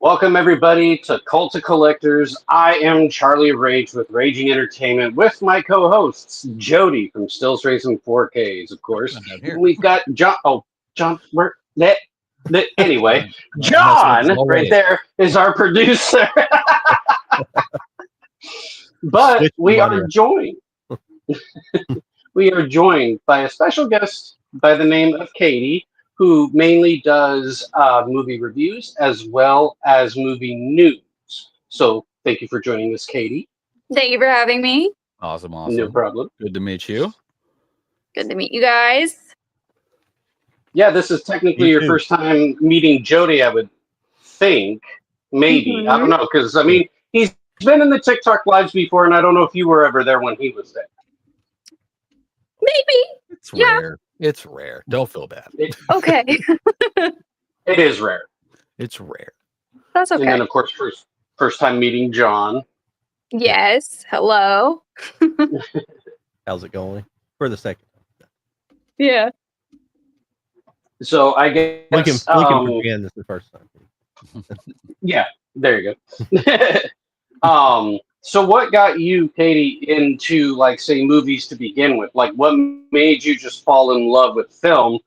Welcome everybody to Cult of Collectors. I am Charlie Rage with Raging Entertainment with my co-hosts Jody from Stills Racing 4Ks, of course. We've got John. Oh, John, where that? Anyway, John right there is our producer. But we are joined. We are joined by a special guest by the name of Katie, who mainly does movie reviews as well as movie news. So thank you for joining us, Katie. Thank you for having me. Awesome. No problem. Good to meet you. Good to meet you guys. Yeah, this is technically your first time meeting Jody, I would think. Maybe. I don't know, because, I mean, he's been in the TikTok lives before, and I don't know if you were ever there when he was there. Maybe. It's rare. It's rare. Don't feel bad. Okay. It is rare. It's rare. That's okay. And then, of course, first time meeting John. Yes. Hello. How's it going? For the second. Yeah. So I guess we can pretend this is the first time. Yeah, there you go. So what got you, Katie, into like say movies to begin with? Like what made you just fall in love with film,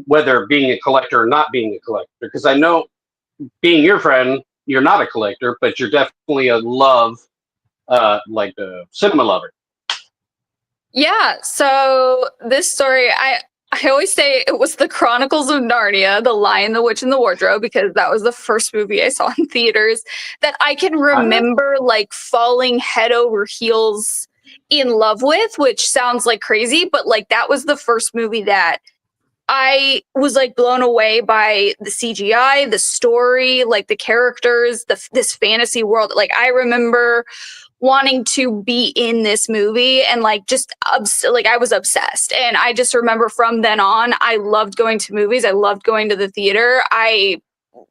whether being a collector or not being a collector? Because I know being your friend, you're not a collector, but you're definitely a like a cinema lover. Yeah. So this story, I always say it was the Chronicles of Narnia, The Lion, the Witch, and the Wardrobe, because that was the first movie I saw in theaters that I can remember like falling head over heels in love with, which sounds like crazy, but like that was the first movie that I was like blown away by the CGI, the story, like the characters, this fantasy world. Like I remember wanting to be in this movie and like just like I was obsessed. And I just remember from then on, I loved going to movies. I loved going to the theater. I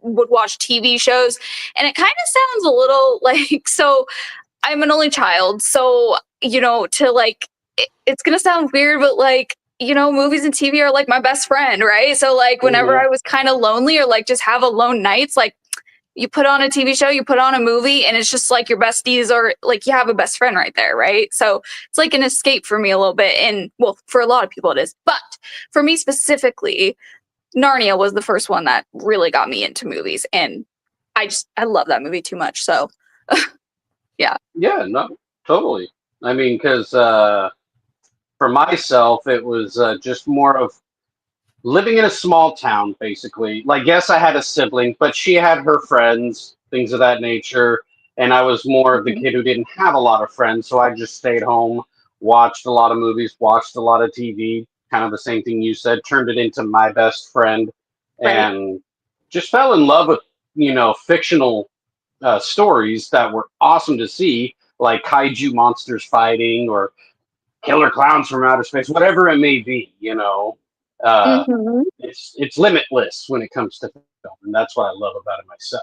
would watch TV shows, and it kind of sounds a little like, so I'm an only child. So, you know, to like, it's going to sound weird, but like, you know, movies and TV are like my best friend, right? So like whenever I was kind of lonely or like just have alone nights, like you put on a TV show, you put on a movie, and it's just like your besties or like you have a best friend right there, right? So it's like an escape for me a little bit. And well, for a lot of people it is. But for me specifically, Narnia was the first one that really got me into movies. And I love that movie too much. So yeah. Yeah, no, totally. I mean, because for myself, it was just more of living in a small town, basically. Like, yes, I had a sibling, but she had her friends, things of that nature. And I was more of the kid who didn't have a lot of friends. So I just stayed home, watched a lot of movies, watched a lot of TV, kind of the same thing you said, turned it into my best friend, and just fell in love with, you know, fictional stories that were awesome to see, like kaiju monsters fighting or killer clowns from outer space, whatever it may be, you know. It's limitless when it comes to film, and that's what I love about it myself.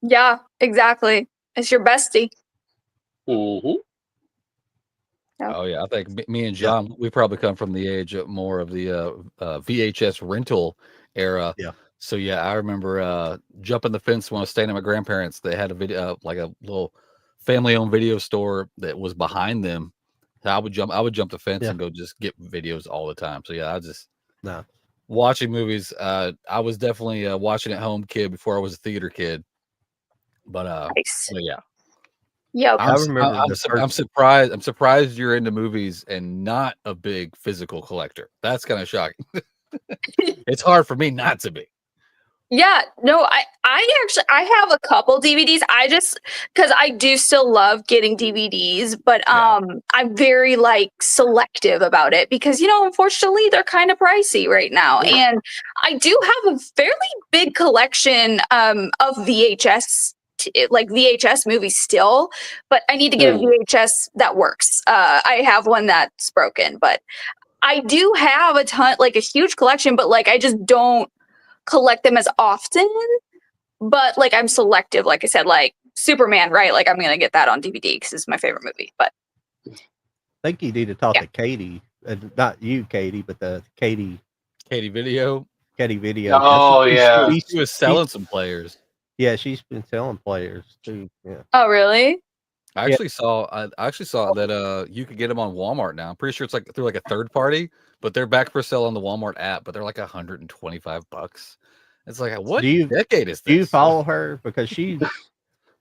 Yeah, exactly. It's your bestie. Mm-hmm. Oh yeah, I think me and John, we probably come from the age of more of the VHS rental era. Yeah. So yeah, I remember jumping the fence when I was staying at my grandparents'. They had a video, like a little family-owned video store that was behind them. I would jump the fence and go just get videos all the time. So yeah, I just watching movies. I was definitely a watching at home kid before I was a theater kid. But yeah. Yeah, I remember. I'm surprised. I'm surprised you're into movies and not a big physical collector. That's kind of shocking. It's hard for me not to be. Yeah, no, I have a couple DVDs. Because I do still love getting DVDs, but I'm very like selective about it because, you know, unfortunately they're kind of pricey right now. And I do have a fairly big collection of VHS like VHS movies still, but I need to get a VHS that works. I have one that's broken, but I do have a ton, like a huge collection, but like I just don't collect them as often. But like I'm selective, like I said, like Superman, right? Like I'm gonna get that on DVD because it's my favorite movie. But I think you need to talk to Katie, not you, Katie, but the Katie Video. Katie Video. Oh yeah, she was selling some players. Yeah, she's been selling players too. Yeah. Oh, really? I actually saw that you could get them on Walmart now. I'm pretty sure it's like through like a third party, but they're back for sale on the Walmart app, but they're like $125. It's like, what decade is Do you this? follow her? Because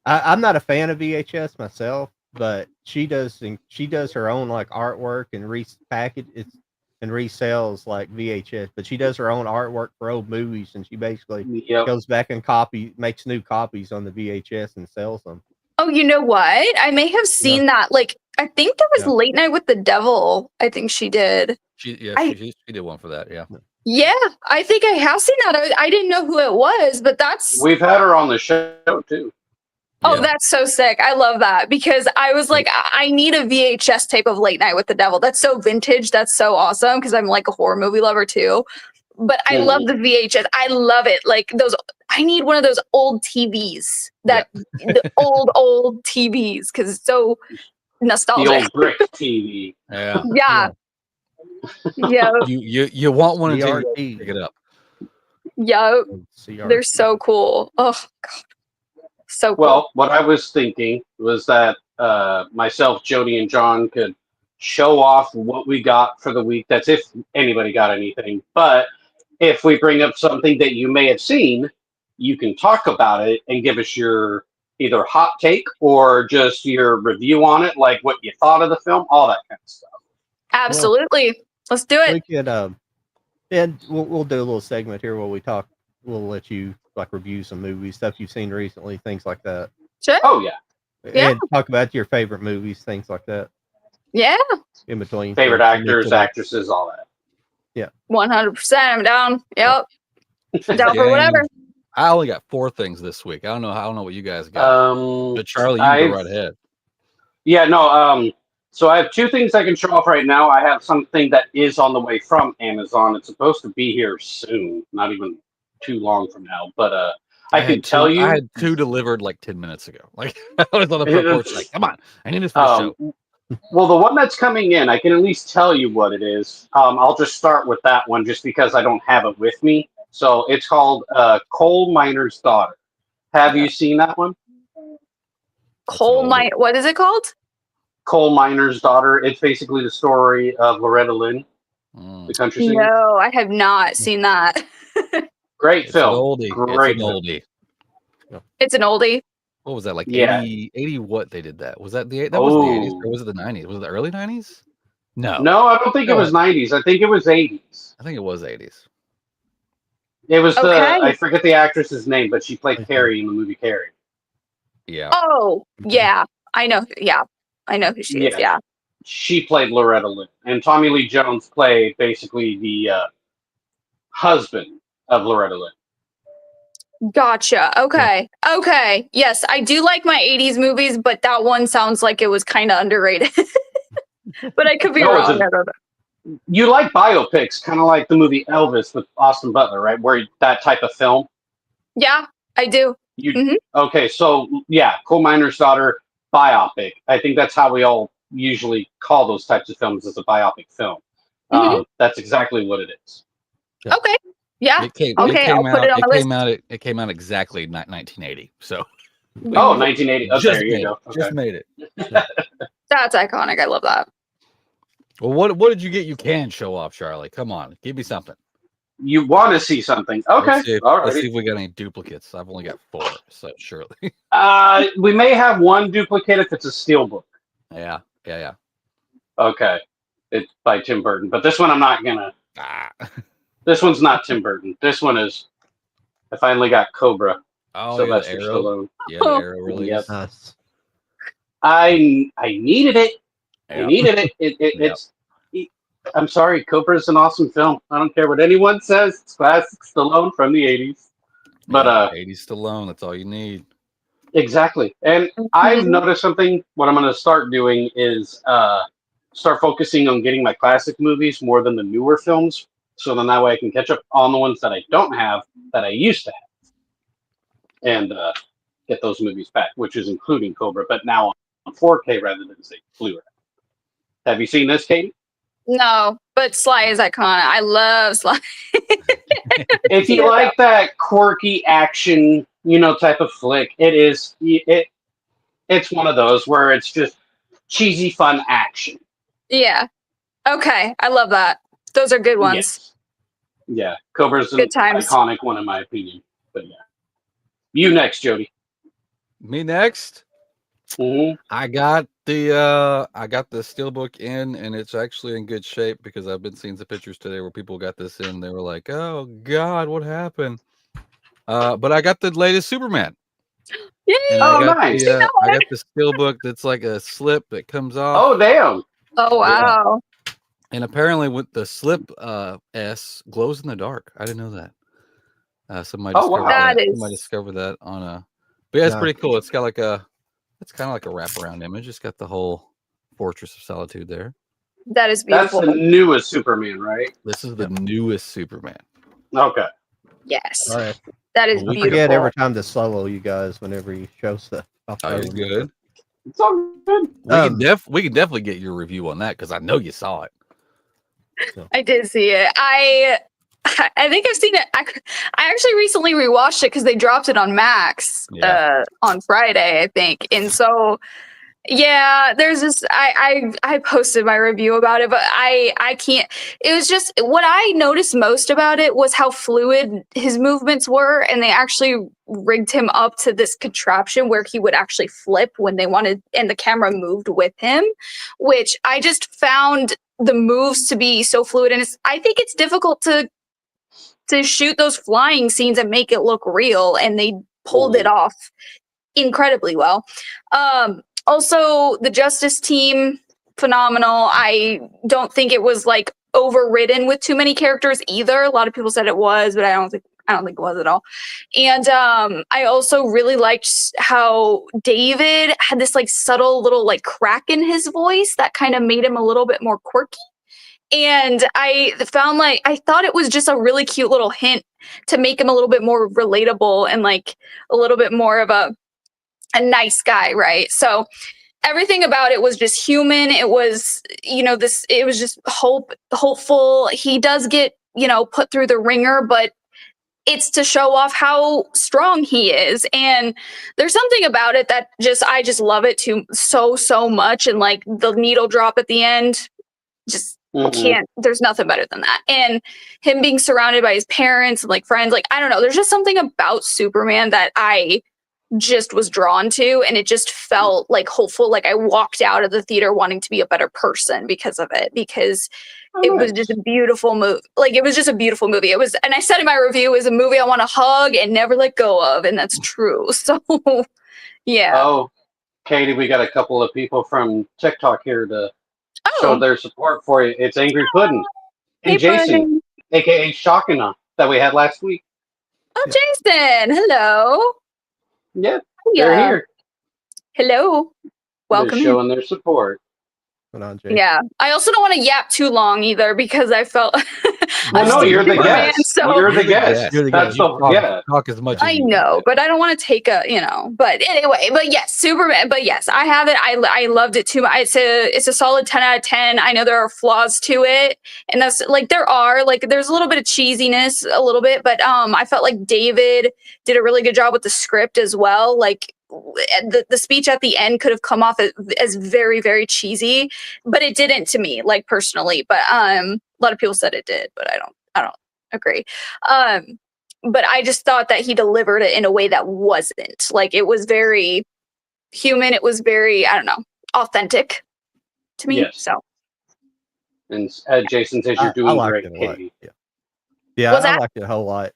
I'm not a fan of VHS myself, but she does her own like artwork and repackage it and resells like VHS, but she does her own artwork for old movies, and she basically goes back and makes new copies on the VHS and sells them. Oh, you know what? I may have seen that. Like, I think there was Late Night with the Devil. I think she did. She did one for that. Yeah. Yeah, I think I have seen that. I didn't know who it was, but we've had her on the show too. Oh, that's so sick. I love that because I was like, I need a VHS tape of Late Night with the Devil. That's so vintage. That's so awesome because I'm like a horror movie lover too. But I love the VHS. I love it. Like those, I need one of those old TVs, the old TVs because it's so nostalgic. The old brick TV. Yeah. Yeah. Yeah. You want one until you pick it up. Yep. They're so cool. Oh God. So cool. Well, what I was thinking was that myself, Jody, and John could show off what we got for the week. That's if anybody got anything. But if we bring up something that you may have seen, you can talk about it and give us your either hot take or just your review on it, like what you thought of the film, all that kind of stuff. Absolutely. Let's do it. We could, and we'll do a little segment here where we talk. We'll let you like review some movies, stuff you've seen recently, things like that. Sure. Oh yeah. And talk about your favorite movies, things like that. Yeah. In between. Favorite actors, actresses, all that. Yeah. 100%. I'm down. Yep. Down for whatever. I only got 4 things this week. I don't know what you guys got. But Charlie, you go right ahead. Yeah, no, so I have 2 things I can show off right now. I have something that is on the way from Amazon. It's supposed to be here soon, not even too long from now. But I can tell you, I had 2 delivered like 10 minutes ago. Like I was on the front porch, like, come on, I need this for the show. Well, the one that's coming in, I can at least tell you what it is. I'll just start with that one, just because I don't have it with me. So it's called Coal Miner's Daughter. Have you seen that one? What is it called? Coal Miner's Daughter. It's basically the story of Loretta Lynn, the country singer. No, I have not seen that. Great film. It's an oldie. It's an oldie. What was that, like 80 what they did that? Was that was the 80s or was it the 90s? Was it the early 90s? No, I don't think it was 90s. I think it was 80s. I think it was 80s. It was I forget the actress's name, but she played Carrie in the movie Carrie. Yeah. Oh, yeah. I know. Yeah. I know who she is. Yeah. She played Loretta Lynn. And Tommy Lee Jones played basically the husband of Loretta Lynn. Gotcha. Okay. Okay. Yes, I do like my 80s movies, but that one sounds like it was kind of underrated. But I could be wrong. I don't know. You like biopics, kind of like the movie Elvis with Austin Butler, right? Where that type of film. Yeah, I do. Okay, so yeah, Coal Miner's Daughter biopic. I think that's how we all usually call those types of films, as a biopic film. That's exactly what it is. Yeah. Okay. Yeah. It came I'll put it on my list. It came out exactly 1980. So. 1980. Okay, there you go. Just made it. That's iconic. I love that. Well, what did you get? You can show off, Charlie. Come on, give me something. You want to see something? Okay. Let's see if we got any duplicates. I've only got 4, so surely. We may have one duplicate if it's a steelbook. Yeah. Okay. It's by Tim Burton, but this one I'm not gonna. This one's not Tim Burton. This one is. I finally got Cobra. Oh, Sylvester yeah, Arrow. Stallone. Yeah, the Arrow release. Yep. Nice. I needed it. Yep. I needed it. It's. I'm sorry, Cobra's an awesome film. I don't care what anyone says. It's classic Stallone from the 80s. But 80s Stallone, that's all you need. Exactly. And I've noticed something. What I'm going to start doing is start focusing on getting my classic movies more than the newer films. So then that way I can catch up on the ones that I don't have that I used to have. And get those movies back, which is including Cobra, but now on 4K rather than, say, Blu-ray. Have you seen this, Katie? No, but Sly is iconic. I love Sly. If you like that quirky action, type of flick. It's one of those where it's just cheesy fun action. Yeah. Okay. I love that. Those are good ones. Yes. Yeah, Cobra's an Good times. iconic one in my opinion. But yeah, you next, Jody. Me next. Mm-hmm. I got the steelbook in, and it's actually in good shape because I've been seeing some pictures today where people got this in. They were like, "Oh God, what happened?" But I got the latest Superman. Yay! And Oh, I got nice. I got the steelbook that's like a slip that comes off. Oh, damn. Oh wow. And apparently, with the slip S glows in the dark. I didn't know that. Somebody Oh, discovered wow. that. That is- Somebody discovered that on a. But yeah, it's No. pretty cool. It's got like it's kind of like a wraparound image. It's got the whole Fortress of Solitude there. That is That's beautiful. the newest Superman, right? This is the newest Superman. Okay. Yes. All right. That is Well, we beautiful. Forget every time to solo you guys whenever you show stuff. I'll Oh, you're remember. good. It's all good. We can definitely get your review on that because I know you saw it. I did see it. I think I've seen it. I actually recently rewatched it because they dropped it on Max on Friday, I think. And so, yeah, there's this. I posted my review about it, but I can't. It was just what I noticed most about it was how fluid his movements were, and they actually rigged him up to this contraption where he would actually flip when they wanted, and the camera moved with him, which I just found the moves to be so fluid, and I think it's difficult to shoot those flying scenes and make it look real, and they pulled it off incredibly well. Also, the Justice team, phenomenal. I don't think it was like overridden with too many characters either. A lot of people said it was, but I don't think it was at all. And I also really liked how David had this like subtle little like crack in his voice that kind of made him a little bit more quirky. And I thought it was just a really cute little hint to make him a little bit more relatable and like a little bit more of a nice guy, right? So everything about it was just human. It was, it was just hopeful. He does get, put through the ringer, but it's to show off how strong he is. And there's something about it that I just love it too so much. And like the needle drop at the end, just there's nothing better than that. And him being surrounded by his parents and like friends, like, I don't know, there's just something about Superman that I just was drawn to, and it just felt like hopeful. Like I walked out of the theater wanting to be a better person because of it, because it was just a beautiful movie. Like it was just a beautiful movie. It was, and I said in my review, it was a movie I want to hug and never let go of, and that's true. So yeah. Oh, Katie, we got a couple of people from TikTok here to show their support for you. It's Angry Puddin' and Hey, Jason, Puddin'. aka Shockina, that we had last week. Oh, Jason, hello. Yeah, they're here. Hello. Welcome. They're showing their support. Yeah, I also don't want to yap too long either because I felt. No, you're the guest. So you're the guest. You're the That's guest. Talk as much. I know, but I don't want to take But anyway, but yes, Superman. But yes, I have it. I loved it too. It's a solid 10 out of 10. I know there are flaws to it, and that's like there's a little bit of cheesiness, a little bit, but I felt like David did a really good job with the script as well. Like the speech at the end could have come off as very, very cheesy, but it didn't to me, like personally. But a lot of people said it did, but I don't agree. But I just thought that he delivered it in a way that wasn't like, it was very human. It was very, I don't know, authentic to me. Yes. So. And Jason says you're doing great, Katie. Yeah, I liked it a whole lot.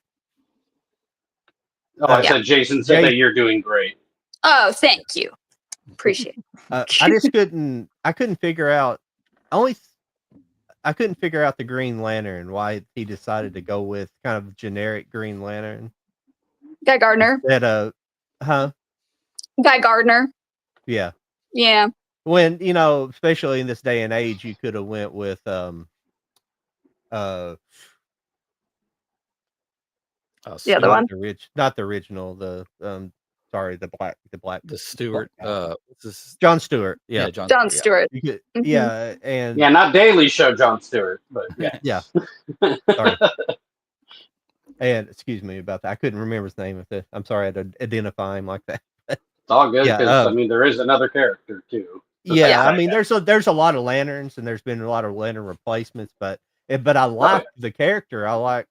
Oh, I said Jason said that you're doing great. Oh, thank you. Appreciate it. I couldn't figure out the Green Lantern, why he decided to go with kind of generic Green Lantern. Guy Gardner. Guy Gardner. Yeah. Yeah. When, especially in this day and age, you could have went with the other one. Not the original, the Stewart. John Stewart. Yeah. John Stewart. Yeah, and not Daily Show John Stewart, but yeah. Yeah. Sorry. And excuse me about that. I couldn't remember his name. I'm sorry I had to identify him like that. It's all good Yeah, because I mean there is another character too. Yeah, I besides mean, that there's a lot of lanterns, and there's been a lot of lantern replacements, but I guy. like the character. I like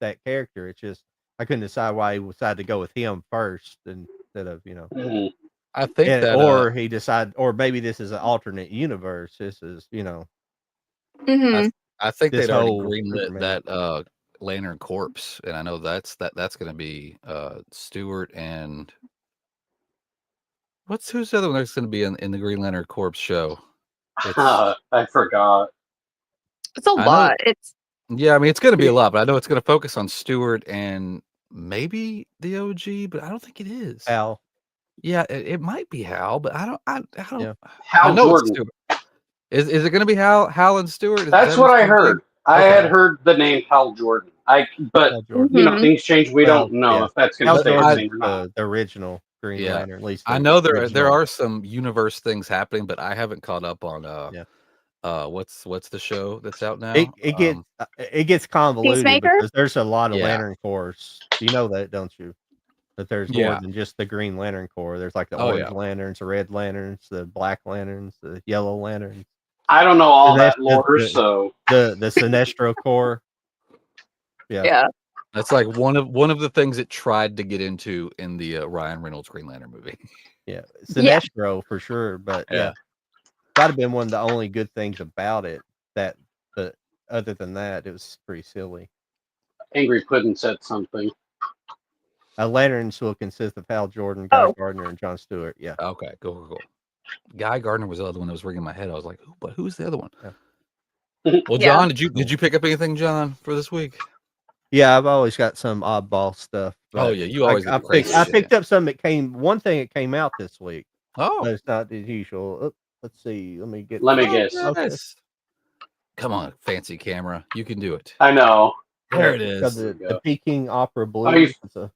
that character. It's just I couldn't decide why he decided to go with him first instead of Mhm. I think that or he decided, or maybe this is an alternate universe. This is Hmm. I think this they'd already whole greenlit Superman. that Lantern Corpse, and I know that's going to be Stewart and who's the other one that's going to be in the Green Lantern Corpse show? It's I forgot. It's a I know. lot. It's Yeah, I mean it's going to be a lot, but I know it's going to focus on Stewart and maybe the OG, but I don't think it is. Hal. Yeah, it might be Hal, but I don't. Yeah. I Hal know it's Jordan. Stewart. Is it going to be Hal and Stewart? Is That's that what who's I gonna be? heard. I Okay. had heard the name Hal Jordan. But Hal Jordan. Mhm. things change. We Well, don't know yeah. if that's going Hal to stay the Jordan's same or not. the original Green Yeah. Lantern. At least I the know there original. are some universe things happening, but I haven't caught up on Yeah. what's the show that's out now? It gets convoluted Peacemaker? because there's a lot of Yeah. Lantern Corps. You know that, don't you? That there's more Yeah. than just the Green Lantern Corps. There's like the Oh, orange yeah. lanterns, the red lanterns, the black lanterns, the yellow lanterns. I don't know all That's that lore, the so the Sinestro Corps. Yeah. Yeah. That's like one of the things it tried to get into in the Ryan Reynolds Green Lantern movie. Yeah. Yeah. Sinestro for sure. But Yeah. yeah. Might have been one of the only good things about it. But other than that, it was pretty silly. Angry Puddin said something. Lanterns will consist of Hal Jordan, Guy Oh. Gardner, and John Stewart. Yeah. Okay, cool. Guy Gardner was the other one that was ringing my head. I was like, who's the other one? Yeah. Well, Yeah. John, did you pick up anything, John, for this week? Yeah, I've always got some oddball stuff. Oh yeah, you always get the crazy I shit. picked up some that came. One thing that came out this week, but Oh, it's not the usual. Let's see. Let me get. Let me guess. Okay. yes. Come on, fancy camera, you can do it. I know. There it It's got is. the Peking Opera Blue. Oh, you The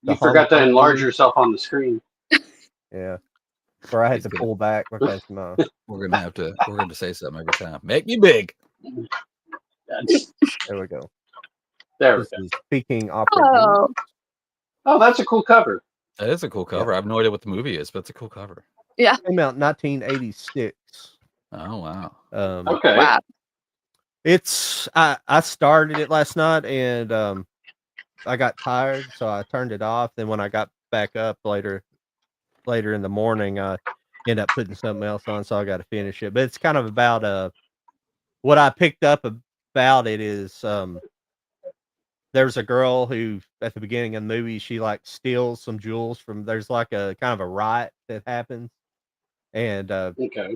You forgot to Hong Kong enlarge blue. yourself on the screen. Yeah, where I had He's to gonna- pull back because my We're gonna have to say something every time. Make me big. That's, there we go. there we This go. is Peking Opera Blue. Oh. Oh, that's a cool cover. That is a cool cover. I have no idea what the movie is, but it's a cool cover. Yeah. Came out in 1986. Oh wow. Okay. Wow. I started it last night and I got tired, so I turned it off. Then when I got back up later in the morning, I ended up putting something else on, so I got to finish it. But it's kind of about what I picked up about it is there's a girl who at the beginning of the movie she like steals some jewels from. There's like a kind of a riot that happens, and Okay.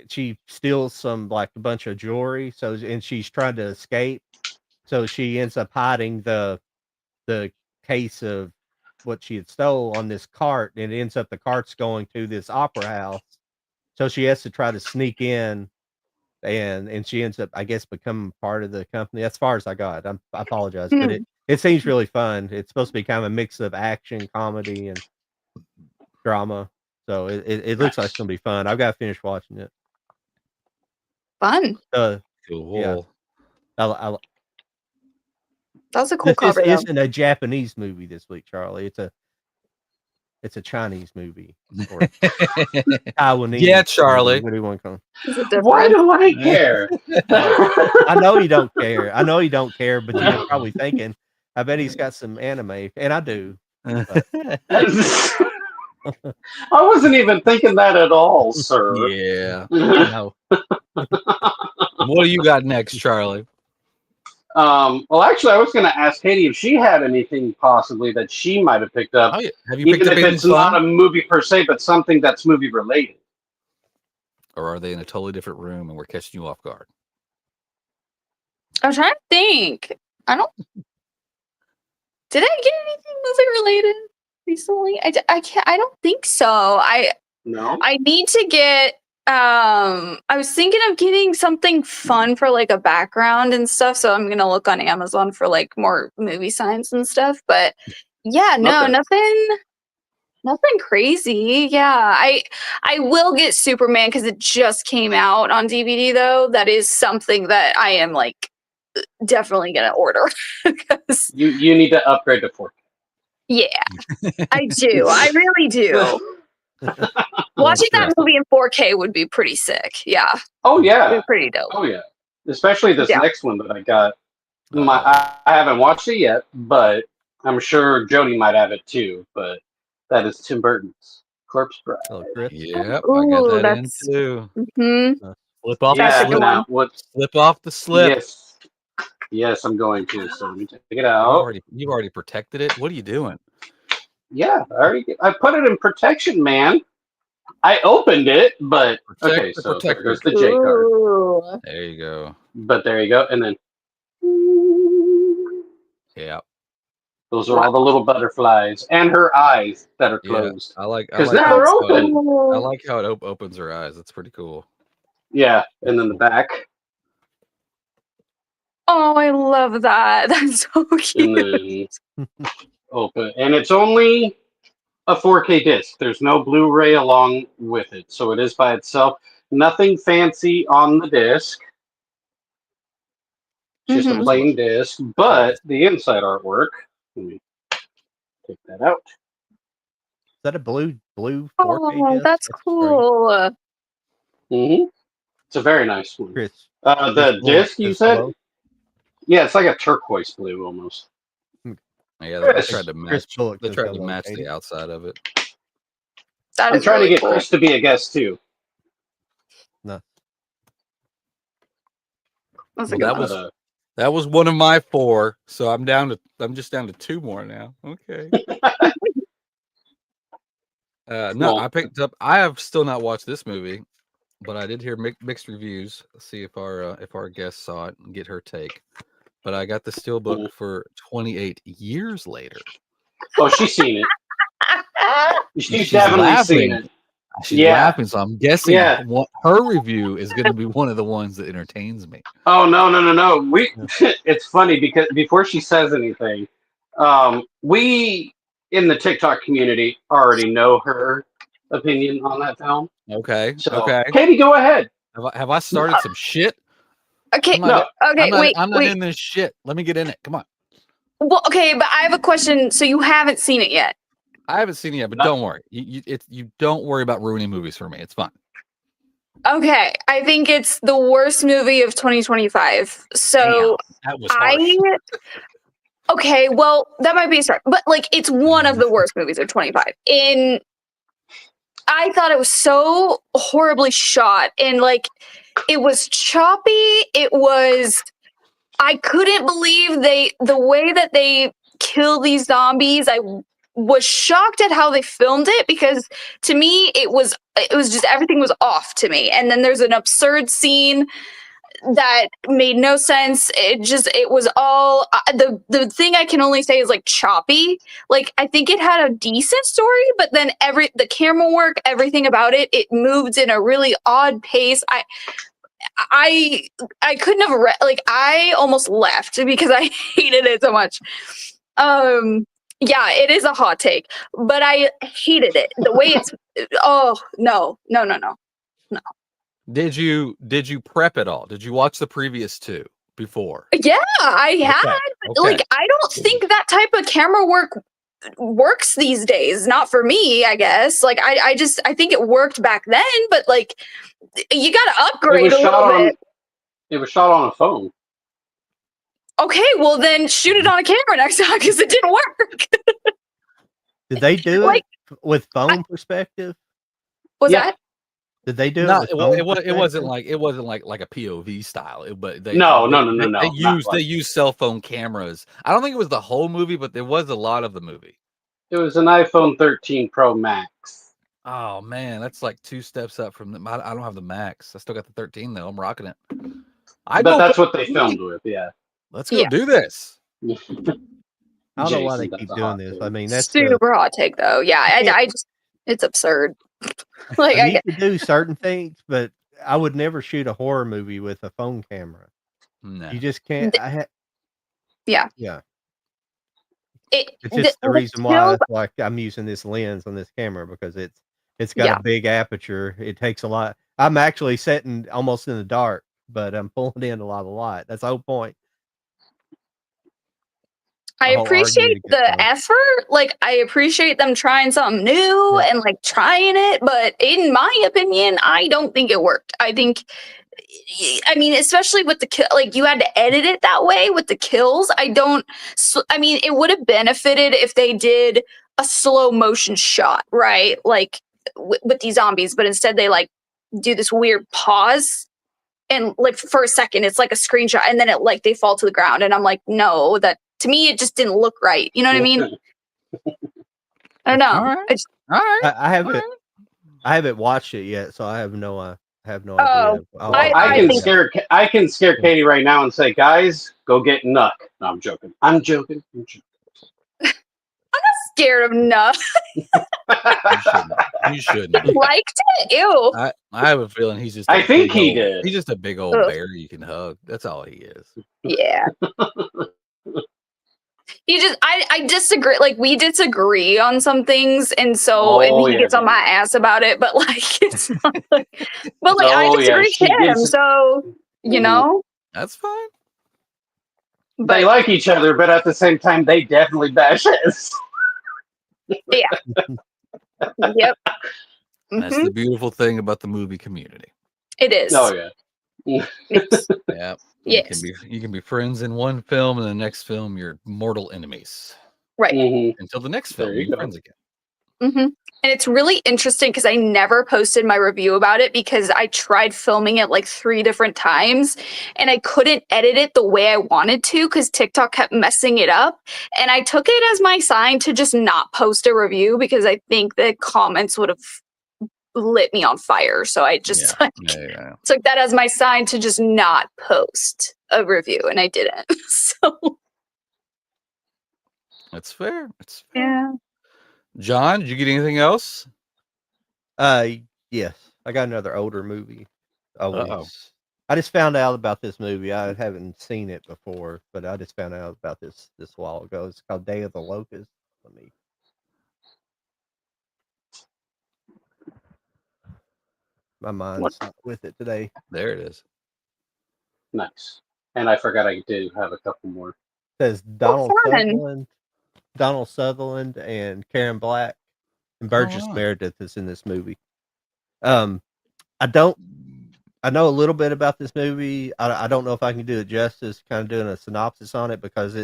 she steals some like a bunch of jewelry. So and she's trying to escape. So she ends up hiding the case of what she had stole on this cart, and it ends up the cart's going to this opera house. So she has to try to sneak in, and she ends up, I guess, becoming part of the company. As far as I got, I apologize, but it seems really fun. It's supposed to be kind of a mix of action, comedy, and drama. So it looks like it's gonna be fun. I've got to finish watching it. Fun. Cool. I That was a cool this cover. though. isn't a Japanese movie this week, Charlie. It's a Chinese movie or Taiwanese. Yeah, Charlie. Movie. What do you want to call There's a difference. Why do I care? I know you don't care. But you're probably thinking, I bet he's got some anime, and I do. I wasn't even thinking that at all, sir. Yeah. No. What do you got next, Charlie? Well, actually, I was going to ask Katie if she had anything possibly that she might have picked up, Oh, yeah. Have you picked even up if anything it's not a fun? movie per se, but something that's movie related. Or are they in a totally different room and we're catching you off guard? I'm trying to think. I don't. Did I get anything movie related recently? I can't. I don't think so. No. I need to get. I was thinking of getting something fun for like a background and stuff. So I'm gonna look on Amazon for like more movie signs and stuff. But yeah, no, Okay. nothing crazy. Yeah, I will get Superman because it just came out on DVD though. That is something that I am like definitely gonna order. 'Cause, You need to upgrade to 4K. yeah, I do. I really do. Watching that stress. movie in 4K would be pretty sick. Yeah, Oh it'd yeah. be pretty dope. Oh yeah. Especially this Yeah. next one that I got. Uh-oh. I haven't watched it yet, but I'm sure Jody might have it too. But that is Tim Burton's Corpse Bride. Oh, Chris. Yep, I got Ooh, that in that's too. mm-hmm. Flip off That's the a Yeah. good slip. one. Now what? Slip off the slip. Yes. Yes, I'm going to. So let me take it You've out. already protected it. What are you doing? Yeah, I put it in protection, man. I opened it, but Protect okay. the So there protector. goes the J card. Ooh. There you go. But there you go, and then Yeah, those are all the little butterflies and her eyes that are yeah. closed I like because That's now they're open. cool. I like how it opens her eyes. That's pretty cool. Yeah, and then the back, Oh, I love that. That's so and cute. then open, and it's only a 4K disc. There's no Blu-ray along with it, so it is by itself. Nothing fancy on the disc. Just a Mhm. plain disc, but the inside artwork. Let me take that out. Is that a blue 4K Oh, disc? that's great. cool. It's a very nice one. Chris. The blue disc you is said? below? Yeah, it's like a turquoise blue almost. Yeah, they Chris- tried to Chris match. Bullock They says tried to hello, match Katie. the outside of it. That I'm is trying really to get cool. Chris to be a guest too. No. That's a Well, good one. that was one of my 4. So I'm just down to 2 more now. Okay. No, Well- I picked up. I have still not watched this movie, but I did hear mixed reviews. Let's see if our guest saw it and get her take. But I got the steelbook for 28 years later. Oh, she's seen it. She's She's definitely laughing. seen it. She's Yeah. laughing, so I'm guessing Yeah. her review is going to be one of the ones that entertains me. Oh no. It's funny because before she says anything, we in the TikTok community already know her opinion on that film. Okay. So Okay. Katie, go ahead. Have I started some shit? Okay. I'm not, Okay. Wait. I'm not Wait. in this shit. Let me get in it. Come on. Well, okay, but I have a question. So you haven't seen it yet? I haven't seen it yet, but don't worry. You don't worry about ruining movies for me. It's fine. Okay. I think it's the worst movie of 2025. So That was harsh. okay, well, that might be a start, but like it's one of the worst movies of 25. I thought it was so horribly shot and like it was choppy. I couldn't believe the way that they kill these zombies. I was shocked at how they filmed it because to me it was just everything was off to me. And then there's an absurd scene that made no sense. It was all the thing I can only say is like choppy. Like I think it had a decent story, but then the camera work, everything about it moved in a really odd pace. I couldn't have like I almost left because I hated it so much. Yeah, it is a hot take, but I hated it. The way it's oh no. Did you prep it all? Did you watch the previous 2 before? Yeah, I had. Okay. Like I don't think that type of camera work works these days. Not for me, I guess. Like I think it worked back then, but like you got to upgrade a little bit. It was shot on a phone. Okay, well then shoot it on a camera next time because it didn't work. Did they do Like- it with phone perspective? Was Yeah. that? Did they do No, it? With it phone wasn't perspective? like a POV style. But they No. They used cell phone cameras. I don't think it was the whole movie, but there was a lot of the movie. It was an iPhone 13 Pro Max. Oh man, that's like 2 steps up from the. I don't have the Max. I still got the 13 though. I'm rocking it. But that's what they filmed with. Yeah. Let's go Yeah. do this. I don't know why Jason, they that's keep a doing hot this. take. I mean, that's Super hot take though. Yeah, I just it's absurd. Like you can do certain things, but I would never shoot a horror movie with a phone camera. No. You just can't. Yeah. Yeah. It, It's just the reason why like I'm using this lens on this camera because it's got Yeah. a big aperture. It takes a lot. I'm actually sitting almost in the dark, but I'm pulling in a lot of light. That's the whole point. I whole appreciate argument the against effort. Like, I appreciate them trying something new Yeah. and like trying it. But in my opinion, I don't think it worked. I think, I mean, especially with the kill, like you had to edit it that way with the kills. I mean, it would have benefited if they did a slow motion shot, right? Like with these zombies, but instead they like do this weird pause. And like for a second, it's like a screenshot, and then it like they fall to the ground, and I'm like, no, that to me it just didn't look right. You know what I mean? I don't know. All right. All right. I haven't watched it yet, so I have no Oh, idea. I can scare Katie right now and say, guys, go get Nuck. No, I'm joking. I'm joking. scared of enough. You shouldn't. Liked it? Ew. I have a feeling he's just. I think he old, did. He's just a big old Ugh. bear you can hug. That's all he is. Yeah. I disagree. Like we disagree on some things, and so and he gets on my ass about it. But like it's not like, but like I disagree with him. So you know That's fine. But they like each other, but at the same time, they definitely bash heads. yeah. Yep. That's Mhm. the beautiful thing about the movie community. Oh, It is. yeah. Yes. Yeah. Yes. You can be friends in one film, and the next film you're mortal enemies. Right. Mm-hmm. Until the next There film, you you're go. friends again. Hmm. And it's really interesting because I never posted my review about it because I tried filming it like 3 different times and I couldn't edit it the way I wanted to because TikTok kept messing it up. And I took it as my sign to just not post a review because I think the comments would have lit me on fire. So I just Yeah. took that as my sign to just not post a review, and I didn't. So That's fair. It's fair. yeah. John, did you get anything else? Yes, I got another older movie. Uh-oh. I just found out about this movie. I haven't seen it before, but I just found out about this a while ago. It's called Day of the Locust. My mind's not with it today. There it is. Nice. And I forgot I do have a couple more. It says fun. Donald Sutherland and Karen Black and Burgess wow. Meredith is in this movie. I know a little bit about this movie. I don't know if I can do it justice, kind of doing a synopsis on it because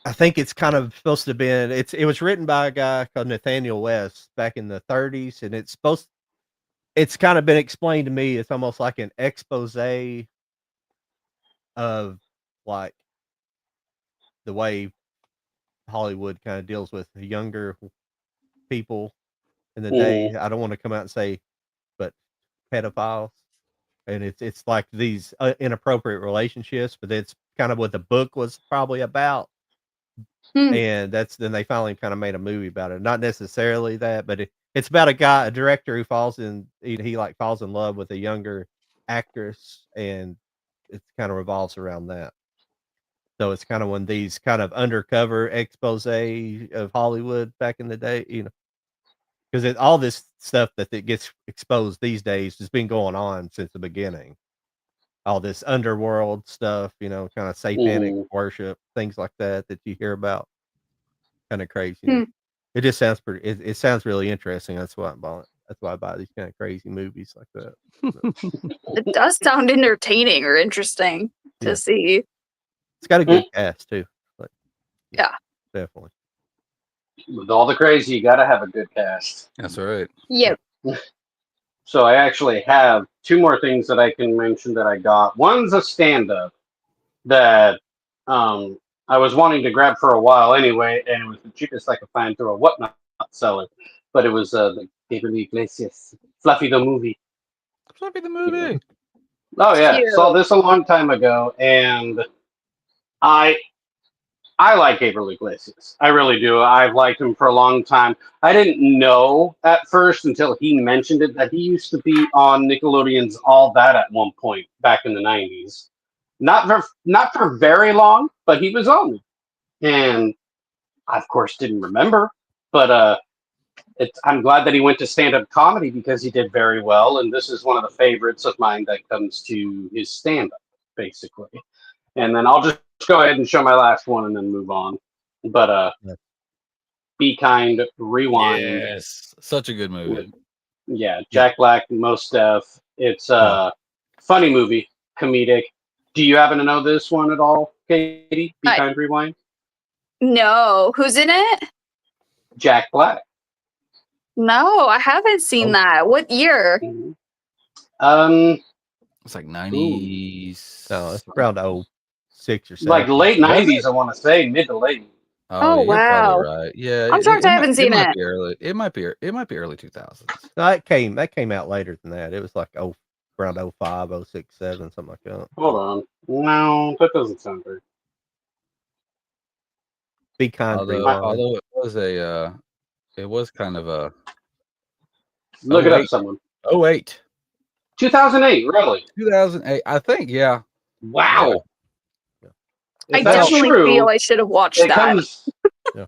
I think it's kind of supposed to be it was written by a guy called Nathaniel West back in the 30s, and it's kind of been explained to me. It's almost like an expose of like the way Hollywood kind of deals with the younger people in the day. I don't want to come out and say, but pedophiles, and it's like these inappropriate relationships, but it's kind of what the book was probably about. And then they finally kind of made a movie about it. Not necessarily that, but it's about a director who falls in love with a younger actress, and it kind of revolves around that. So it's kind of one of these kind of undercover expose of Hollywood back in the day, because all this stuff that gets exposed these days has been going on since the beginning. All this underworld stuff, kind of satanic worship, things like that you hear about. Kind of crazy. It just sounds pretty. It sounds really interesting. That's why I buy these kind of crazy movies like that. It does sound entertaining or interesting to see. It's got a good cast too. But, yeah, definitely. With all the crazy, you got to have a good cast. That's right. Yep. So I actually have 2 more things that I can mention that I got. One's a stand-up that I was wanting to grab for a while anyway, and it was the cheapest I could find through a whatnot seller. But it was the Gabriel Iglesias, Fluffy the movie. Fluffy the movie. Oh yeah, Cute. saw this a long time ago, and I like Gabriel Iglesias. I really do. I've liked him for a long time. I didn't know at first until he mentioned it that he used to be on Nickelodeon's All That at one point back in the 90s. Not for very long, but he was on. And I, of course, didn't remember. But I'm glad that he went to stand-up comedy because he did very well. And this is one of the favorites of mine that comes to his stand-up, basically. and then I'll just go ahead and show my last one and then move on. But Yeah. Be Kind, Rewind. Yes, such a good movie. Yeah, Jack Black, Mos Def. It's a funny movie, comedic. Do you happen to know this one at all, Katie? Be Kind, Rewind. No, who's in it? Jack Black. No, I haven't seen that. What year? It's like 90s. No, it's around 06 or 7. Like late 90s, I want to say, mid to late. Oh, you're wow. probably right. Yeah, I'm shocked I haven't seen might it. Be early. It might be early 2000s. No, that came out later than that. It was like around 05, 06, 07, something like that. Hold on. No, that doesn't sound right. Be Kind, although it was kind of a look it up, someone. 08. 2008, really? 2008, I think. Yeah. Wow. Yeah. I definitely feel I should have watched that.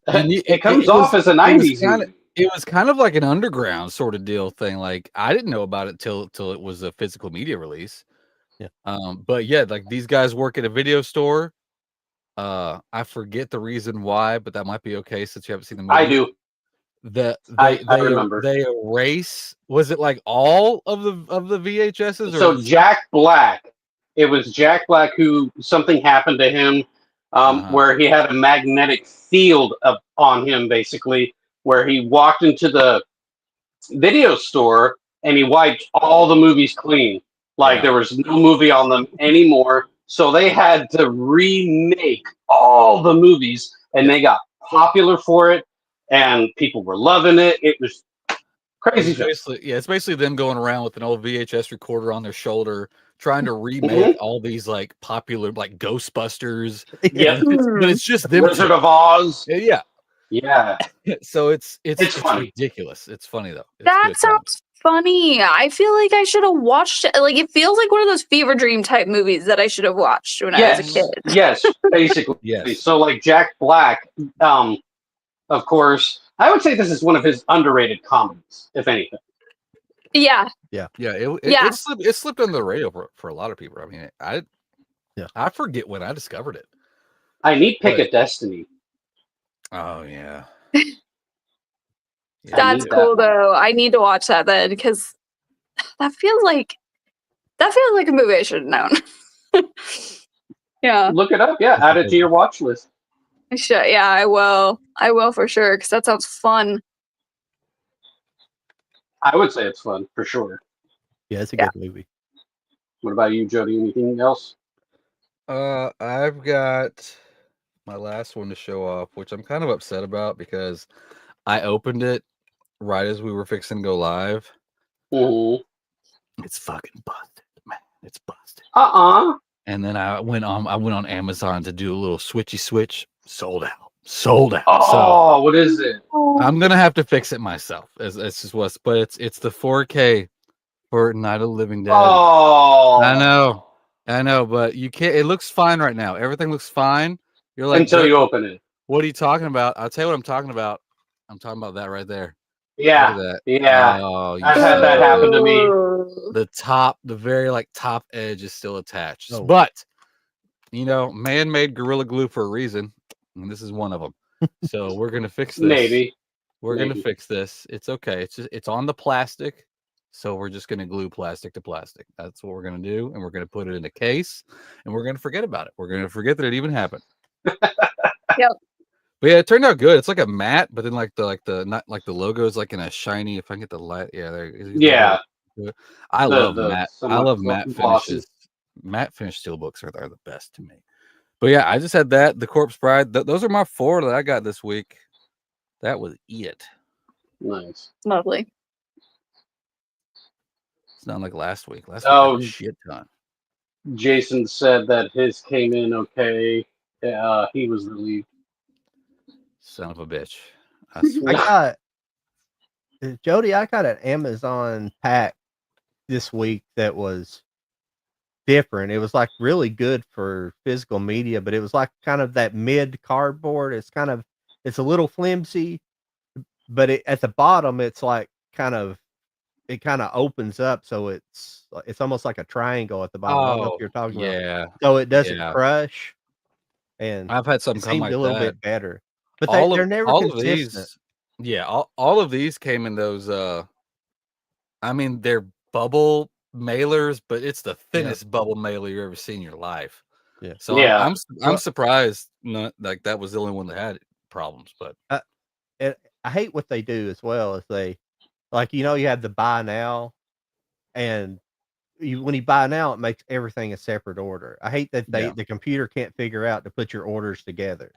It comes off as a 90s movie. It was kind of like an underground sort of deal thing. Like I didn't know about it till it was a physical media release. Yeah. But yeah, like these guys work at a video store. I forget the reason why, but that might be okay since you haven't seen the movie. I do. I remember. They erase. Was it like all of the VHSs? So Jack Black. It was Jack Black who something happened to him, where he had a magnetic field on him, basically, where he walked into the video store and he wiped all the movies clean. Like there was no movie on them anymore. So they had to remake all the movies, and they got popular for it. And people were loving it. It was crazy. It's basically them going around with an old VHS recorder on their shoulder, trying to remake all these like popular like Ghostbusters. Yeah, but it's just them. Wizard of Oz. Yeah. So it's funny. ridiculous. It's funny though. That sounds funny. I feel like I should have watched it. Like it feels like one of those fever dream type movies that I should have watched when I was a kid. Yes, basically. Yes. So like Jack Black, of course, I would say this is one of his underrated comedies, if anything. Yeah. It slipped under the radar for a lot of people. I mean, I forget when I discovered it. I need Pick a Destiny. Oh yeah. That's cool though. I need to watch that then because that feels like a movie I should have known. Yeah. Look it up. Yeah, add it to your watch list. I should. Yeah, I will. I will for sure because that sounds fun. I would say it's fun for sure. Yeah, it's a good movie. What about you, Jody? Anything else? I've got my last one to show off, which I'm kind of upset about because I opened it right as we were fixing to go live. It's fucking busted, man. It's busted. And then I went on Amazon to do a little switchy switch. Sold out. Oh, what is it? I'm gonna have to fix it myself. It's just what's, but it's the 4K for Night of the Living Dead. Oh, I know, but you can't. It looks fine right now. Everything looks fine. You're like until you open it. What are you talking about? I'll tell you what I'm talking about. I'm talking about that right there. Yeah, that. Yeah. Oh, I've had that happen to me. The very like top edge is still attached, but man-made Gorilla Glue for a reason, and this is one of them. So we're gonna fix this. Maybe gonna fix this. It's okay. It's on the plastic, so we're just gonna glue plastic to plastic. That's what we're gonna do, and we're gonna put it in a case, and we're gonna forget about it. We're gonna forget that it even happened. Yep. But yeah, it turned out good. It's like a matte, but then not like the logo is like in a shiny. If I can get the light, I love matte. I love matte finishes. Matte finish steelbooks are the best to me. But yeah, I just had that. The Corpse Bride. Those are my 4 that I got this week. That was it. Nice. Lovely. It's not like last week. Last week I had a shit ton. Jason said that his came in okay. He was relieved. Son of a bitch. Jody, I got an Amazon pack this week that was different. It was like really good for physical media, but it was like kind of that mid cardboard. It's a little flimsy, but at the bottom it's like kind of it kind of opens up, so it's almost like a triangle at the bottom. I don't know if Oh, you're talking about. yeah, So it doesn't yeah. crush, and I've had something it come seemed like a little that. bit better. But they're never All of consistent. these, yeah, all of these came in those. I mean, they're bubble mailers, but it's the Yeah, thinnest bubble mailer you ever seen in your life. yeah. So Yeah. I'm Well, surprised not like that was the only one that had problems. But I and I hate what they do as well as they like, you have the buy now, and when you buy now, it makes everything a separate order. I hate that yeah, the computer can't figure out to put your orders together,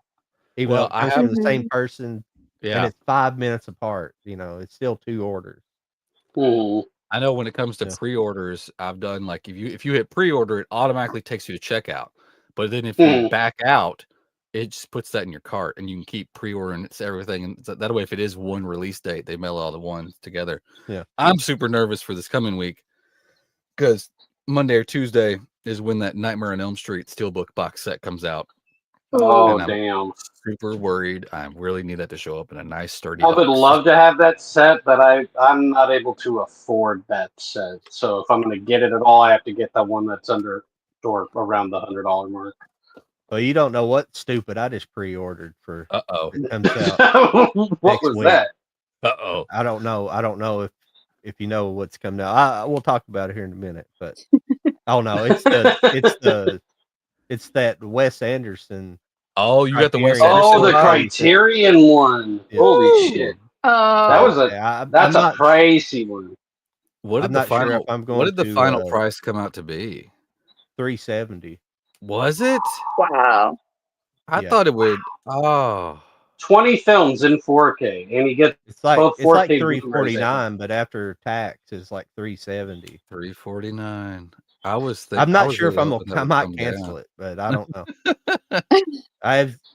even though well, it I comes have from the same Mhm. person and yeah, it's 5 minutes apart. It's still 2 orders. Mhm. I know when it comes to Yeah, pre-orders, I've done like if you hit pre-order, it automatically takes you to checkout. But then if you Mhm. back out, it just puts that in your cart, and you can keep pre-ordering it's everything. And so that way, if it is one release date, they mail all the ones together. yeah. I'm super nervous for this coming week because Monday or Tuesday is when that Nightmare on Elm Street Steelbook box set comes out, Oh, and I'm damn. super worried. I really need that to show up in a nice sturdy I would box. love to have that set, but I'm not able to afford that set. So if I'm going to get it at all, I have to get the one that's under or around the $100 mark. Well, you don't know what stupid I just pre-ordered for Uh-oh. it comes out What next was week. that? Uh-oh. I don't know. I don't know if you know what's coming out. We'll talk about it here in a minute, but oh no, it's that Wes Anderson Oh, you got the Wes Criterion Anderson Oh, the 4K box? set. Criterion one. Yeah. Holy shit. Ooh. That Oh, was a 4K. that's I'm a not pricey one. I'm not sure if I'm What going did the to final price come out to be? 370. Was it? wow. I Yeah. thought it would. Oh, 20 films in 4K, and you get It's like both 4K Blu-rays. I think. 349, but after tax is like 370. 349. I'm I not was sure if really hoping that I would might come cancel down. it, but I don't know.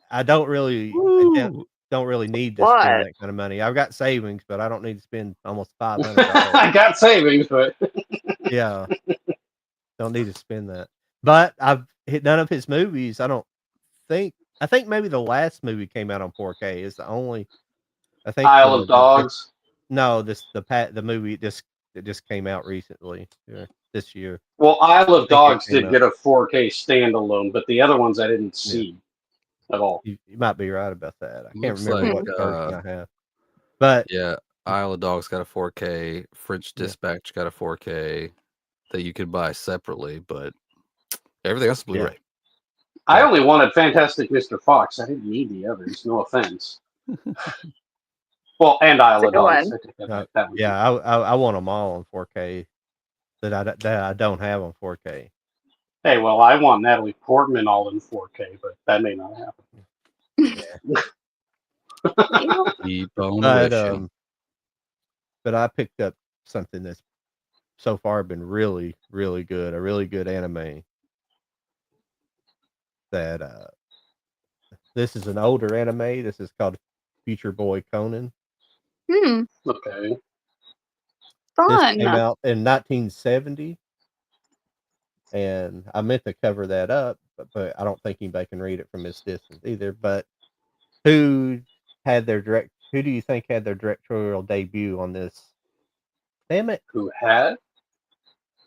I don't really Woo. don't really need to spend What? that kind of money. I've got savings, but I don't need to spend almost $500. I got savings, but Yeah, don't need to spend that. But I've hit none of his movies. Think I think maybe the last movie came out on 4K is the only. I think Isle of Dogs. no, the movie that just came out recently, this year. Well, Isle I of think it Dogs came did out. get a 4K standalone, but the other ones I didn't Yeah, see at all. you might be right about that. I can't Looks remember like Hmm. what version I have, but yeah, Isle of Dogs got a 4K, French yeah, Dispatch got a 4K that you could buy separately, but everything else is yeah, Blu-ray. I yeah. only wanted Fantastic Mr. Fox. I didn't need the others. No offense. Well, and It's Isle a of good Dogs. one. I take that back. That one. Yeah. I want them all on 4K that I don't have on 4K. Hey, well, I want Natalie Portman all in 4K, but that may not happen. Yeah, Yeah. Keep on but wishing. I picked up something that's so far been really really good. A really good anime that this is an older anime. This is called Future Boy Conan. Hmm. Okay. This Fun. came out in 1970, and I meant to cover that up, but I don't think anybody can read it from this distance either. But who who do you think had their directorial debut on this? Damn it. Who had?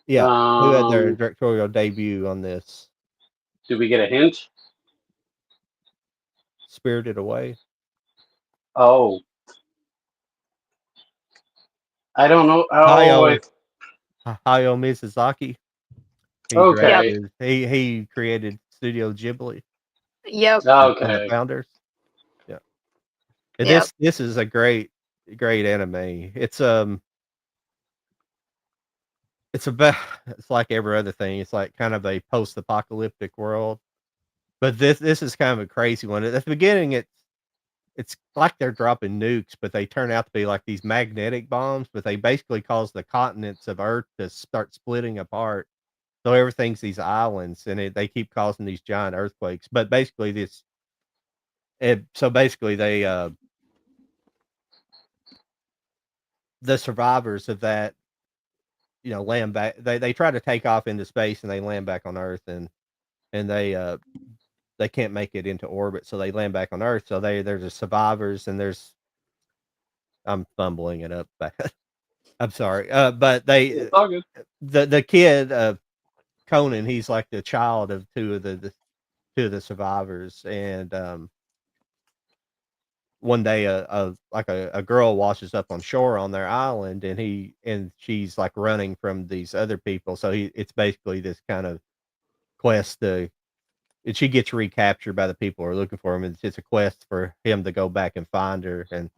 Yeah. Who had their Um, directorial debut on this? did we get a hint? Spirited Away. Oh, I don't know. Oh, Hayao Miyazaki. Yep. okay. He created Studio Ghibli, Yep. one of the Okay. founders. Yeah. And Yep. this is a great anime. It's about it's like every other thing. It's like kind of a post-apocalyptic world. But this is kind of a crazy one. At the beginning it's like they're dropping nukes, but they turn out to be like these magnetic bombs, but they basically cause the continents of Earth to start splitting apart. So everything's these islands, and they keep causing these giant earthquakes. But basically, they the survivors of that, land back. They try to take off into space, and they land back on Earth, and they can't make it into orbit, so they land back on Earth. So they're the survivors, and I'm fumbling it up bad. I'm sorry. But It's all good. the kid, Conan, he's like the child of two of the survivors, and one day a girl washes up on shore on their island, and she's like running from these other people. So it's basically this kind of quest to, and she gets recaptured by the people who are looking for him. It's a quest for him to go back and find her and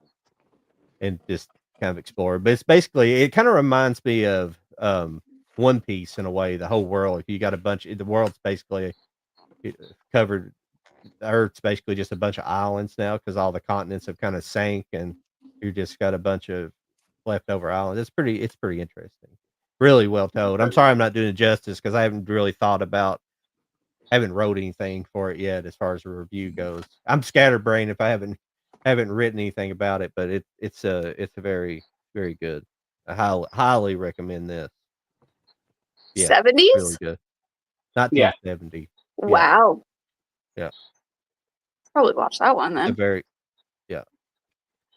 just kind of explore. But it's basically, it kind of reminds me of One Piece in a way. The whole world, if you got the world's basically covered. Earth's basically just a bunch of islands now because all the continents have kind of sank, and you just got a bunch of leftover islands. It's pretty interesting. Really well told. I'm sorry I'm not doing it justice because I haven't really haven't wrote anything for it yet as far as a review goes. I'm scatterbrained if I haven't written anything about it, but it's a very, very good. I highly recommend this. Yeah, really 70s? good. Yeah. 1970. Wow. Yeah. Probably watch that one A then. very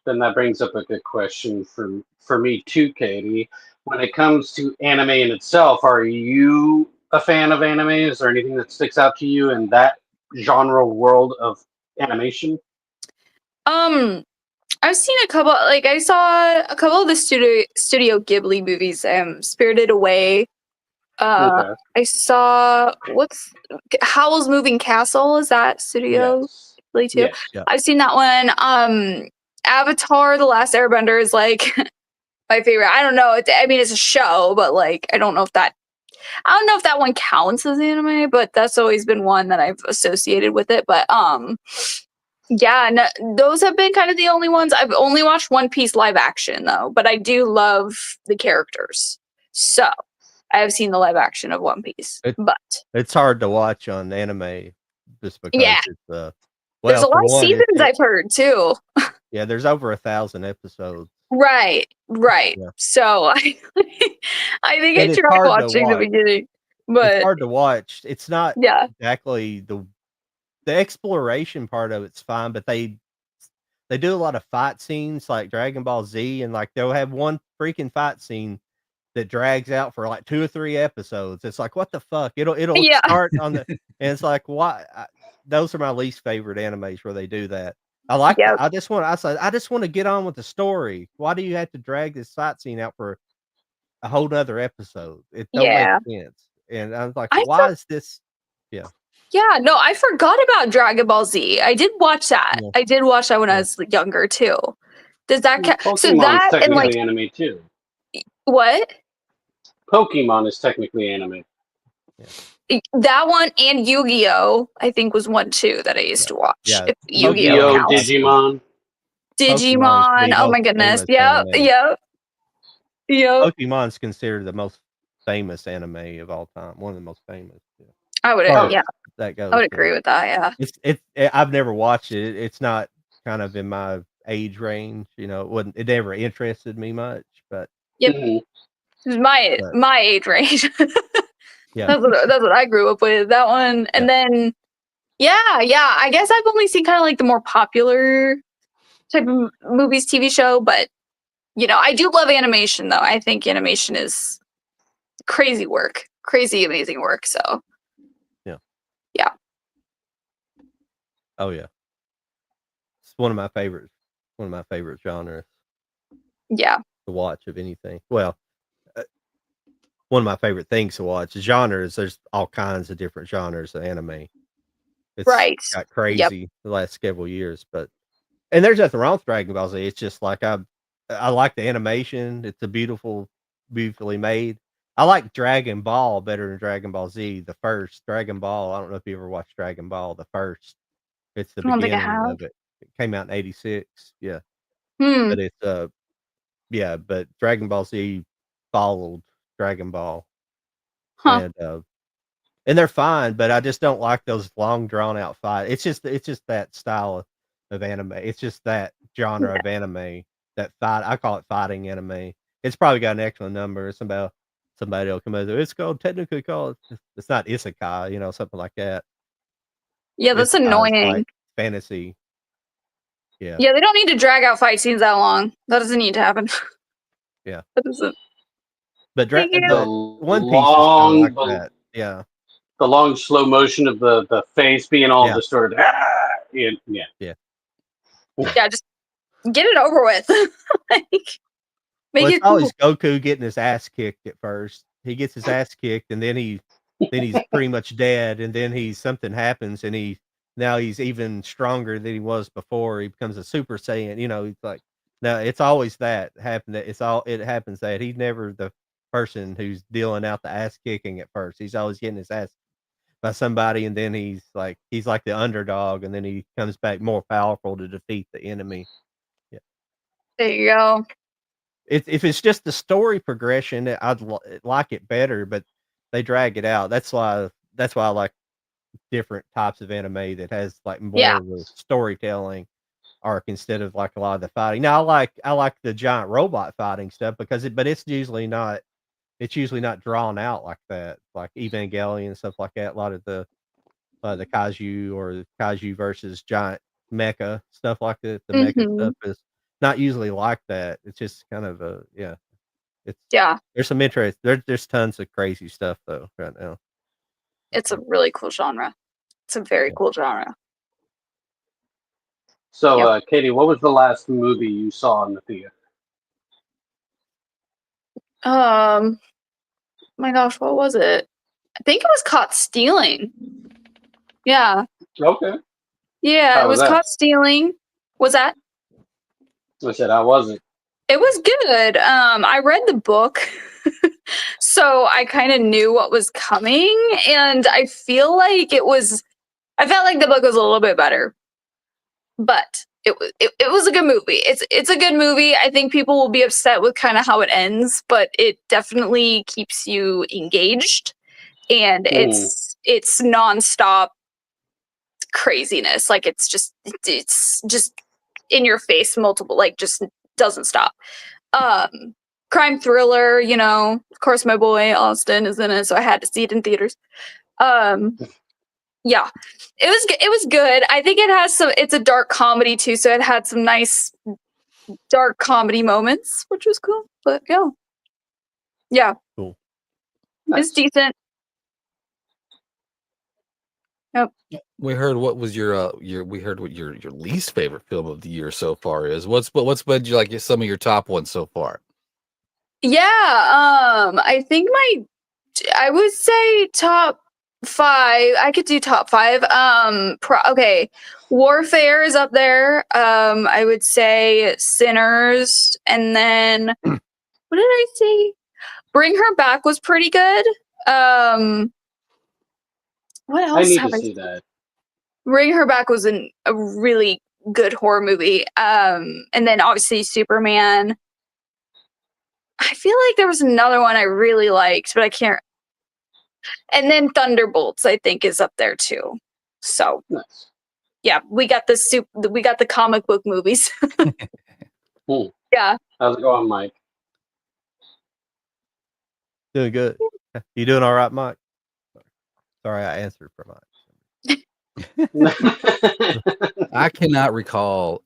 Then that brings up a good question for me too, Katie. When it comes to anime in itself, are you a fan of anime? Is there anything that sticks out to you in that genre world of animation? I've seen a couple. Like I saw a couple of the Studio Ghibli movies. Spirited Away. Okay. I saw Howl's Moving Castle. Is that Studio Yes. Ghibli too? Yes. Yeah. I've seen that one. Avatar: The Last Airbender is like my favorite. I don't know. I mean, it's a show, but like I don't know if that one counts as anime. But that's always been one that I've associated with it. But yeah, no, those have been kind of the only ones. I've only watched One Piece live action though, but I do love the characters. So I have seen the live action of One Piece. But it's hard to watch on anime just because yeah, it's there's well, a for lot of one, seasons I've heard too. yeah, there's over 1,000 episodes. Right. Yeah. So I think I And it's tried hard to watching the watch. beginning, It's but hard to watch. It's not yeah, exactly the exploration part of it's fine, but they do a lot of fight scenes like Dragon Ball Z, and like they'll have one freaking fight scene that drags out for like 2 or 3 episodes. It's like, what the fuck? It'll yeah, start on the and it's like, why? Those are my least favorite animes where they do that. I like yep. I just want to get on with the story. Why do you have to drag this fight scene out for a whole nother episode? It don't make Yeah. sense. And I was like, I why is this? Yeah. Yeah, no, I forgot about Dragon Ball Z. I did watch that. Yeah. I did watch that when I Yeah. was younger too. Does that count? So Pokemon's that and like technically anime too. what? Pokemon is technically anime. That one and Yu-Gi-Oh! I think was one too that I used to watch. Yeah. If Yu-Gi-Oh, Yu-Gi-Oh counts. Digimon. Digimon. the Oh my most goodness. famous Yep. anime. Yep. Yep. Pokemon's considered the most famous anime of all time. One of the most famous. Yeah. I would Oh, yeah. That goes. I would agree with that, yeah. I've never watched it. It's not kind of in my age range. You know, it never interested me much. But Yep. Mhm. It's my age range. yeah, that's what I grew up with. That one. And then yeah, I guess I've only seen kind of like the more popular type of movies, TV show, but you know, I do love animation though. I think animation is crazy work. Crazy amazing work. So oh yeah, it's one of my favorite genres yeah. to watch of anything. Well, one of my favorite things to watch. Genres. There's all kinds of different genres of anime. It's Right. got crazy the last several years, and there's nothing wrong with Dragon Ball Z. It's just like I like the animation. It's beautifully made. I like Dragon Ball better than Dragon Ball Z. The first Dragon Ball. I don't know if you ever watched Dragon Ball. The first. It's the I don't think I beginning have. of it. It came out in '86. Yeah, Hmm. but it's but Dragon Ball Z followed Dragon Ball, Huh. and they're fine. But I just don't like those long drawn out fights. It's just that style of anime. It's just that genre of anime. That fight. I call it fighting anime. It's probably got an excellent number. Somebody will come out. It's technically called. It's not isekai. You know, something like that. Yeah, that's Isekai is annoying. like fantasy. Yeah. Yeah, they don't need to drag out fight scenes that long. That doesn't need to happen. What is it? But Thank you. The One Piece is kind of like long, that. Yeah. the long slow motion of the face being all Yeah. distorted. Yeah. Yeah, just get it over with. Like, make Well, it it's cool. always Goku getting his ass kicked at first. He gets his ass kicked, and then he's pretty much dead, and then something happens, and now he's even stronger than he was before. He becomes a Super Saiyan. He's like, no, it's always that happen. It happens that he's never the person who's dealing out the ass kicking at first. He's always getting his ass by somebody, and then he's like the underdog, and then he comes back more powerful to defeat the enemy. Yeah. There you go. If it's just the story progression, I'd like it better, but they drag it out. That's why I like different types of anime that has like more Yeah. of a storytelling arc instead of like a lot of the fighting. Now I like the giant robot fighting stuff but it's usually not drawn out like that, like Evangelion and stuff like that. A lot of the kaiju or the kaiju versus giant mecha stuff like that. The mecha Mhm. stuff is not usually like that. It's just kind of it's Yeah, there's some interest. There's tons of crazy stuff though right now. it's a really cool genre. It's a very cool genre. So, Yep. Katie, what was the last movie you saw in the theater? My gosh, what was it? I think it was Caught Stealing. Yeah. Okay. Yeah, How it was was that? Caught Stealing. Was that? I said, how was it? It was good. I read the book, so I kind of knew what was coming, and I felt like the book was a little bit better. But it was a good movie. It's a good movie. I think people will be upset with kind of how it ends, but it definitely keeps you engaged, and it's nonstop craziness. Like it's just in your face, multiple, like just doesn't stop. Crime thriller, of course my boy Austin is in it, so I had to see it in theaters. Yeah, it was good. I think it's a dark comedy too, so it had some nice dark comedy moments, which was cool. But yeah, Cool. it's decent. Yep. We heard what was we heard what your least favorite film of the year so far is. What's been like some of your top ones so far? Yeah, I think I would say top 5. I could do top 5. Okay, Warfare is up there. I would say Sinners, and then what did I say? Bring Her Back was pretty good. What I else need have to I see that. Bring Her Back was a really good horror movie. And then obviously Superman. I feel like there was another one I really liked, but I can't. And then Thunderbolts, I think, is up there too. So Nice. yeah, we got the comic book movies. Cool. Yeah. How's it going, Mike? Doing good. You doing all right, Mike? Sorry, I answered for Mike. I cannot recall,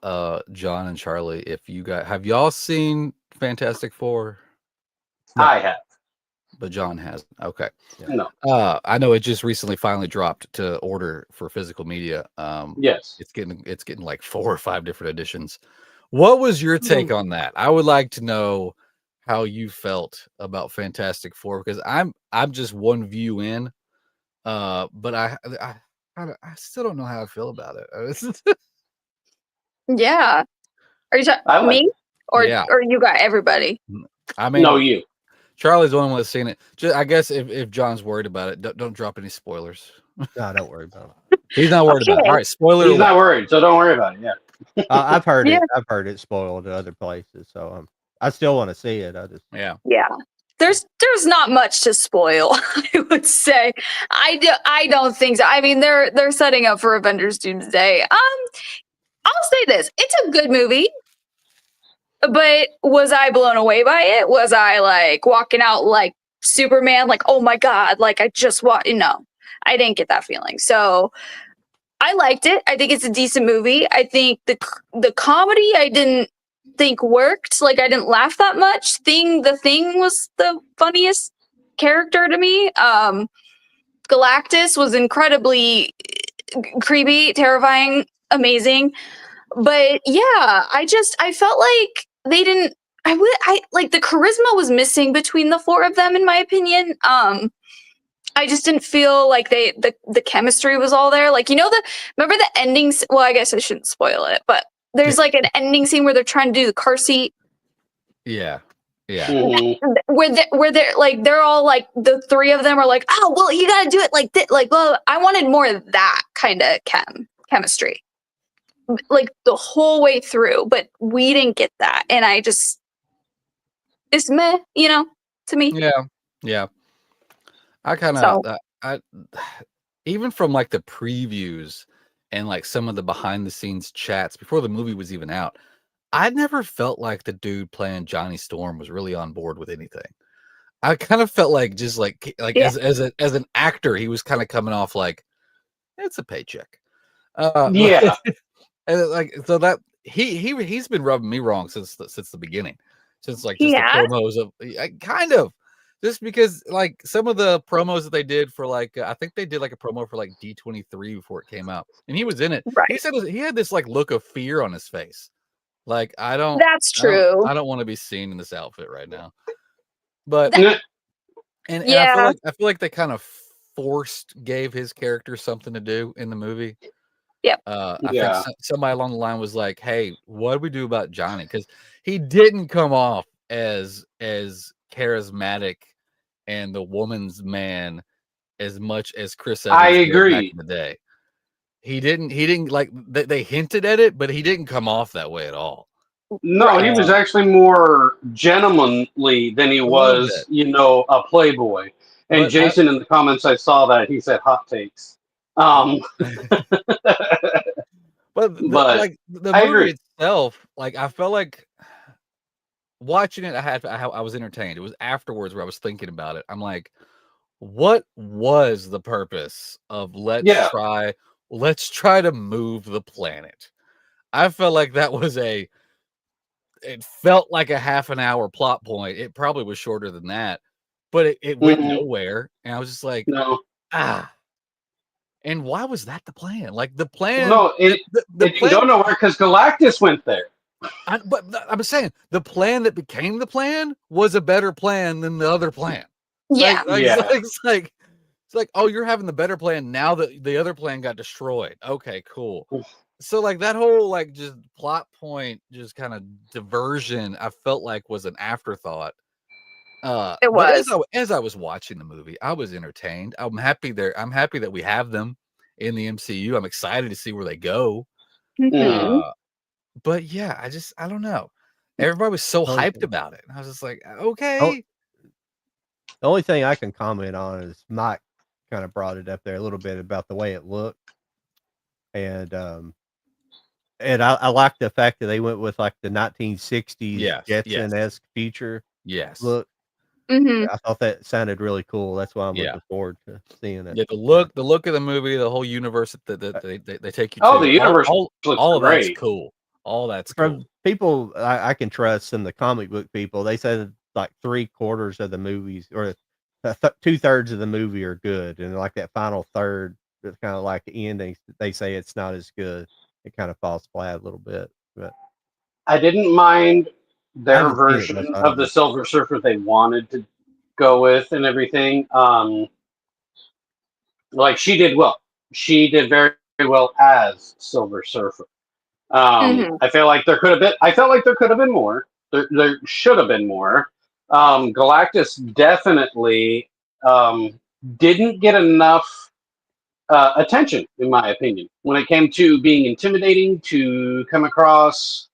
John and Charlie, if you guys have y'all seen Fantastic Four? No. I have. But John hasn't. Okay. No. I know it just recently finally dropped to order for physical media. Yes. It's getting like 4 or 5 different editions. What was your take on that? I would like to know how you felt about Fantastic Four, because I'm just one view in, but I still don't know how I feel about it. Yeah. Are you talking me or you got everybody? I mean, no, you. Charlie's the only one that's seen it. I guess if John's worried about it, don't drop any spoilers. No, don't worry about it. He's not worried about it. All right, spoiler. He's not worried, so don't worry about it. Yeah. I've heard it. I've heard it spoiled at other places, so I still want to see it. Yeah. There's not much to spoil. I would say. I don't think so. I mean, they're setting up for Avengers Doomsday. I'll say this: it's a good movie. But was I blown away by it? Was I like walking out like Superman, like, oh my God, like I just no, I didn't get that feeling. So I liked it. I think it's a decent movie. I think the comedy I didn't think worked. Like, I didn't laugh that much. The Thing was the funniest character to me. Galactus was incredibly creepy, terrifying, amazing. But yeah, I felt like they didn't. I like the charisma was missing between the four of them, in my opinion. I just didn't feel like the chemistry was all there. Like, remember the endings? Well, I guess I shouldn't spoil it, but there's like an ending scene where they're trying to do the car seat. Yeah. Where they're like, they're all like, the three of them are like, oh well, you gotta do it like this, like, well, I wanted more of that kind of chemistry, like the whole way through, but we didn't get that, and it's meh, to me. Yeah. I kind of, I even from like the previews and like some of the behind the scenes chats before the movie was even out, I never felt like the dude playing Johnny Storm was really on board with anything. I kind of felt like just like Yeah. as an actor, he was kind of coming off like it's a paycheck. Yeah. And like so that he's been rubbing me wrong since the beginning, since like just He the has? promos of kind of. Just because, like, some of the promos that they did for, like, I think they did, like, a promo for, like, D23 before it came out. And he was in it. Right. He said he had this, like, look of fear on his face. Like, That's true. I don't want to be seen in this outfit right now. But, Yeah. and Yeah. I feel like they kind of gave his character something to do in the movie. Yep. I Yeah. think somebody along the line was like, hey, what do we do about Johnny? Because he didn't come off as charismatic and the woman's man as much as Chris Evans I did back agree. in the day. He didn't like they hinted at it, but he didn't come off that way at all. No, he was actually more gentlemanly than he little was, a playboy. And But Jason, in the comments, I saw that he said hot takes. but But the I movie agree. itself, like I felt like watching it, I was entertained. It was afterwards where I was thinking about it. I'm like, what was the purpose of let's try to move the planet? I felt like that was it felt like a half an hour plot point. It probably was shorter than that, but it went nowhere. And I was just like, No. And why was that the plan? Like the plan, No, it didn't go nowhere because Galactus went there. But I'm saying the plan that became the plan was a better plan than the other plan. Yeah. It's like, oh, you're having the better plan now that the other plan got destroyed. Okay, cool. So like that whole like just plot point, just kind of diversion, I felt like was an afterthought. It was. But as I was watching the movie, I was entertained. I'm happy that we have them in the MCU. I'm excited to see where they go. Mhm. But yeah, I don't know. Everybody was so hyped about it. And I was just like, okay. The only thing I can comment on is Mike kind of brought it up there a little bit about the way it looked. And I like the fact that they went with like the 1960s Jetson-esque future look. Mhm. I thought that sounded really cool. That's why I'm looking forward to seeing it. Yeah, the look of the movie, the whole universe that they take you to. Oh, the universe all looks of that's great. cool. All that's From cool. people I can trust, and the comic book people, they said like 3/4 of the movies or 2/3 of the movie are good, and like that final third, it's kind of like the ending. They say it's not as good. It kind of falls flat a little bit. But I didn't mind I their haven't seen it, version but I of don't the know. Silver Surfer they wanted to go with and everything. Like she did well. She did very, very well as Silver Surfer. I feel like there could have been. I felt like there could have been more. There should have been more. Galactus definitely didn't get enough attention, in my opinion, when it came to being intimidating, to come across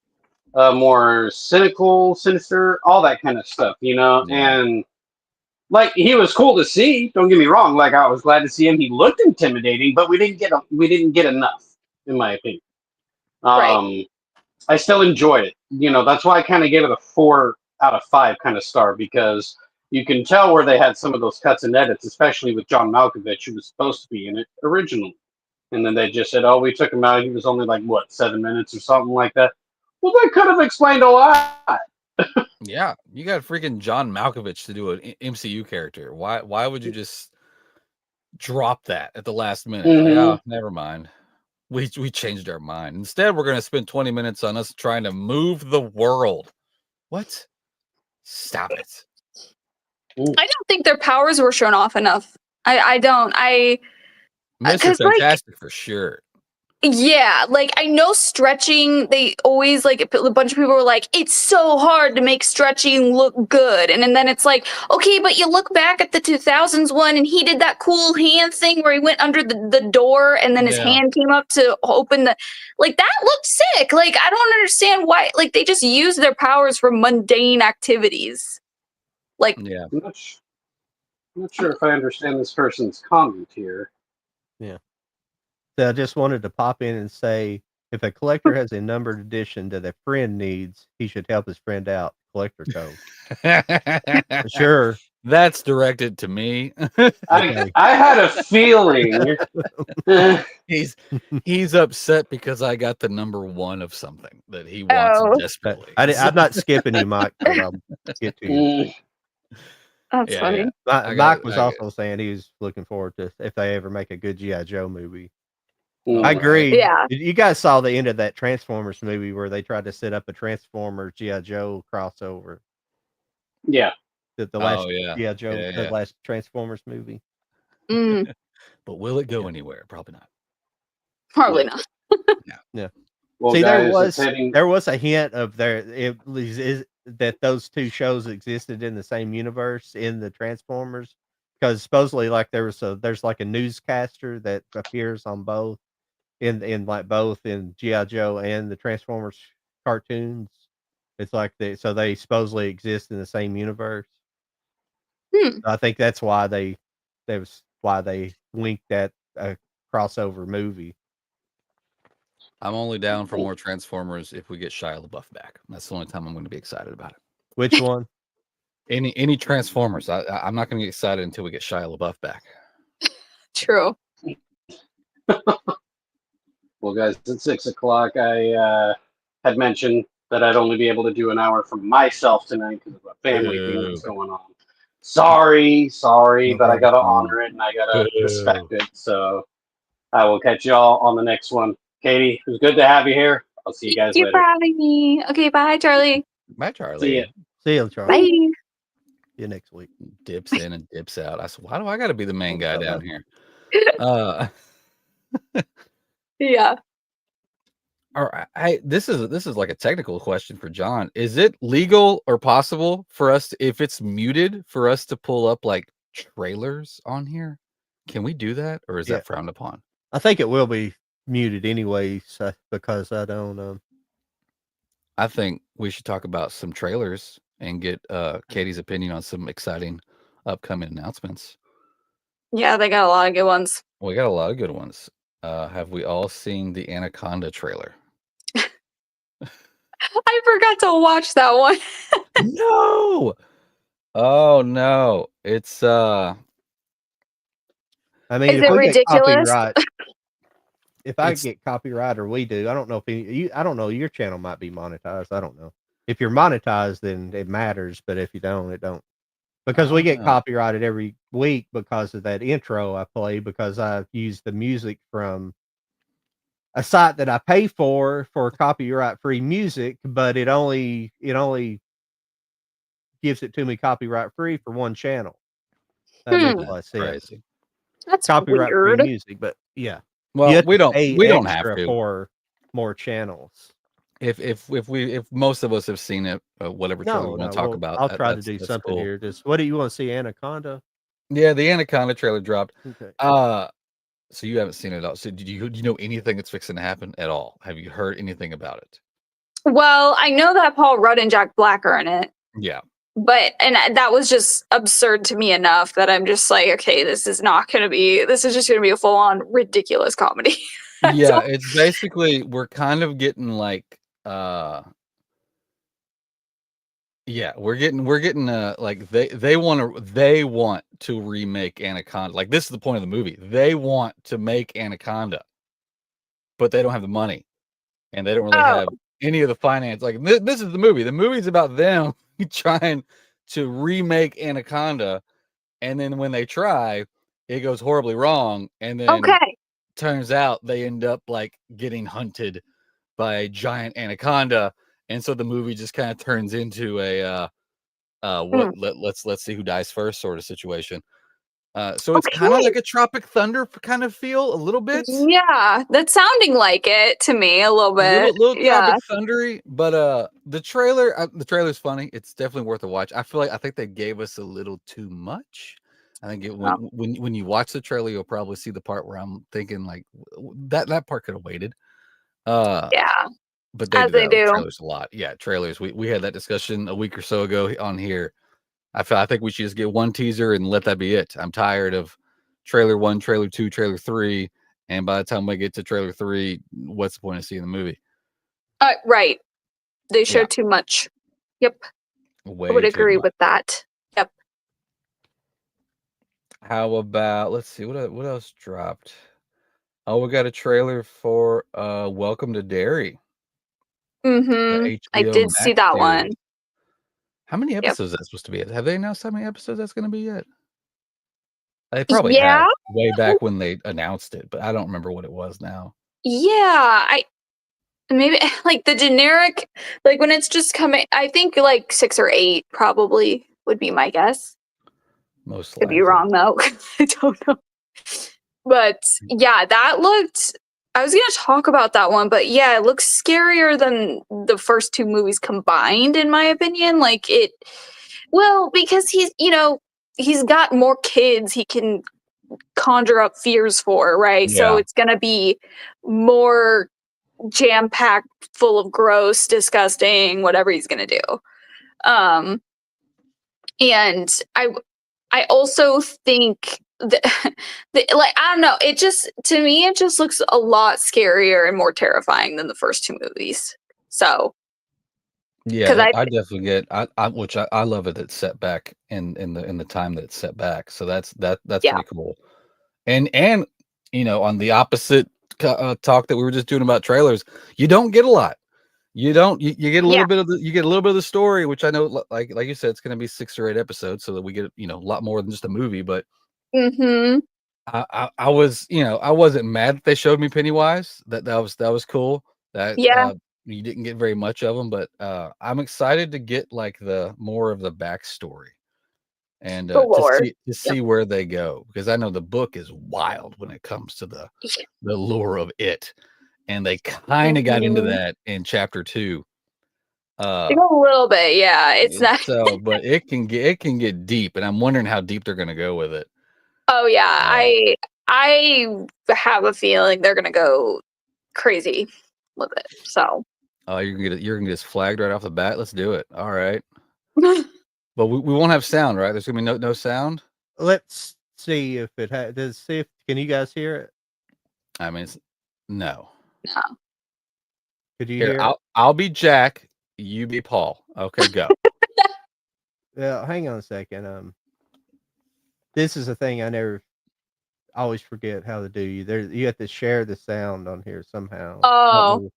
more cynical, sinister, all that kind of stuff, Yeah. And like he was cool to see. Don't get me wrong. Like I was glad to see him. He looked intimidating, but we didn't get enough, in my opinion. Right. I still enjoyed it. That's why I kind of gave it a 4 out of 5 kind of star, because you can tell where they had some of those cuts and edits, especially with John Malkovich, who was supposed to be in it originally. And then they just said, oh, we took him out. He was only like, 7 minutes or something like that. Well, that could have explained a lot. Yeah, you got freaking John Malkovich to do an MCU character. Why would you just drop that at the last minute? Like, oh, never mind. We changed our mind. Instead, we're going to spend 20 minutes on us trying to move the world. What? Stop it. I don't think their powers were shown off enough. I don't. Mr. 'cause, like, Fantastic for sure. yeah, like I know stretching, they always like a bunch of people were like, it's so hard to make stretching look good. And then it's like, okay, but you look back at the 2000s one and he did that cool hand thing where he went under the door and then his Yeah. hand came up to open the, like that looked sick. Like I don't understand why, like they just use their powers for mundane activities. Like, Yeah. I'm not sure if I understand this person's comment here. So I just wanted to pop in and say, if a collector has a numbered edition that a friend needs, he should help his friend out. Collector code. Sure. That's directed to me. I had a feeling. He's upset because I got the #1 of something that he wants Oh. desperately. I'm not skipping you, Mike, but I'll get to you. that's Yeah, funny. yeah. Mike was also saying he was looking forward to if they ever make a good G.I. Joe movie. Oh, I agree. Yeah. You guys saw the end of that Transformers movie where they tried to set up a Transformers G.I. Joe crossover. Yeah. The last yeah. G.I. Joe, Yeah, the yeah. last Transformers movie. Mm, But will it go anywhere? Probably not. probably not. Well, See, guys, it's hitting. there was a hint of that those two shows existed in the same universe in the Transformers, because supposedly like there's like a newscaster that appears on both in like both in G.I. Joe and the Transformers cartoons. It's like they supposedly exist in the same universe. I think that's why they linked that crossover movie. I'm only down for more Transformers if we get Shia LaBeouf back. That's the only time I'm going to be excited about it. Which one? Any Transformers. I'm not going to get excited until we get Shia LaBeouf back. True. Well, guys, at 6 o'clock, I had mentioned that I'd only be able to do an hour for myself tonight because of a family thing that's going on. Sorry, but I got to honor it and I got to respect it. So I will catch y'all on the next one. Katie, it was good to have you here. I'll see you guys Thank you later. for having me. Okay, bye, Charlie. Bye, Charlie. See ya. See you, Charlie. Bye. See you next week. Dips in and dips out. I said, why do I got to be the main guy down here? Yeah. All right. This is like a technical question for John. Is it legal or possible for us to, if it's muted, for us to pull up like trailers on here? Can we do that, or is that frowned upon? I think it will be muted anyway, because I don't. I think we should talk about some trailers and get Katie's opinion on some exciting upcoming announcements. Yeah, they got a lot of good ones. We got a lot of good ones. Have we all seen the Anaconda trailer? I forgot to watch that one. No. Oh no. It's I mean, Is if it we get ridiculous? copyright, if I get copyright or we do, I don't know if I don't know, your channel might be monetized. I don't know. If you're monetized, then it matters, but if you don't, it don't. Because we get copyrighted every week because of that intro I play, because I use the music from a site that I pay for copyright free music, but it only gives it to me copyright free for one channel. That makes a lot of sense. Crazy. That's Copyright weird. free music, but yeah. Well, we don't have extra to for more channels. If most of us have seen it, whatever trailer we want to talk about. I'll try to do something cool. here. Just what do you want to see? Anaconda? Yeah, the Anaconda trailer dropped. Okay. So you haven't seen it all. So do you know anything that's fixing to happen at all? Have you heard anything about it? Well, I know that Paul Rudd and Jack Black are in it. Yeah. But that was just absurd to me enough that I'm just like, okay, this is just going to be a full on ridiculous comedy. Yeah, it's basically, we're kind of getting like we're getting like they want to remake Anaconda. Like, this is the point of the movie. They want to make Anaconda, but they don't have the money, and they don't really have any of the finance. Like this is the movie. The movie's about them trying to remake Anaconda, and then when they try, it goes horribly wrong, and then Okay. turns out they end up like getting hunted by a giant anaconda, and so the movie just kind of turns into a let's see who dies first sort of situation. So it's kind of Okay. like a Tropic Thunder kind of feel a little bit. Yeah, that's sounding like it to me a little bit. Little Yeah. Tropic Thundery, but the trailer's funny. It's definitely worth a watch. I think they gave us a little too much. I think when you watch the trailer, you'll probably see the part where I'm thinking like that part could have waited. Yeah. But they As do they that with do. trailers a lot. Yeah, trailers. We had that discussion a week or so ago on here. I think we should just get one teaser and let that be it. I'm tired of trailer 1, trailer 2, trailer 3, and by the time we get to trailer 3, what's the point of seeing the movie? Right. They show Yeah. too much. Yep. I Way would too agree much. with that. Yep. How about let's see what else dropped? Oh, we got a trailer for Welcome to Derry, the I HBO did see Max that one. series. How many Yep. episodes is that supposed to be? Have they announced how many episodes that's going to be yet? They probably Yeah. have way back when they announced it, but I don't remember what it was now. Yeah. Maybe like the generic, like when it's just coming, I think like 6 or 8 probably would be my guess. Most Could be likely. wrong though. I don't know. But yeah, that looked. I was gonna talk about that one, but yeah, it looks scarier than the first 2 movies combined, in my opinion. Like it, well, because he's got more kids he can conjure up fears for, right? So Yeah. it's gonna be more jam packed, full of gross, disgusting, whatever he's gonna do. Um, and I also think that, like, I don't know, it just, to me, it just looks a lot scarier and more terrifying than the first 2 movies. So, because Yeah, I definitely get which I love it. It's set back in the time that it's set back. So that's yeah, pretty cool. And on the opposite talk that we were just doing about trailers, you don't get a lot. You don't. You get a little yeah, bit of the story, which I know, like you said, it's going to be 6 or 8 episodes, so that we get a lot more than just a movie. But mm-hmm, I was I wasn't mad that they showed me Pennywise. That was cool. That yeah, you didn't get very much of them, but I'm excited to get like the more of the backstory and the to lore. Yep. see where they go, because I know the book is wild when it comes to the lore of it, and they kind of got into Mhm. that in chapter 2. A little bit, yeah. It's not. So, but it can get deep, and I'm wondering how deep they're going to go with it. Oh yeah, Uh, I have a feeling they're gonna go crazy with it. So. oh, you're gonna get us flagged right off the bat. Let's do it. All right, but we won't have sound, right? There's gonna be no sound. Let's see if it does. See if can you guys hear it? I mean, no. No. Could you Here, hear it? I'll be Jack. You be Paul. Okay, go. Yeah, hang on a second. This is a thing I always forget how to do. You have to share the sound on here somehow. Oh.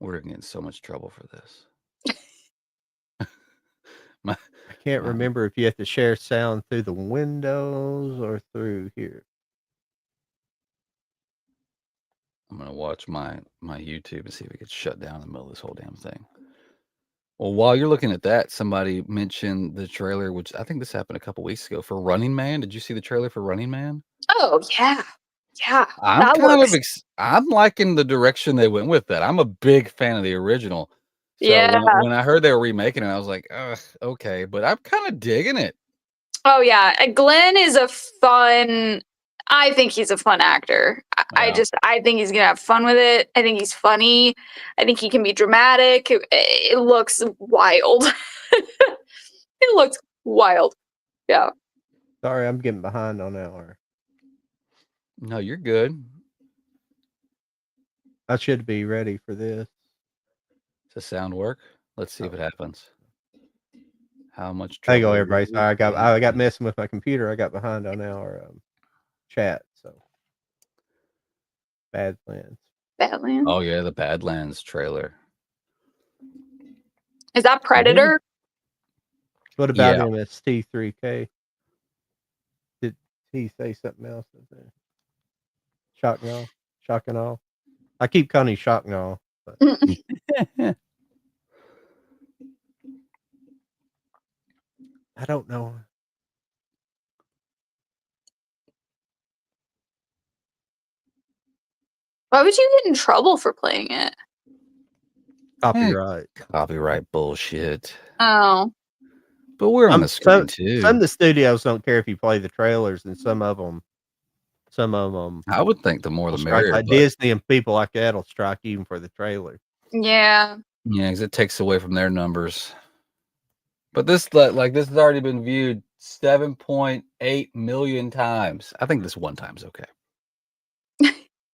We're gonna get in so much trouble for this. I can't remember if you have to share sound through the windows or through here. I'm gonna watch my YouTube and see if it gets shut down in the middle of this whole damn thing. Well, while you're looking at that, somebody mentioned the trailer, which I think this happened a couple weeks ago, for Running Man. Did you see the trailer for Running Man? Oh yeah, yeah. I'm That kind looks. of I'm liking the direction they went with that. I'm a big fan of the original. So Yeah. when I heard they were remaking it, I was like, ugh, okay, but I'm kind of digging it. Oh yeah. Glenn is a fun. I think he's a fun actor. Yeah. I think he's gonna have fun with it. I think he's funny. I think he can be dramatic. It looks wild. It looks wild. Yeah. Sorry, I'm getting behind on our. No, you're good. I should be ready for this. Does the sound work? Let's see if it happens. How much There you go, trouble? everybody. Sorry, I got messing with my computer. I got behind on our chat. So Badlands. Badlands. Oh yeah, the Badlands trailer. Is that Predator? What about Yeah. MST3K? Did he say something else? Shock and all. Shock and all. I keep calling you Shock and all. But I don't know. Why would you get in trouble for playing it? Copyright. Copyright bullshit. Oh, But we're on the screen too. Some of the studios don't care if you play the trailers, and some of them. I would think the more the strike, merrier. like But Disney and people like that will strike even for the trailer. yeah. yeah, because it takes away from their numbers. But this has already been viewed 7.8 million times. I think this one time's okay.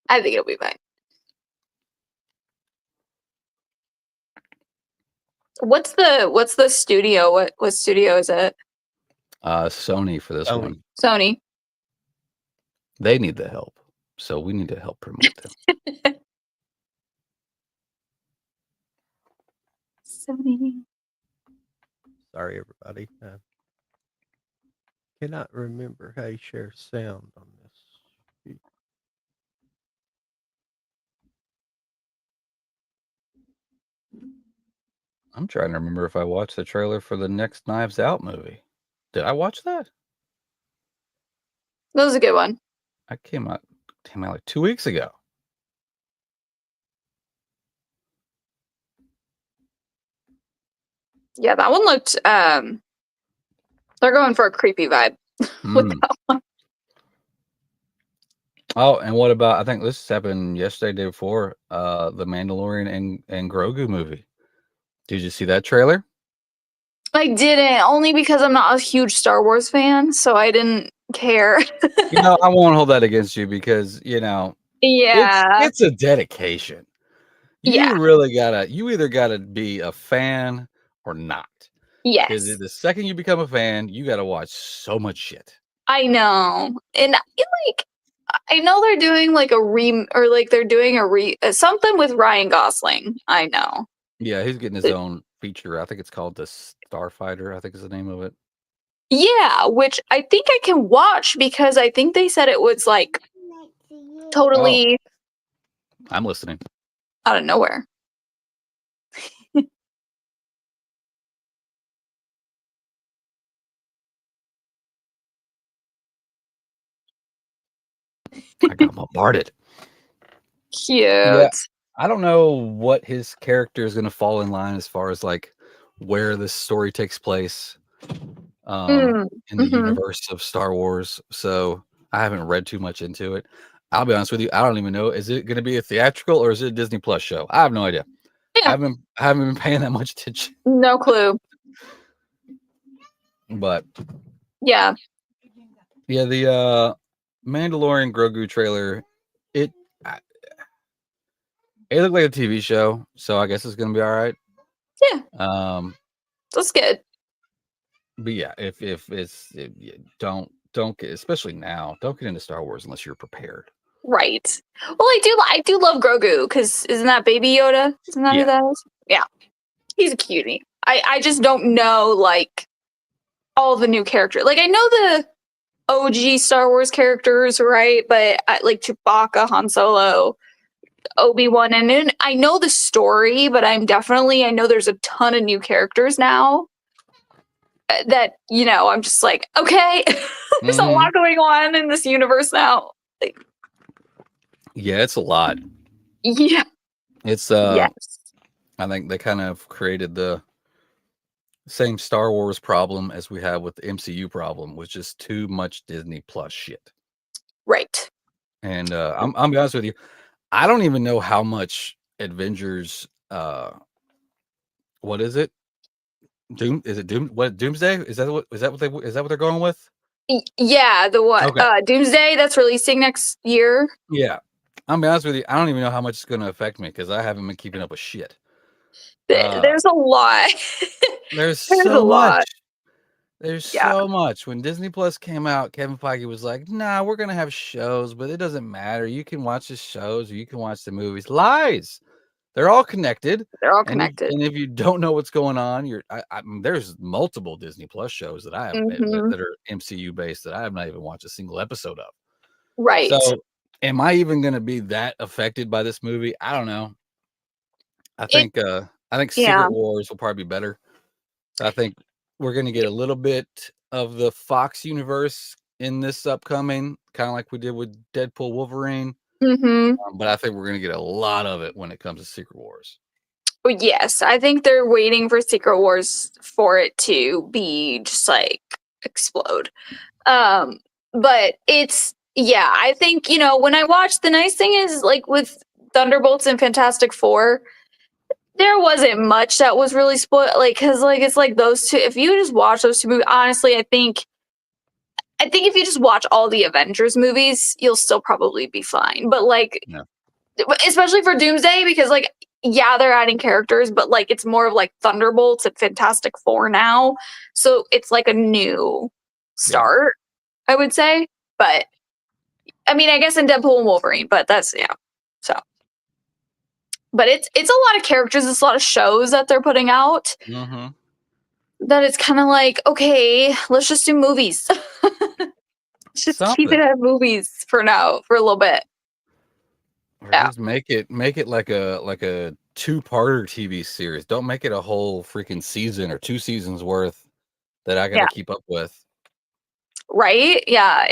I think it'll be fine. What's the studio? What studio is it? Sony for this Sony. one. Sony. They need the help, so we need to help promote them. Sony. Sorry, everybody. Cannot remember how you share sound on this. I'm trying to remember if I watched the trailer for the next Knives Out movie. Did I watch that? That was a good one. I came out like 2 weeks ago. Yeah, that one looked. They're going for a creepy vibe with Mm. that one. Oh, and what about? I think this happened yesterday, day before. The Mandalorian and Grogu movie. Did you see that trailer? I didn't, only because I'm not a huge Star Wars fan, so I didn't care. I won't hold that against you because Yeah. it's a dedication. Yeah. You either gotta be a fan or not. Because Yes. the second you become a fan, you gotta watch so much shit. I know. And I know they're doing like something with Ryan Gosling. I know. Yeah, he's getting his own feature. I think it's called The Starfighter, I think is the name of it. Yeah, which I think I can watch because I think they said it was like totally I'm listening. out of nowhere. I got bombarded. Cute. Yeah. I don't know what his character is going to fall in line as far as like where this story takes place in the universe of Star Wars. So I haven't read too much into it. I'll be honest with you. I don't even know. Is it going to be a theatrical or is it a Disney Plus show? I have no idea. Yeah. I haven't been paying that much attention. No clue. But yeah, the Mandalorian Grogu trailer, it looked like a TV show, so I guess it's gonna be all right. Yeah. That's good. But yeah, if don't get, especially now, don't get into Star Wars unless you're prepared. Right. Well, I do love Grogu because isn't that Baby Yoda? Isn't that who that is? Yeah. He's a cutie. I just don't know like all the new characters. Like I know the OG Star Wars characters, right? But like Chewbacca, Han Solo, Obi-Wan, and then I know the story, but I know there's a ton of new characters now that I'm just like, okay, there's a lot going on in this universe now. Like, yeah, it's a lot. Yeah, it's yes. I think they kind of created the same Star Wars problem as we have with the MCU problem, which is too much Disney Plus shit. Right. And I'm be honest with you, I don't even know how much Avengers. What is it? Doomsday? Is that what they're going with? Yeah, the one Doomsday that's releasing next year. Yeah, I'm be honest with you, I don't even know how much it's going to affect me because I haven't been keeping up with shit. There's a lot. There's so much. There's so much. When Disney Plus came out, Kevin Feige was like, "Nah, we're gonna have shows, but it doesn't matter. You can watch the shows or you can watch the movies." Lies. They're all connected. They're all And connected. if you don't know what's going on, there's multiple Disney Plus shows that I have that are MCU based that I have not even watched a single episode of. Right. So, am I even going to be that affected by this movie? I don't know. I think Secret Wars will probably be better. I think we're going to get a little bit of the Fox universe in this upcoming, kind of like we did with Deadpool Wolverine. But I think we're going to get a lot of it when it comes to Secret Wars. Yes, I think they're waiting for Secret Wars for it to be just like explode. But it's, I think, when I watched, the nice thing is like with Thunderbolts and Fantastic Four, there wasn't much that was really spoiled. Like, cause like, it's like those two, if you just watch those two movies, honestly, I think if you just watch all the Avengers movies, you'll still probably be fine. But like, especially for Doomsday, because like, they're adding characters, but like it's more of like Thunderbolts and Fantastic Four now. So it's like a new start, I would say. But I mean, I guess in Deadpool and Wolverine, but that's so. But it's a lot of characters, it's a lot of shows that they're putting out. That it's kind of like, okay, let's just do movies. Just keep it at movies for now, for a little bit. Or just make it like a two-parter TV series. Don't make it a whole freaking season or 2 seasons worth that I got to keep up with. Right? Yeah.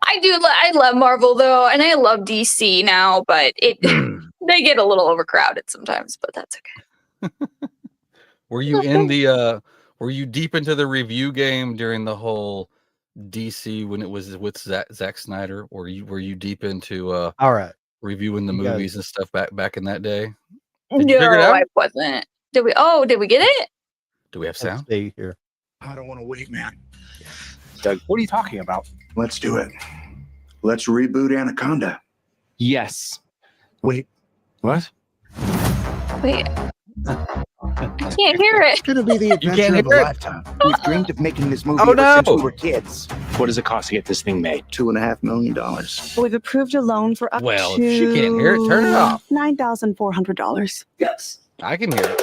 I love Marvel though, and I love DC now, but they get a little overcrowded sometimes, but that's okay. Were you deep into the review game during the whole DC when it was with Zack Snyder? Or were you deep into all right, reviewing the movies and stuff back in that day? No, I wasn't. Did we get it? Do we have sound? Let's see here. I don't want to wait, man. Doug, what are you talking about? Let's do it. Let's reboot Anaconda. Yes. Wait, what? Wait. I can't hear it. It's going to be the adventure of a lifetime. We've dreamed of making this movie since we were kids. What does it cost to get this thing made? $2.5 million. We've approved a loan for up to if she can't hear it, turn it off. $9,400. Yes. I can hear it.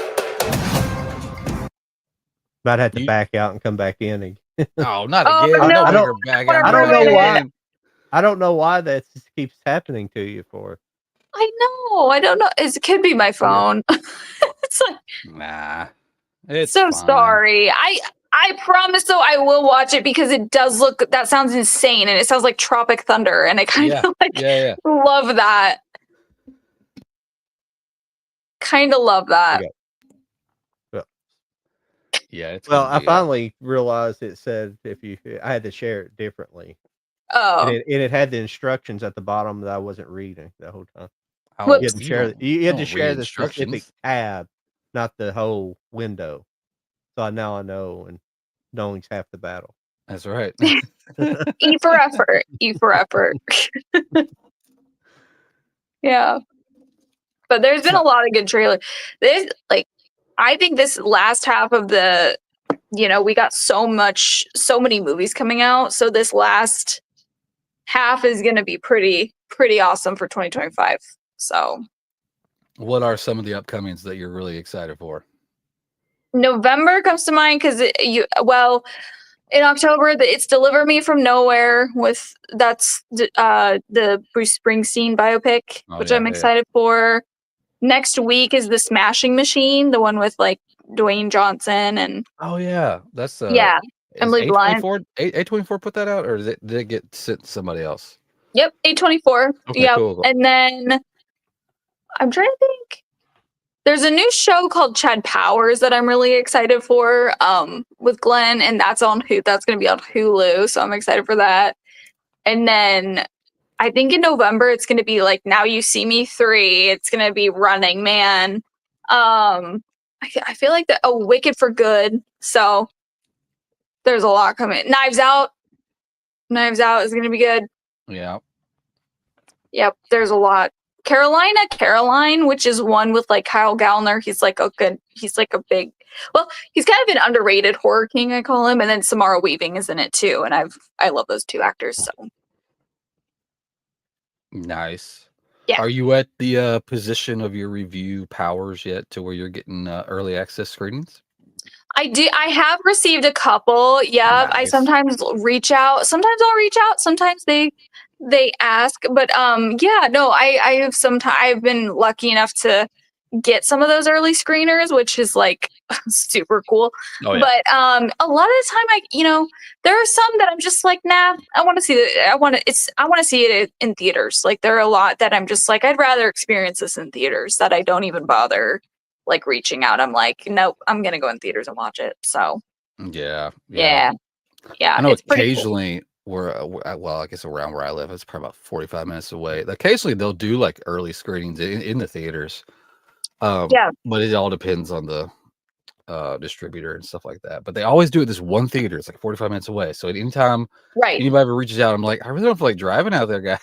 Might have to back out and come back in. And oh, not again. No. I don't know why. Again. I don't know why that keeps happening to you for. I know. I don't know. It could be my phone. It's like, nah. It's so fine. Sorry. I promise though I will watch it because it does look, that sounds insane, and it sounds like Tropic Thunder, and I kind of love that. Kind of love that. Yeah. It's I finally realized it said I had to share it differently. Oh. And it had the instructions at the bottom that I wasn't reading the whole time. Whoops. You had to share the specific tab, not the whole window. So now I know, and knowing's half the battle. That's right. E for effort. E for effort. Yeah. But there's been a lot of good trailers. I think this last half of the, we got so many movies coming out. So this last half is going to be pretty awesome for 2025. So what are some of the upcomings that you're really excited for? November comes to mind because in October it's Deliver Me From Nowhere that's the Bruce Springsteen biopic, which I'm excited for. Next week is The Smashing Machine, the one with like Dwayne Johnson and that's Emily Blunt. A24 put that out, or did it get sent to somebody else? Yep, A24. Okay, cool. And then I'm trying to think. There's a new show called Chad Powers that I'm really excited for, with Glenn, and that's going to be on Hulu, so I'm excited for that. And then I think in November it's going to be like Now You See Me 3. It's going to be Running Man. I feel like Wicked for Good. So there's a lot coming. Knives Out is going to be good. Yeah. Yep, there's a lot. Caroline, which is one with like Kyle Gallner. He's like a big well, he's kind of an underrated horror king, I call him, and then Samara Weaving is in it too, and I love those two actors. So Nice. Yeah. Are you at the position of your review powers yet to where you're getting early access screenings? I have received a couple. Yeah, I Nice. sometimes reach out. Sometimes I'll reach out. Sometimes they ask. But yeah, no, I have I've been lucky enough to get some of those early screeners, which is like super cool. Oh yeah. But a lot of the time, there are some that I'm just like, nah, I want to see I want to see it in theaters. Like there are a lot that I'm just like, I'd rather experience this in theaters that I don't even bother like reaching out. I'm like, nope, I'm gonna go in theaters and watch it. So Yeah. yeah, I know it's pretty cool. occasionally well, I guess around where I live, it's probably about 45 minutes away. Occasionally they'll do like early screenings in the theaters. Yeah. But it all depends on the distributor and stuff like that. But they always do it this one theater. It's like 45 minutes away. So at any time Right. anybody ever reaches out, I'm like, I really don't feel like driving out there, guys.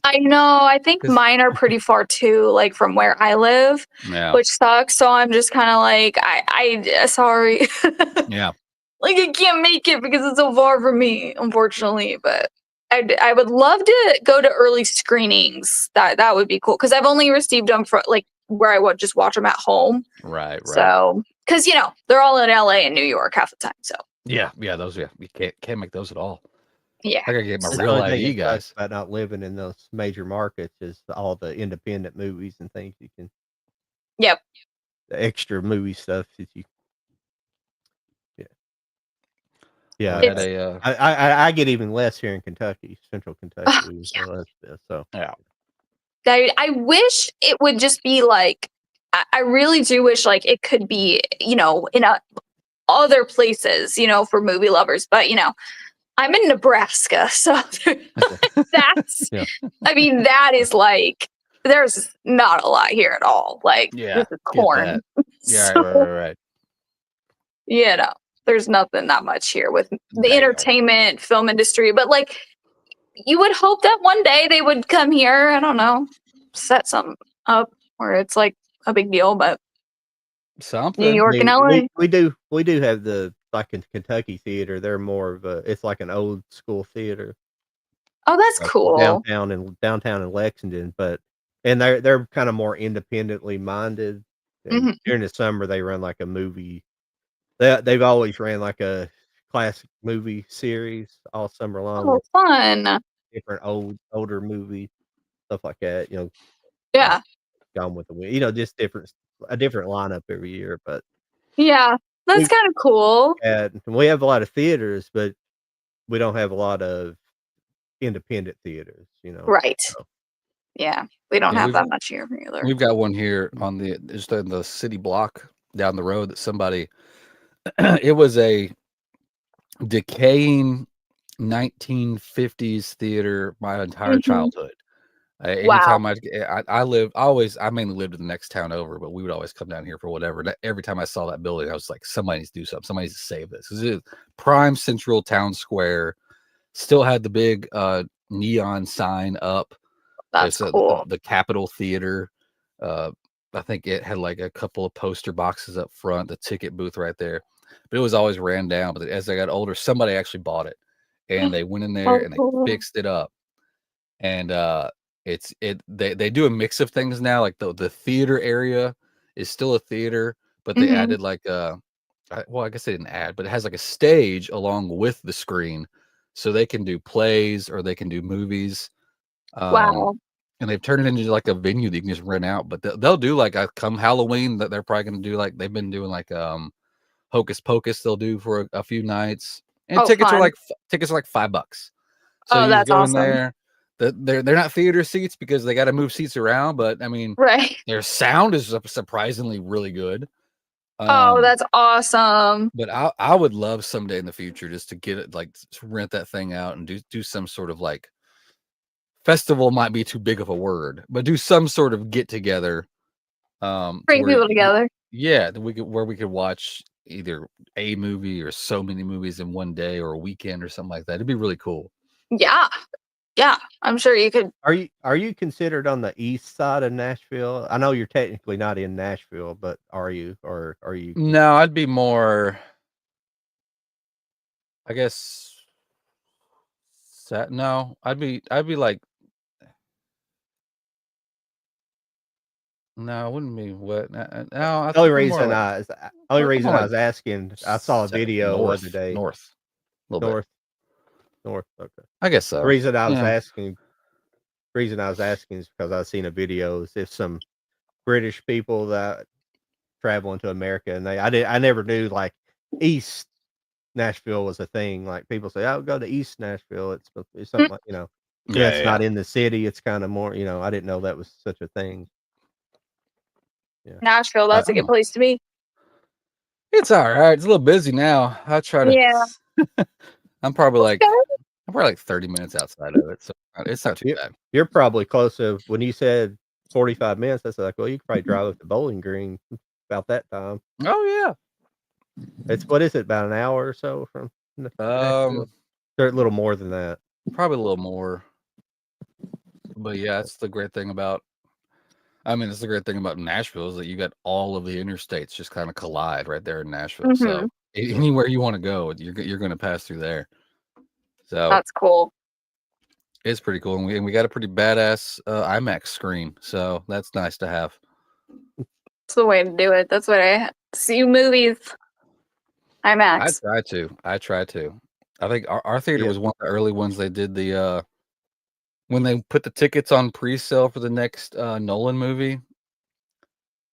I know. I think 'Cause- mine are pretty far too, like from where I live, Yeah. which sucks. So I'm just kind of like, I sorry. Yeah. Like I can't make it because it's so far from me, unfortunately. But I would love to go to early screenings. That would be cool because I've only received them for like where I would just watch them at home. Right. So because they're all in LA and New York half the time. So Yeah. Those. Yeah. You can't make those at all. yeah. I gotta get my The real only thing ID, that sucks guys. about not living in those major markets is all the independent movies and things you can. Yep. The extra movie stuff that you. Yeah. I had a I get even less here in Kentucky, Central Kentucky. So yeah. I wish it would just be like, I really do wish like it could be, in other places, for movie lovers. But, I'm in Nebraska. So that's, Yeah. I mean, that is like, there's not a lot here at all. Like, Yeah, this is get corn. that. Yeah. So, Right. there's nothing that much here with the Damn. entertainment film industry. But like, you would hope that one day they would come here. I don't know, set something up where it's like a big deal. But Something. New York and LA. we do have the like in Kentucky theater. They're more of it's like an old school theater. Oh, that's Like cool. downtown in Lexington, and they're kind of more independently minded. And Mhm. during the summer, they run like a movie. They've always ran like a classic movie series all summer long. Oh, with fun. different older movies, stuff like that. Yeah. Gone with the Wind. Just a different lineup every year. But Yeah. That's kind of cool. we have a lot of theaters, but we don't have a lot of independent theaters. Right. So. Yeah. We don't Yeah, have that much here either. We've got one here on just in the city block down the road that somebody. It was a decaying 1950s theater my entire Mhm. childhood. Anytime I mainly lived in the next town over, but we would always come down here for whatever. And every time I saw that building, I was like, somebody needs to do something. Somebody needs to save this. This is prime central town square. Still had the big neon sign up. That's cool. The Capitol Theater. I think it had like a couple of poster boxes up front, the ticket booth right there. But it was always ran down. But as I got older, somebody actually bought it, and they went in there and cool. they fixed it up. And they do a mix of things now. Like the theater area is still a theater, but they added like I guess they didn't add, but it has like a stage along with the screen, so they can do plays or they can do movies. Wow. And they've turned it into like a venue that you can just rent out. But they'll do like come Halloween that they're probably going to do like they've been doing like Hocus Pocus. They'll do for a few nights, and tickets are like $5. So you that's go in awesome. there. They're not theater seats because they got to move seats around. But I mean, Right. their sound is surprisingly really good. That's awesome. But I would love someday in the future just to get it, like rent that thing out and do some sort of like festival. Might be too big of a word, but do some sort of get together. Bring people together. Yeah, where we could watch either a movie or so many movies in one day or a weekend or something like that. It'd be really cool. Yeah. Yeah, I'm sure you could. Are you considered on the east side of Nashville? I know you're technically not in Nashville, but are you, or are you? No, I'd be more. I guess. No, I'd be like. No, it wouldn't be what. No, I The only think I'm more reason like. I was asking, I saw a video the other day. North, a little bit. North. Okay. I guess so. The reason I was Yeah. asking is because I've seen a video. If some British people that travel into America, and I never knew like East Nashville was a thing. Like people say, "Oh, go to East Nashville." It's something like that's not in the city. It's kind of more. I didn't know that was such a thing. Yeah. Nashville, that's a good place to be. It's all right. It's a little busy now. I try to. Yeah. I'm probably like Okay. 30 minutes outside of it, so it's not too bad. You're probably close to when you said 45 minutes. That's like, well, you could probably drive up to Bowling Green about that time. Oh yeah. It's what is it, about an hour or so from Nashville? They're a little more than that. Probably a little more. But yeah, that's the great thing about. I mean, it's the great thing about Nashville is that you got all of the interstates just kind of collide right there in Nashville. So anywhere you want to go, you're going to pass through there. So that's cool. It's pretty cool, and we got a pretty badass IMAX screen, so that's nice to have. That's the way to do it. That's what I see movies. IMAX. I try to. I think our theater was one of the early ones. They did the when they put the tickets on pre-sale for the next Nolan movie,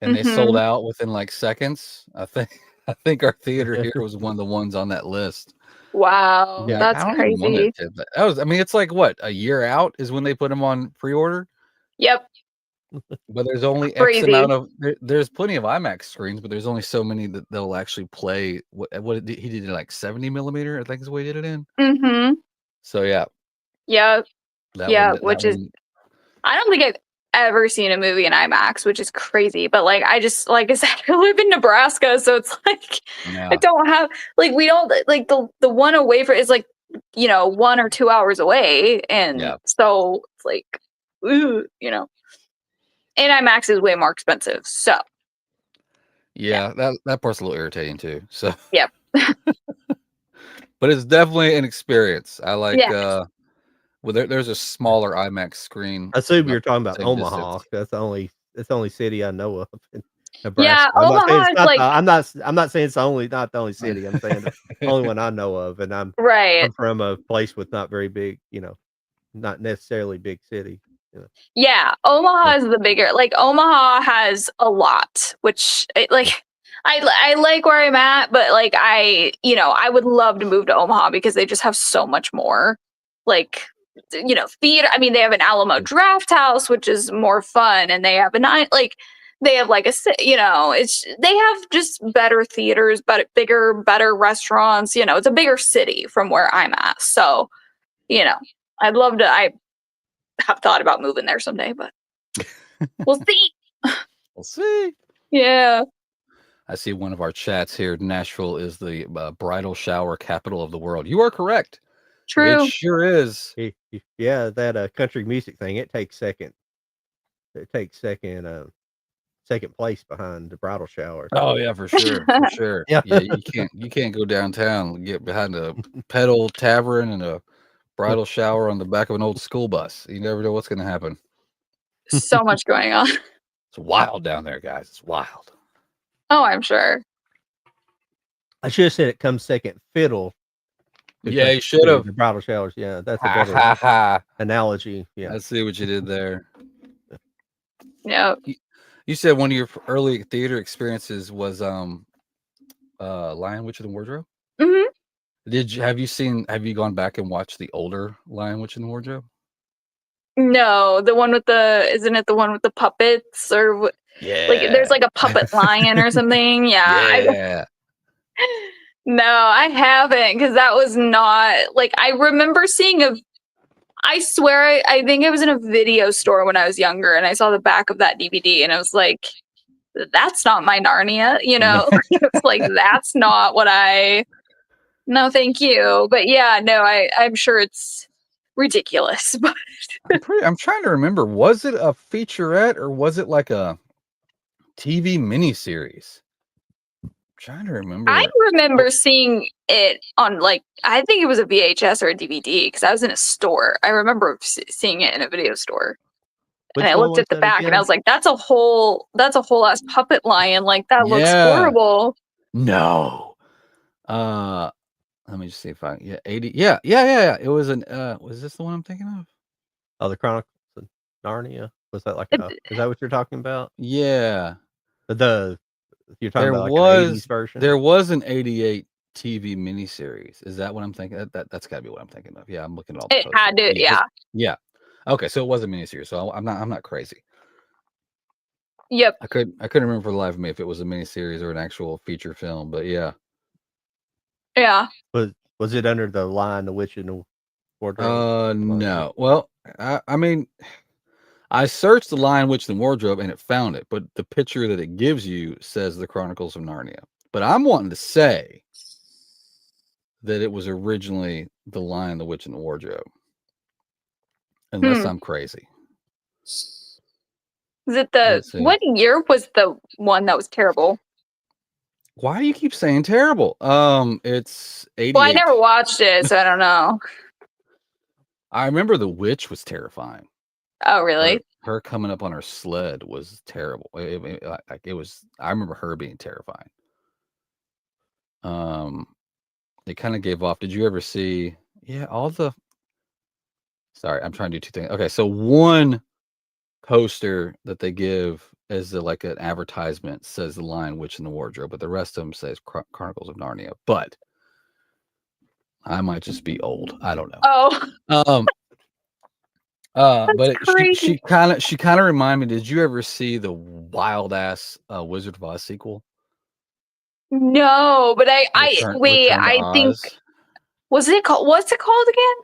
and they sold out within like seconds. I think our theater here was one of the ones on that list. Wow, Yeah, that's crazy. I mean, it's like what, a year out is when they put them on pre-order. Yep. But there's only Crazy. X amount of there's plenty of IMAX screens, but there's only so many that they'll actually play. What he did it like 70 millimeter, I think is what he did it in. So yeah. Yep. That Which is, I don't think I've ever seen a movie in IMAX, which is crazy. But like, I just, like I said, I live in Nebraska, so it's like I don't have, like, we don't, like, the one away for is like 1 or 2 hours away, and so it's like, ooh, and IMAX is way more expensive. So yeah. That part's a little irritating too. So yep. But it's definitely an experience. I like well, there's a smaller IMAX screen. I assume you're talking about Omaha. That's the only city I know of in Nebraska. Yeah, Omaha is like, I'm not saying it's not the only city. I'm saying the only one I know of, and I'm from a place with not very big, not necessarily big city. Yeah, Omaha is the bigger. Like, Omaha has a lot, which I like where I'm at, but like I would love to move to Omaha because they just have so much more, like, theater. I mean, they have an Alamo Draft House, which is more fun, and they have they have like they have just better theaters, but better restaurants. It's a bigger city from where I'm at, so I'd love to. I have thought about moving there someday, but we'll see. We'll see. Yeah. I see one of our chats here. Nashville is the bridal shower capital of the world. You are correct. True. It sure is. Yeah, that country music thing, it takes second place behind the bridal shower. Oh yeah, for sure. For sure. Yeah, you can't go downtown, get behind a pedal tavern and a bridal shower on the back of an old school bus. You never know what's going to happen. So much going on. It's wild down there, guys. It's wild. Oh, I'm sure. I should have said it comes second fiddle. Yeah, you should have. The bridal showers. Yeah, that's a better analogy. Yeah. I see what you did there. Yeah. You said one of your early theater experiences was Lion, Witch, and the Wardrobe? Mm-hmm. Have you gone back and watched the older Lion, Witch, and the Wardrobe? No, the one with isn't it the one with the puppets or yeah, like there's like a puppet lion or something? Yeah. No, I haven't, because that was not like, I remember seeing I swear I think it was in a video store when I was younger, and I saw the back of that DVD, and I was like, that's not my Narnia, It's like, that's not what no, thank you. But yeah, no, I'm sure it's ridiculous. But I'm trying to remember. Was it a featurette or was it like a TV miniseries? I'm trying to remember. I remember seeing it on like I think it was a VHS or a DVD because I was in a store. I remember seeing it in a video store. Which And I one looked at was the that back and I again? was like, that's a whole ass puppet lion. Like that looks Yeah. horrible. No. Let me just see if I 80. Yeah. It was an was this the one I'm thinking of? Oh, the Chronicles of Narnia. Was that like a? Is that what you're talking about? Yeah. You're talking There about like an 80s version. There was an 88 TV miniseries. Is that what I'm thinking? That's got to be what I'm thinking of. Yeah, I'm looking at all the It posters. had to, yeah. Yeah. Okay, so it was a miniseries. So I'm not crazy. Yep. I couldn't remember for the life of me if it was a miniseries or an actual feature film, but yeah. Yeah. Was it under the line The Witch in the Wardrobe? No. Well, I mean, I searched the Lion, Witch, and Wardrobe and it found it, but the picture that it gives you says The Chronicles of Narnia. But I'm wanting to say that it was originally The Lion, the Witch, and the Wardrobe. Unless I'm crazy. Is it what year was the one that was terrible? Why do you keep saying terrible? It's 88. Well, I never watched it, so I don't know. I remember The Witch was terrifying. Oh, really? Her coming up on her sled was terrible. It was. I remember her being terrifying. It kind of gave off. Did you ever see? Yeah, all the. Sorry, I'm trying to do two things. Okay, so one poster that they give as like an advertisement says The Lion, Witch, and the Wardrobe, but the rest of them says Chronicles of Narnia. But I might just be old. I don't know. Oh. But crazy. she kind of reminded me. Did you ever see the wild ass Wizard of Oz sequel? No, but I Return to think Oz? was it called? What's it called again?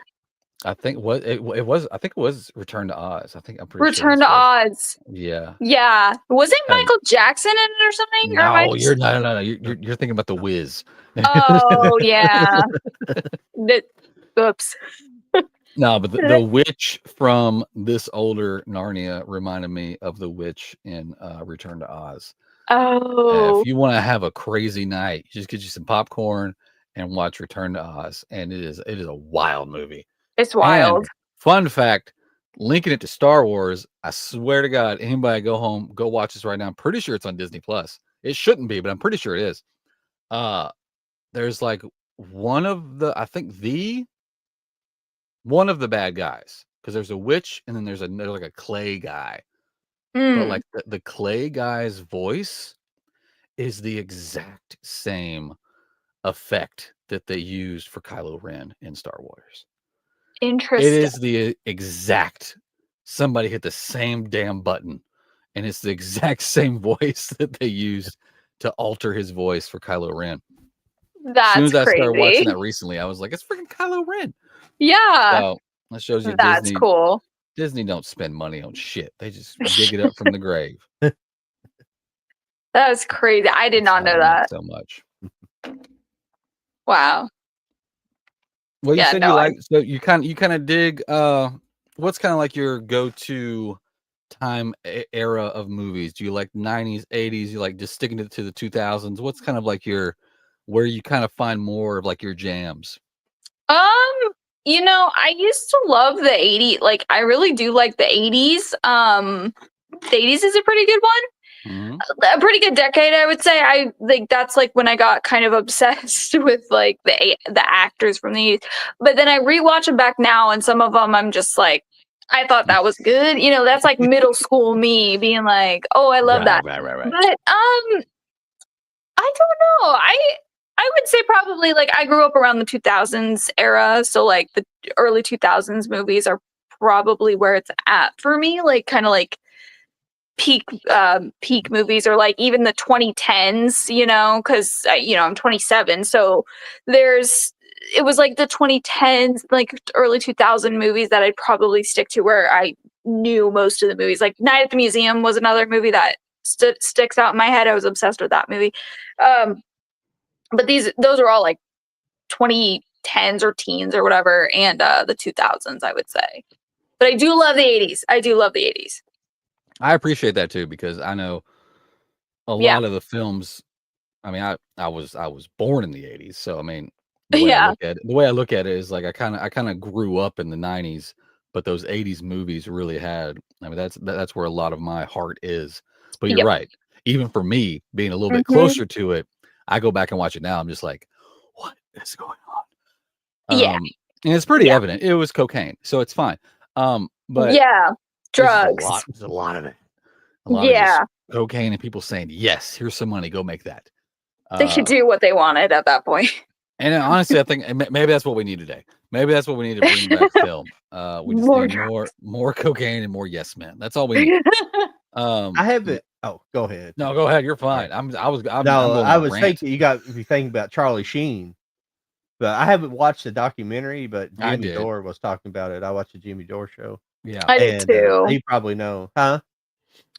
I think it was. I think it was Return to Oz. I'm pretty Return sure. to Oz. Yeah. Yeah. Wasn't And- Michael Jackson in it or something? Or am I No, just- you're no. You're thinking about the Wiz. Oh yeah. Oops. No, but the witch from this older Narnia reminded me of the witch in Return to Oz. Oh. If you want to have a crazy night, you just get you some popcorn and watch Return to Oz, and it is a wild movie. It's wild. And fun fact, linking it to Star Wars, I swear to God, anybody go home, go watch this right now. I'm pretty sure it's on Disney Plus. It shouldn't be, but I'm pretty sure it is. There's like one of the bad guys, because there's a witch and then there's like a clay guy. But like the clay guy's voice is the exact same effect that they used for Kylo Ren in Star Wars. Interesting. It is the exact. Somebody hit the same damn button, and it's the exact same voice that they used to alter his voice for Kylo Ren. That's as soon as I crazy. started watching that recently, I was like, "It's freaking Kylo Ren!" Yeah. So that shows you That's Disney. cool. Disney don't spend money on shit; they just dig it up from the grave. That was crazy. I did not know that. So much. Wow. Well, you Yeah, said no, you like, so you kind of dig. What's kind of like your go-to time era of movies? Do you like 90s, 80s? You like just sticking to the 2000s? What's kind of like where you kind of find more of like your jams? I used to love the 80s. Like, I really do like the 80s. The 80s is a pretty good one. Mm-hmm. A pretty good decade, I would say. I think that's like when I got kind of obsessed with like the actors from the 80s. But then I rewatch them back now, and some of them I'm just like, I thought that was good. That's like middle school me being like, oh, I love that. Right. But I don't know. I would say probably like I grew up around the 2000s era, so like the early 2000s movies are probably where it's at for me. Like kind of like peak movies, or like even the 2010s, because I'm 27, so it was like the 2010s, like early 2000 movies that I'd probably stick to, where I knew most of the movies. Like Night at the Museum was another movie that sticks out in my head. I was obsessed with that movie. But those are all like 20 tens or teens or whatever, and the 2000s, I would say. But I do love the 80s. I do love the 80s. I appreciate that too, because I know a Yeah. lot of the films. I mean, I was born in the 80s, so I mean, the way I look at it is like I kind of grew up in the 90s, but those 80s movies really had. I mean, that's where a lot of my heart is. But you're Yep. right. Even for me, being a little bit Mhm. closer to it, I go back and watch it now. I'm just like, what is going on? Yeah. And it's pretty Yeah. evident it was cocaine, so it's fine. But yeah, there's just drugs. there's a lot of it. A lot of Yeah, just cocaine and people saying, yes, here's some money, go make that. they could do what they wanted at that point. And honestly, I think maybe that's what we need today. Maybe that's what we need to bring back film. We just More need more cocaine and more yes men. That's all we need. I haven't. Oh, go ahead. No, go ahead. You're fine. Right. I'm No, going I on a was rant. thinking you got to be thinking about Charlie Sheen, but I haven't watched the documentary. But I Jimmy did. Dore was talking about it. I watched the Jimmy Dore show. Yeah. I did too. You probably know, huh?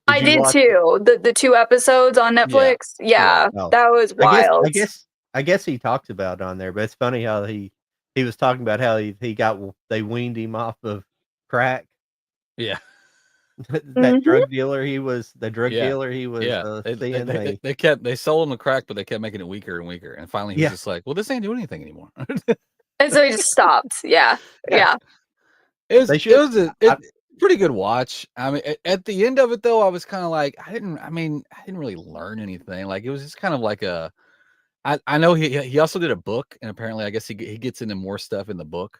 I you did watch it? too. The 2 episodes on Netflix. Yeah, Oh. that was wild. I guess he talks about it on there, but it's funny how he was talking about how they weaned him off of crack. Yeah. That drug dealer he was Yeah. seeing. They sold him the crack, but they kept making it weaker and weaker. And finally he was just like, well, this ain't doing anything anymore. And so he just stopped. Yeah. It was a pretty good watch. I mean, at the end of it though, I was kind of like, I didn't really learn anything. Like it was just kind of like I know he also did a book, and apparently I guess he gets into more stuff in the book.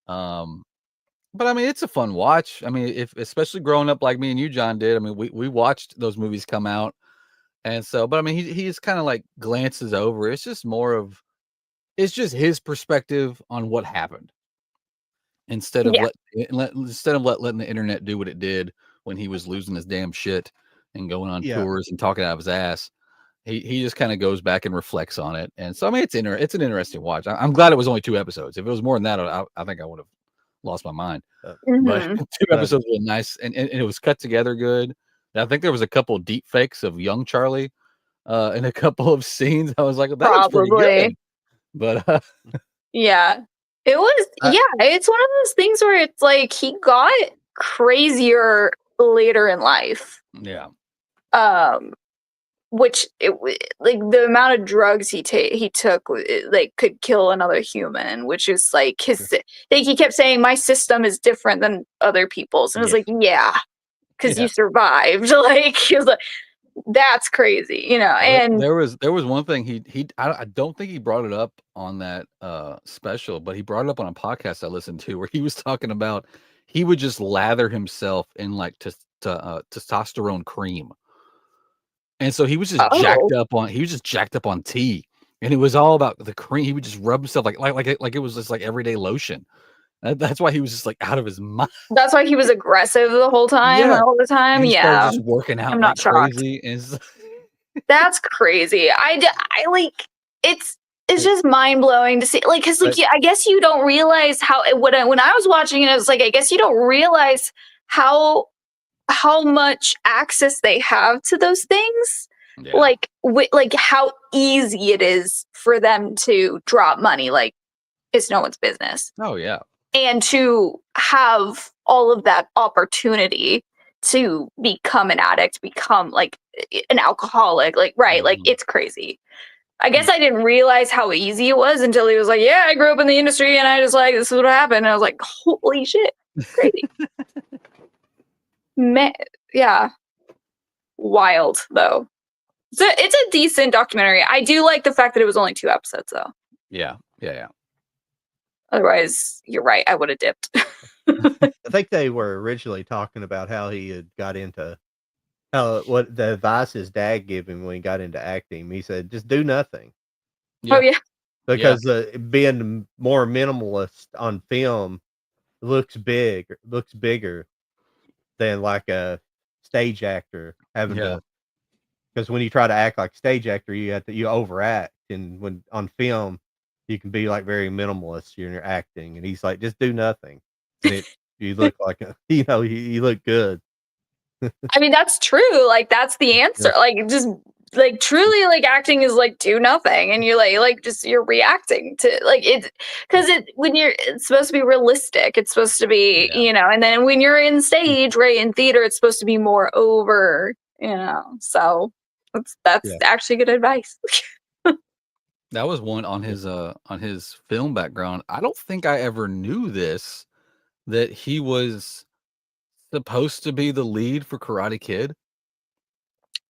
But I mean, it's a fun watch. I mean, especially growing up like me and you, John, did. I mean, we watched those movies come out, and so. But I mean, he just kind of like glances over. It's just his perspective on what happened, instead of letting the internet do what it did when he was losing his damn shit and going on tours and talking out of his ass. He just kind of goes back and reflects on it, and so I mean, it's an interesting watch. I'm glad it was only 2 episodes. If it was more than that, I think I would have lost my mind. But 2 episodes were nice, and it was cut together good. And I think there was a couple of deep fakes of young Charlie in a couple of scenes. I was like, that looks pretty good. But yeah, it was. It's one of those things where it's like he got crazier later in life. Yeah. Which like the amount of drugs he took like could kill another human, which is like he kept saying my system is different than other people's, and it was like, because you survived. Like he was like, that's crazy, And there was one thing I don't think he brought it up on that special, but he brought it up on a podcast I listened to where he was talking about he would just lather himself in like testosterone cream. And so he was just jacked up on tea, and it was all about the cream. He would just rub himself like it was just like everyday lotion. That's why he was just like out of his mind. That's why he was aggressive the whole time, all the time. Just working out. I'm not shocked. Crazy. That's crazy. I like it's just mind blowing to see. Like, cause like I guess you don't realize how when I was watching it, I was like, I guess you don't realize how much access they have to those things, like how easy it is for them to drop money, like it's no one's business. Oh yeah. And to have all of that opportunity to become an addict, become like an alcoholic, like like it's crazy. I guess I didn't realize how easy it was until he was like, yeah, I grew up in the industry and I just like, this is what happened. And I was like, holy shit, crazy. Yeah, wild though. So it's a decent documentary. I do like the fact that it was only 2 episodes though. Yeah. Otherwise, you're right, I would have dipped. I think they were originally talking about how he had got into what the advice his dad gave him when he got into acting. He said, just do nothing. Oh yeah, because being more minimalist on film looks bigger than like a stage actor having to, because when you try to act like a stage actor, you overact, and when on film you can be like very minimalist in your acting. And he's like, just do nothing, and you look like you look good. I mean that's true. Like that's the answer. Like just like truly like acting is like do nothing and you're like just you're reacting to like it because when it's supposed to be realistic, it's supposed to be and then when you're in stage right in theater it's supposed to be more over, so that's actually good advice. That was one on his film background. I don't think I ever knew this, that he was supposed to be the lead for Karate Kid.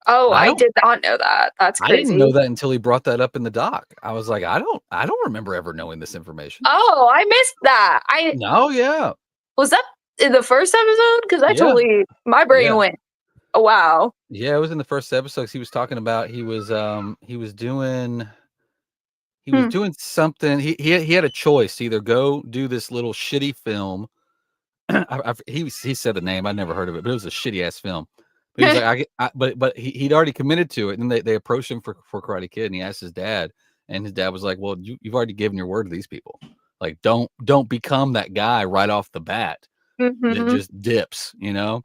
Oh, I did not know that. That's crazy. I didn't know that until he brought that up in the doc. I was like, I don't remember ever knowing this information. Oh, I missed that. Yeah. Was that in the first episode? Because I totally my brain went, oh wow. Yeah, it was in the first episode. He was talking about he was doing something. He had a choice to either go do this little shitty film. He said the name. I never heard of it, but it was a shitty ass film. But he was like, but he'd already committed to it, and they approached him for Karate Kid, and he asked his dad, and his dad was like, "Well, you've already given your word to these people. Like, don't become that guy right off the bat that just dips, So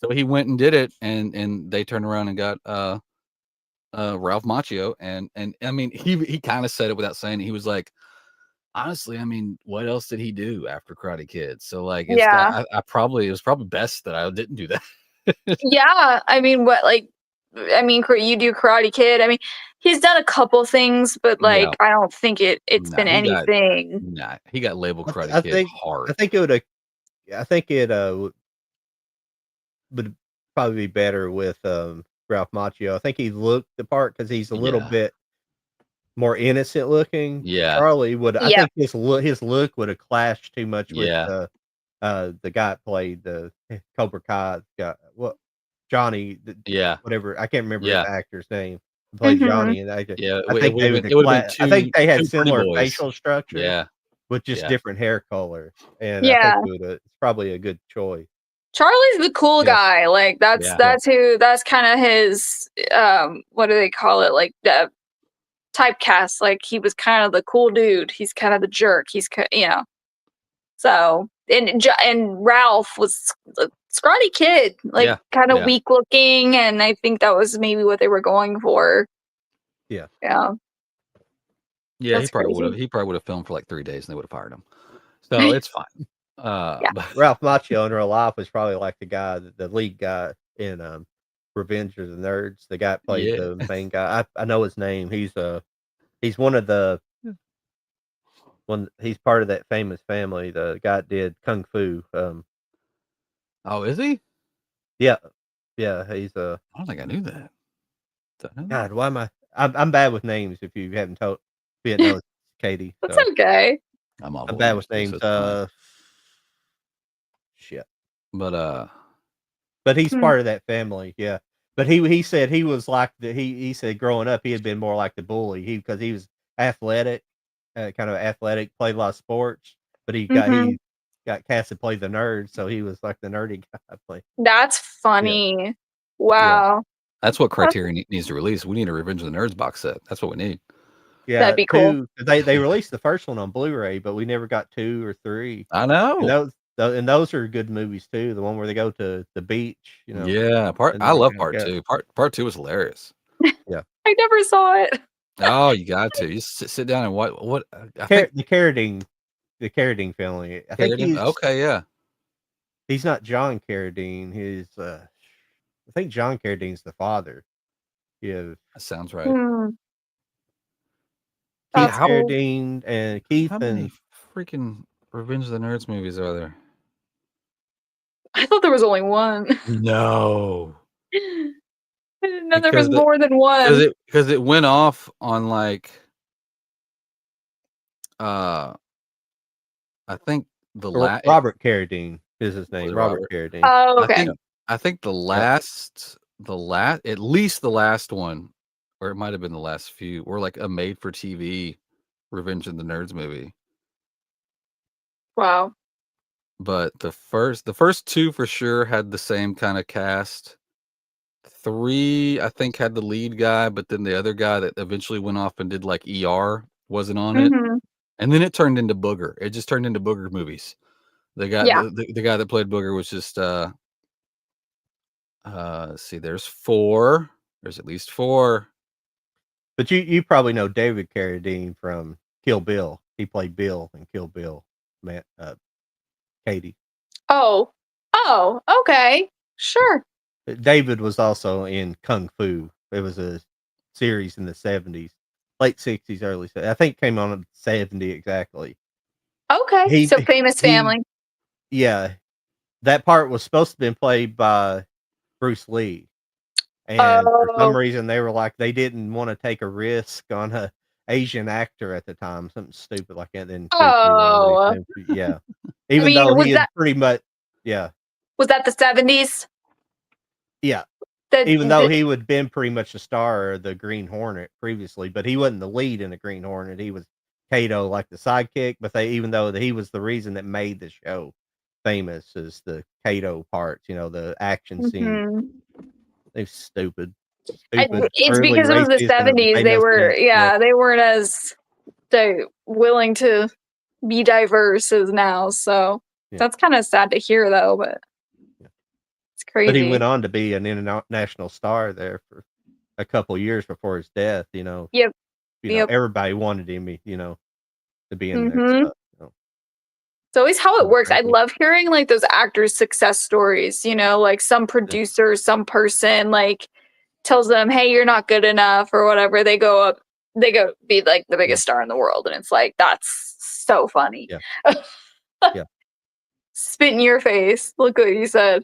he went and did it, and they turned around and got Ralph Macchio, and I mean, he kind of said it without saying it. He was like, honestly, I mean, what else did he do after Karate Kid? So like, it was probably best that I didn't do that. Yeah, I mean, you do Karate Kid. I mean, he's done a couple things, but like, I don't think it's been anything. He got labeled Karate Kid hard. I think it would probably be better with Ralph Macchio. I think he looked the part because he's a little bit more innocent looking. Yeah, Charlie would. I think his look would have clashed too much with the guy that played the Cobra Kai guy. Johnny. Whatever. I can't remember the actor's name. He played Johnny, and I think I think they had similar facial structure. Yeah, with just different hair color, and I think it's probably a good choice. Charlie's the cool guy. Like that's kind of his what do they call it? Like the typecast. Like he was kind of the cool dude. He's kind of the jerk. He's so and Ralph was a scrawny kid, like kind of weak looking, and I think that was maybe what they were going for. Yeah. That's He probably would have filmed for like 3 days and they would have fired him. So it's fine. But Ralph Macchio in real life was probably like the guy, the lead guy in Revenge of the Nerds. The guy that played the main guy. I know his name. He's one of the he's part of that famous family. The guy that did Kung Fu. Oh, is he? Yeah. He's I don't think I knew that. God, why am I'm bad with names. If you haven't told, Katie. That's okay. I'm bad with names. Shit. But he's part of that family. Yeah. But he said he was like he said growing up he had been more like the bully. Because he was athletic, kind of athletic, played a lot of sports, but he got cast to play the nerd, so he was like the nerdy guy. That's funny. Wow. That's what Criterion needs to release. We need a Revenge of the Nerds box set. That's what we need. Yeah, that'd be cool. They released the first one on Blu-ray, but we never got 2 or 3. I know. And those are good movies too. The one where they go to the beach. Yeah, I love part 2. Part 2 was hilarious. Yeah, I never saw it. Oh, you got to. You sit down and what? The Carradine family. I think he's not John Carradine. He's I think John Carradine's the father. Yeah, that sounds right. Keith Carradine and Keith. How many freaking Revenge of the Nerds movies are there? I thought there was only one. No. I didn't know there was more than one. Because it went off on like I think the last Robert Carradine is his name. Robert Carradine. Oh, okay. I think the last at least the last one, or it might have been the last few, were like a made for TV Revenge of the Nerds movie. Wow. But the first 2 for sure had the same kind of cast. 3, I think, had the lead guy, but then the other guy that eventually went off and did like ER wasn't on it. And then it turned into Booger. It just turned into Booger movies. The guy the guy that played Booger was just let's see, there's 4. There's at least 4. But you probably know David Carradine from Kill Bill. He played Bill in Kill Bill. Matt, Katie. Oh, okay, sure. David was also in Kung Fu. It was a series in the 70s, late 60s, early 70s. I think it came on in 70 exactly. Okay, so famous family. Yeah, that part was supposed to have been played by Bruce Lee. And for some Oh, reason, they were like, they didn't want to take a risk on a Asian actor at the time, something stupid like that. Then oh. yeah. I Even mean, though he had pretty much, yeah, was that the 70s? yeah. The, Even though the he would been pretty much the star of the Green Hornet previously, but he wasn't the lead in the Green Hornet. He was Kato, like the sidekick. But even though he was the reason that made the show famous, is the Kato parts, the action scene. Mhm. They're stupid, early It's because it was the racist, and it 70s. made They no were, sense. Yeah. they weren't as willing to be diverse as now. So Yeah. that's kind of sad to hear, though. But Yeah. it's But he crazy. went on to be an international star there for a couple years before his death. Yep. Yep. Everybody wanted him, to be in there. Mhm. So, It's always how it works. I crazy. love hearing like those actors' success stories, like some producer, some person like tells them, "Hey, you're not good enough," or whatever. They go be like the biggest star in the world, and it's like that's so funny. Yeah. Yeah. Spit in your face. Look what you said.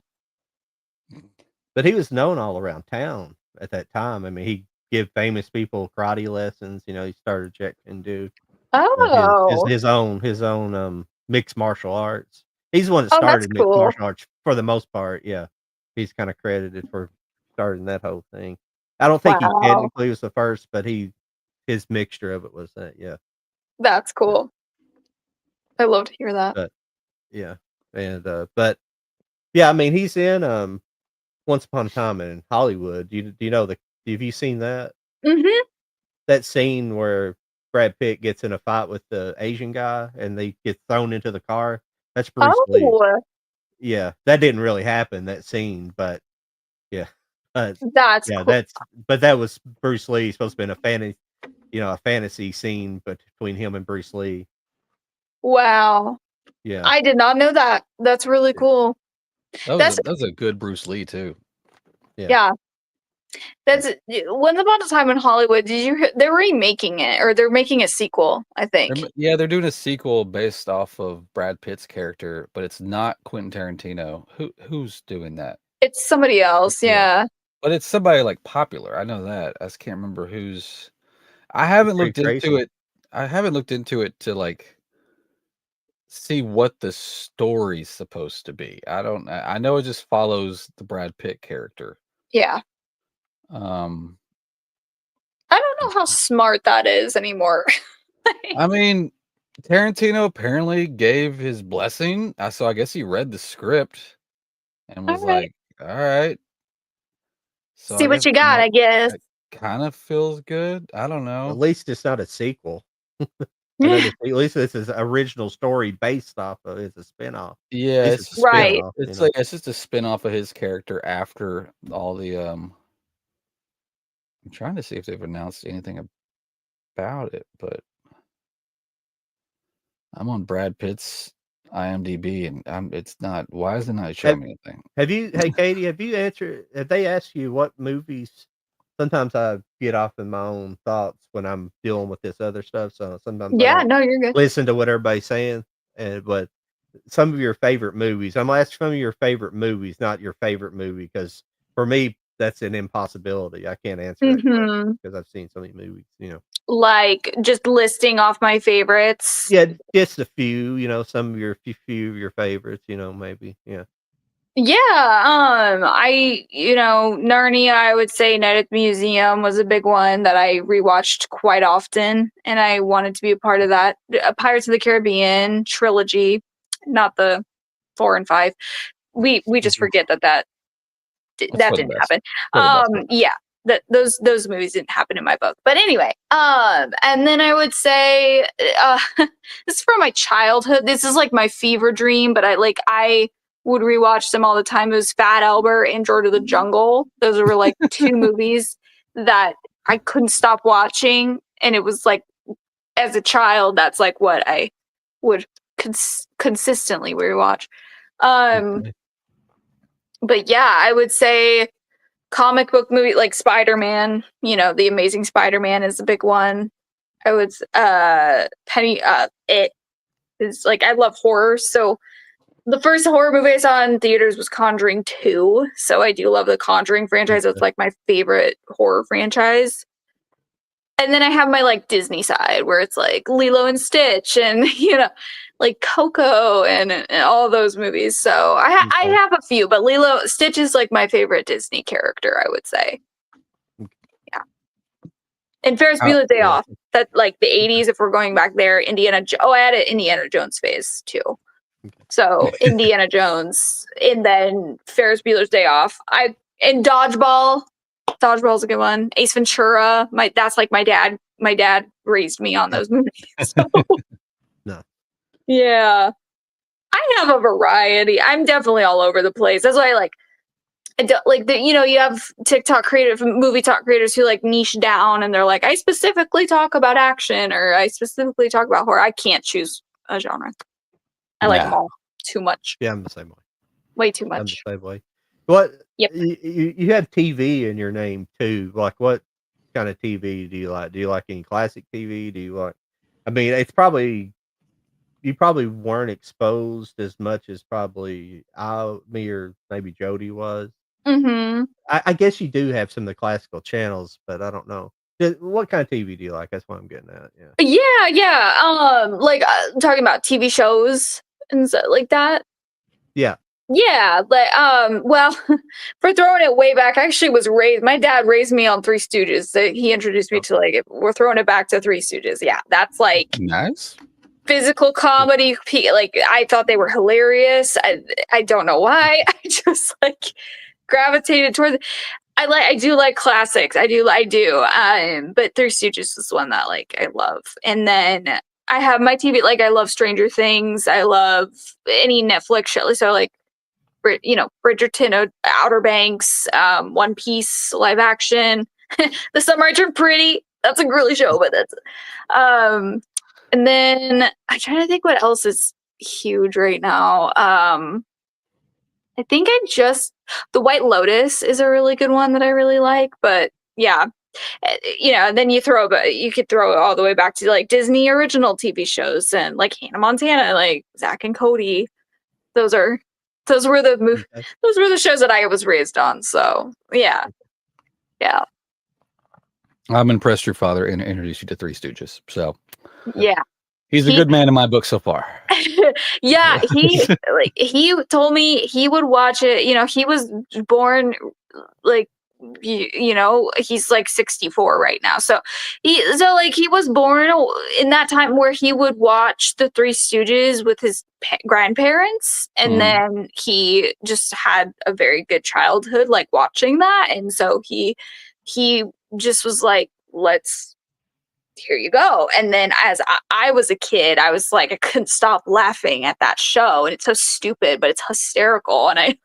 But he was known all around town at that time. I mean, he give famous people karate lessons. He started Jack and do Oh, his own mixed martial arts. He's the one that oh, that's started mixed cool. martial arts for the most part. Yeah, he's kind of credited for starting that whole thing. I don't think he Wow, technically was the first, but his mixture of it was that. Yeah, that's cool. I love to hear that. but yeah, and but yeah, I mean, he's in Once Upon a Time in Hollywood. Do you know have you seen that Hmm. that scene where Brad Pitt gets in a fight with the Asian guy and they get thrown into the car? That's Bruce Lee. Oh, Yeah, that didn't really happen, that scene, but yeah. But that's yeah, cool. that was Bruce Lee. It's supposed to be a fantasy scene between him and Bruce Lee. Wow, Yeah. I did not know that. That's really cool. That's That was a good Bruce Lee too. yeah. That's Once Upon a Time in Hollywood. Did you hear they're remaking it, or they're making a sequel? I think. They're doing a sequel based off of Brad Pitt's character, but it's not Quentin Tarantino. Who's doing that? It's somebody else. Yeah. But it's somebody like popular. I know that. I just can't remember who's. I haven't looked into it. I haven't looked into it to like see what the story's supposed to be. I know it just follows the Brad Pitt character. Yeah. Um, I don't know how smart that is anymore. I mean, Tarantino apparently gave his blessing. So I guess he read the script and was Alright. like, all right. So See I what guess you got, I guess. that kind of feels good. I don't know. At least it's not a sequel. At least this is original story based off of it's a spinoff. Yeah, It's it's a Right. spinoff, it's like it's just a spin-off of his character after all the I'm trying to see if they've announced anything about it, but I'm on Brad Pitt's IMDb and it's not. Why is it not showing me anything? Hey Katie, have they asked you what movies? Sometimes I get off in my own thoughts when I'm dealing with this other stuff, so sometimes I Yeah, don't no, you're good. listen to what everybody's saying. But some of your favorite movies, I'm gonna ask some of your favorite movies, not your favorite movie, because for me that's an impossibility. I can't answer that question because I've seen so many movies. Like just listing off my favorites. Yeah, just a few. Some of few of your favorites. Maybe. Yeah. Yeah, Narnia, I would say Night at the Museum was a big one that I rewatched quite often, and I wanted to be a part of that. Pirates of the Caribbean trilogy, not the 4 and 5. We just forget that didn't happen. Yeah, those movies didn't happen in my book. But anyway, and then I would say, this is from my childhood. This is like my fever dream, but I would rewatch them all the time. It was Fat Albert and George of the Jungle. Those were like two movies that I couldn't stop watching, and it was like, as a child, that's like what I would consistently rewatch. Okay. But yeah, I would say comic book movie like Spider-Man, The Amazing Spider-Man is a big one. I would it is like, I love horror, so the first horror movie I saw in theaters was Conjuring 2. So I do love the Conjuring franchise. It's like my favorite horror franchise. And then I have my like Disney side where it's like Lilo and Stitch and like Coco and all those movies. So I have a few, but Stitch is like my favorite Disney character, I would say. Yeah. And Ferris Bueller's Day Off. That like the 80s, if we're going back there, I had an Indiana Jones phase too. So Indiana Jones, and then Ferris Bueller's Day Off. And Dodgeball. Dodgeball's a good one. Ace Ventura. That's like my dad. My dad raised me on those movies. So. No. Yeah. I have a variety. I'm definitely all over the place. That's why I don't like you have movie talk creators who like niche down and they're like, I specifically talk about action or I specifically talk about horror. I can't choose a genre. I like them all too much. Yeah, I'm the same way. Way too I'm much. the same way. What? Yep. You have TV in your name too. Like, what kind of TV do you like? Do you like any classic TV? Do you like? I mean, it's probably you probably weren't exposed as much as probably me or maybe Jody was. Mm-hmm. I guess you do have some of the classical channels, but I don't know. What kind of TV do you like? That's what I'm getting at. Yeah. Like talking about TV shows and stuff like that. Yeah. Yeah, but well, for throwing it way back, I actually was my dad raised me on Three Stooges. He introduced me to we're throwing it back to Three Stooges. Yeah, that's like nice physical comedy. Like I thought they were hilarious. I don't know why. I just like gravitated towards it. I do like classics. I do. But Three Stooges is one that like I love. And then I have my TV. Like I love Stranger Things. I love any Netflix show. So like. Bridgerton, Outer Banks, One Piece, live action. The Summer I Turned Pretty. That's a girly show, but that's. And then I'm trying to think what else is huge right now. I think The White Lotus is a really good one that I really like. But yeah, and then you could throw it all the way back to like Disney original TV shows and like Hannah Montana, like Zack and Cody. Those were the shows that I was raised on. So yeah. I'm impressed your father introduced you to Three Stooges. So yeah, he's a good man in my book so far. Yeah, he told me he would watch it. He was born like he's like 64 right now. So he was born in that time where he would watch the Three Stooges with his grandparents, and then he just had a very good childhood like watching that, and so he just was like, here you go. And then as I was a kid, I was like, I couldn't stop laughing at that show, and it's so stupid, but it's hysterical, and I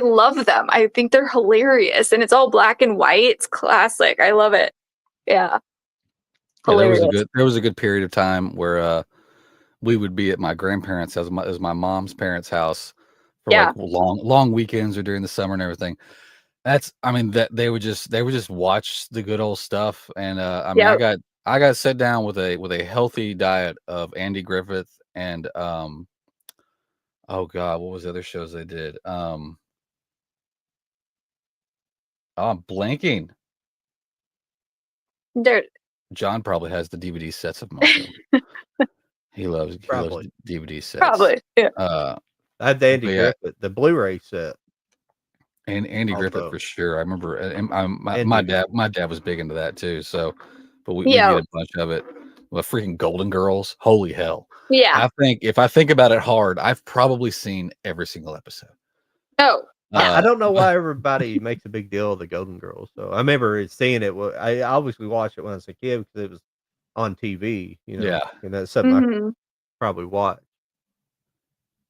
love them. I think they're hilarious, and it's all black and white. It's classic. I love it. Yeah. Hilarious. There was a good period of time where we would be at my grandparents' as my mom's parents' house for like long weekends or during the summer and everything. That they would just watch the good old stuff, and I got set down with a healthy diet of Andy Griffith and oh God, what was the other shows they did? I'm blanking. John probably has the DVD sets of most of them. He loves DVD sets. Probably, yeah. I had the Andy Griffith, the Blu-ray set. And Andy Griffith for sure. I remember, and my dad was big into that too. So, but we did a bunch of it. Well, freaking Golden Girls, holy hell! Yeah, if I think about it hard, I've probably seen every single episode. Oh, I don't know why everybody makes a big deal of the Golden Girls. So I remember seeing it. I obviously watched it when I was a kid because it was on TV. Yeah, and that's something I could probably watch.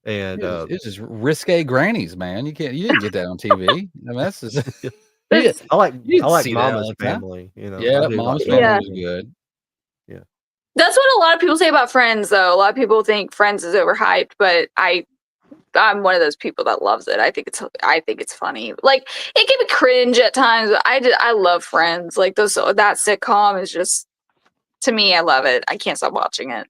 And it's just risque grannies, man. You didn't get that on TV. I mean, that's just Yeah, I like you can I like see that all Mama's the time. Family. You know, Yeah, I do Mom's like Family Yeah. was good. That's what a lot of people say about Friends, though. A lot of people think Friends is overhyped, but I'm one of those people that loves it. I think it's funny. Like, it can be cringe at times, but I love Friends. Like, that sitcom is just, to me, I love it. I can't stop watching it.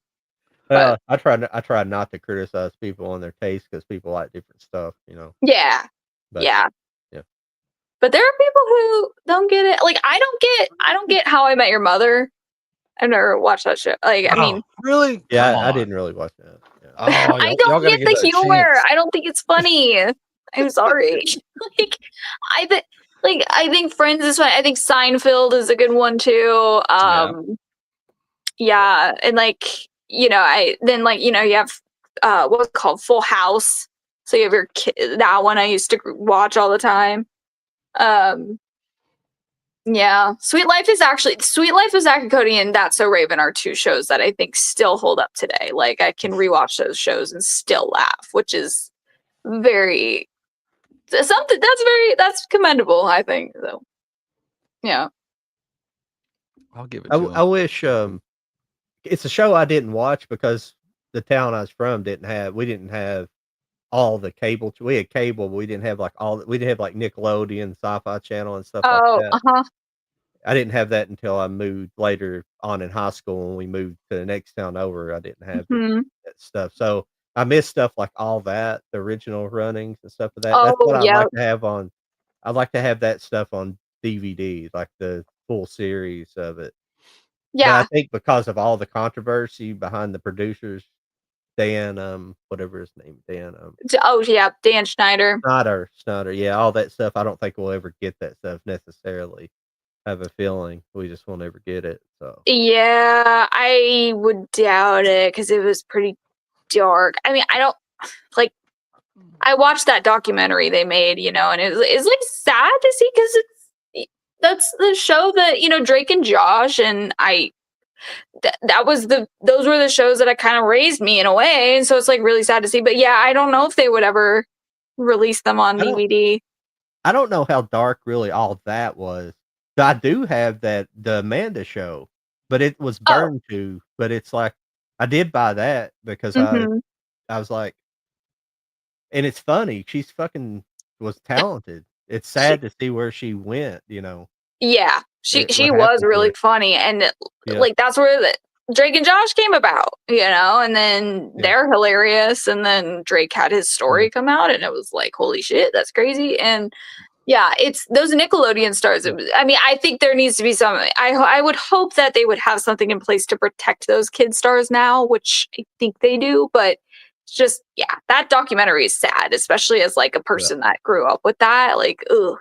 Well, I try not to criticize people on their taste because people like different stuff. You know. Yeah, But, yeah. yeah. But there are people who don't get it. Like, I don't get How I Met Your Mother. I've never watched that show. Like, I mean, Really? Yeah, Come I on. didn't really watch that. Yeah. Oh, I y'all don't gotta get give the that a humor. chance. I don't think it's funny. I'm sorry. Like, I think Friends is fun. I think Seinfeld is a good one too. Yeah, and you have what's it called, Full House. So you have your kid. That one I used to watch all the time. Yeah, Sweet Life is Zack and Cody and That's So Raven are two shows that I think still hold up today. Like, I can rewatch those shows and still laugh, which is very something that's commendable, I think. So, yeah. I'll give it I, to I him. wish it's a show I didn't watch because the town I was from we didn't have all the cable. We had cable, but we didn't have we didn't have like Nickelodeon, Sci-Fi Channel, and stuff like Oh, that. I didn't have that until I moved later on in high school. When we moved to the next town over, I didn't have Mhm. that stuff. So I missed stuff like all that, the original runnings and stuff of that. That's Oh, what I'd yeah, like to have on. I'd like to have that stuff on DVD, like the full series of it. But I yeah. think because of all the controversy behind the producers, Dan, whatever his name, Dan, Oh, yeah, Dan Schneider. Snyder, yeah, all that stuff. I don't think we'll ever get that stuff necessarily. I have a feeling we just won't ever get it. So Yeah, I would doubt it because it was pretty dark. I mean, I don't like. I watched that documentary they made, and it's like sad to see because that's the show that Drake and Josh and those were the shows that kind of raised me in a way, and so it's like really sad to see. But yeah, I don't know if they would ever release them on DVD. I don't know how dark really all that was. I do have the Amanda show, but it was Oh, burned to. But it's like I did buy that because hmm I was like, and it's funny. She's fucking was talented. It's sad to see where she went. Yeah, she What was happened to really her. funny, and Yeah, like that's where Drake and Josh came about, and then yeah. they're hilarious, and then Drake had his story come out, and it was like, holy shit, that's crazy, and yeah, it's those Nickelodeon stars. Yeah. I mean, I think there needs to be some. I would hope that they would have something in place to protect those kid stars now, which I think they do, but. It's just, yeah, that documentary is sad, especially as like a person that grew up with that. Like, ugh,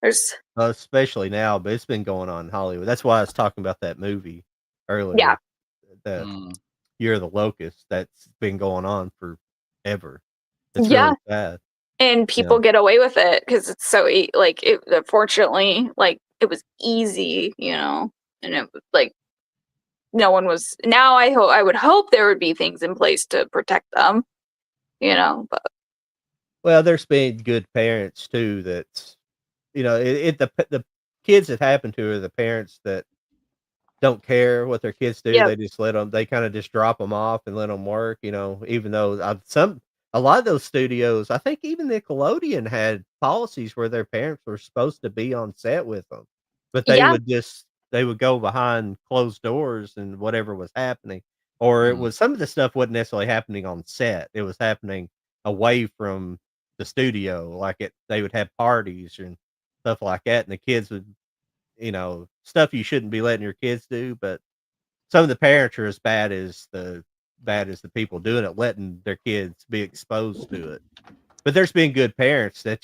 there's Especially now, but it's been going on in Hollywood. That's why I was talking about that movie earlier. yeah. The Mm. Year of the Locust. That's been going on forever. It's Yeah, really sad. and people get away with it because it's so unfortunately, like, it was easy, and it was like no one was. Now I would hope there would be things in place to protect them, but Well, there's been good parents too. That's the kids that happen to are the parents that don't care what their kids do. yeah, They just let them. They kind of just drop them off and let them work. Even though a lot of those studios, I think even Nickelodeon had policies where their parents were supposed to be on set with them, but yeah, they would go behind closed doors and whatever was happening, or it Mm. was some of the stuff wasn't necessarily happening on set. It was happening away from the studio, like they would have parties and stuff like that, and the kids would stuff you shouldn't be letting your kids do, but some of the parents are as bad as the people doing it, letting their kids be exposed to it. But there's been good parents that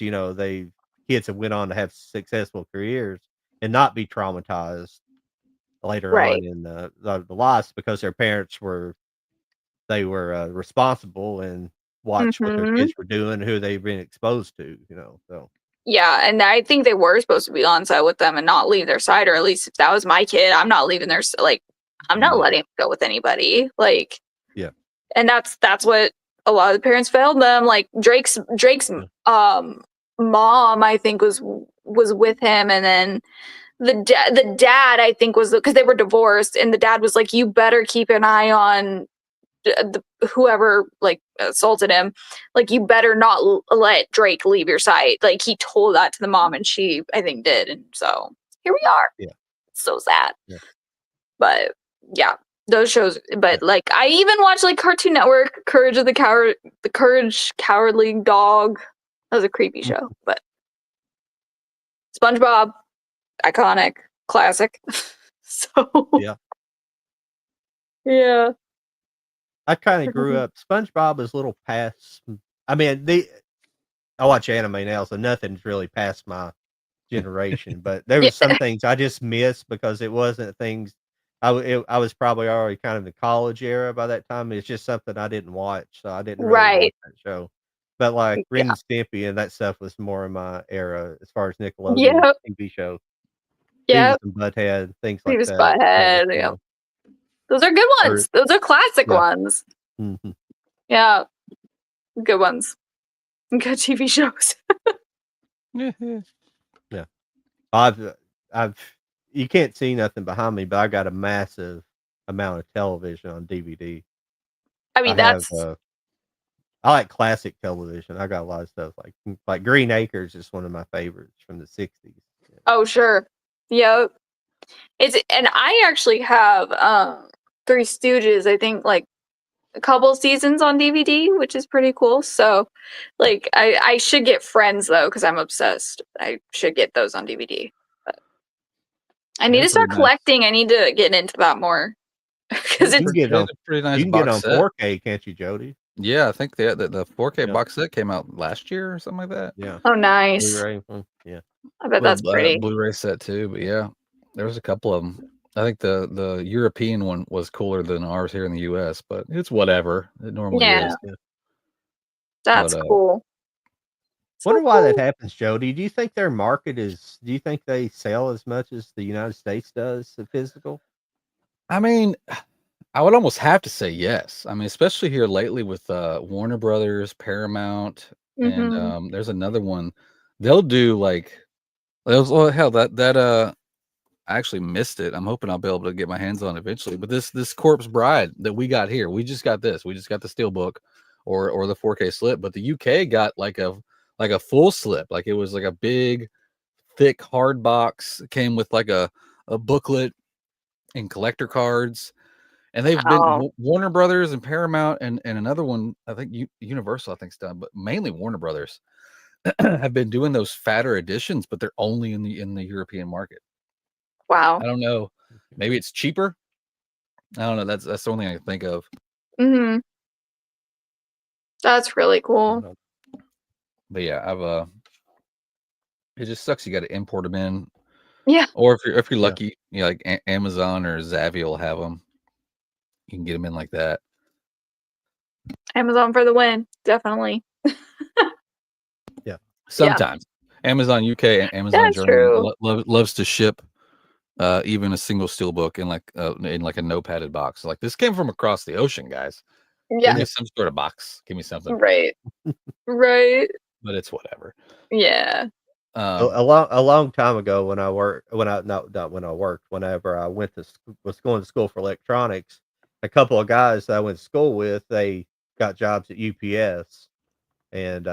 kids have went on to have successful careers and not be traumatized later right. on in the lives because their parents were responsible and watch what their hmm kids were doing, who they've been exposed to. So Yeah, and I think they were supposed to be on set with them and not leave their side, or at least if that was my kid, I'm not leaving I'm not Mm. letting him go with anybody. Like, yeah, and that's what a lot of the parents failed them. Like Drake's yeah. um mom, I think, was with him, and then the dad, I think, was because they were divorced, and the dad was like, "You better keep an eye on whoever like assaulted him. Like, you better not let Drake leave your sight." Like, he told that to the mom, and she, I think, did, and so here we are. Yeah. So sad. Yeah. But yeah, those shows. But like, I even watched like Cartoon Network, Courage of the Coward, the Courage Cowardly Dog. That was a creepy show. But SpongeBob, iconic, classic. So Yeah. yeah. I kind of grew up. SpongeBob is a little past. I mean, I watch anime now, so nothing's really past my generation. But there was some things I just missed because it wasn't things. I was probably already kind of in the college era by that time. It's just something I didn't watch, so I didn't really watch Right. that show. But like Ren Yeah. and Stimpy and that stuff was more in my era as far as Nickelodeon Yep. TV shows. Yep. Beavis and Butthead, things like Beavis that. Butthead. Yeah. Those are good ones. Those are classic ones. Mm-hmm. Yeah. Good ones. Good TV shows. Yeah. I've you can't see nothing behind me, but I got a massive amount of television on DVD. I mean, I have that's I like classic television. I got a lot of stuff like Green Acres is one of my favorites from the 60s. oh sure. Yep. And I actually have Three Stooges, I think, like a couple seasons on DVD, which is pretty cool. So like I should get Friends though, because I'm obsessed. I should get those on DVD. But I need to start collecting. I need to get into that more. Because You can it's get on, a pretty nice you can get on box set. 4K, can't you, Jody? Yeah, I think the 4K Yeah. box set came out last year or something like that. Yeah. oh nice. Blu-ray. Yeah. I bet that's pretty. Blu-ray set too, but yeah, there was a couple of them. I think the European one was cooler than ours here in the US, but it's whatever. It normally is. Yeah. That's But, cool. Wonder why that happens, Jody. Do you think their market is? Do you think they sell as much as the United States does the physical? I mean, I would almost have to say yes. I mean, especially here lately with Warner Brothers, Paramount, Mhm. and there's another one. They'll do like, well, hell, that I actually missed it. I'm hoping I'll be able to get my hands on it eventually. But this Corpse Bride that we got here, we just got this. We just got the Steelbook or the 4K slip. But the UK got like a full slip. Like it was like a big, thick hard box. It came with like a booklet and collector cards. And they've been Warner Brothers and Paramount and another one, I think Universal, I think's done, but mainly Warner Brothers have been doing those fatter editions, but they're only in the European market. Wow. I don't know. Maybe it's cheaper. I don't know. That's the only thing I can think of. Mm-hmm. That's really cool. But yeah, it just sucks. You got to import them in. Yeah. Or if you're lucky, you know, like Amazon or Zavvi will have them. You can get them in like that. Amazon for the win, definitely. Yeah. Sometimes Amazon UK and Amazon That's Germany true. loves to ship even a single steelbook in like a no padded box. Like this came from across the ocean, guys. Yeah. Give me some sort of box. Give me something. Right. Right. But it's whatever. Yeah. A long time ago, whenever I was going to school for electronics, a couple of guys that I went to school with, they got jobs at UPS, and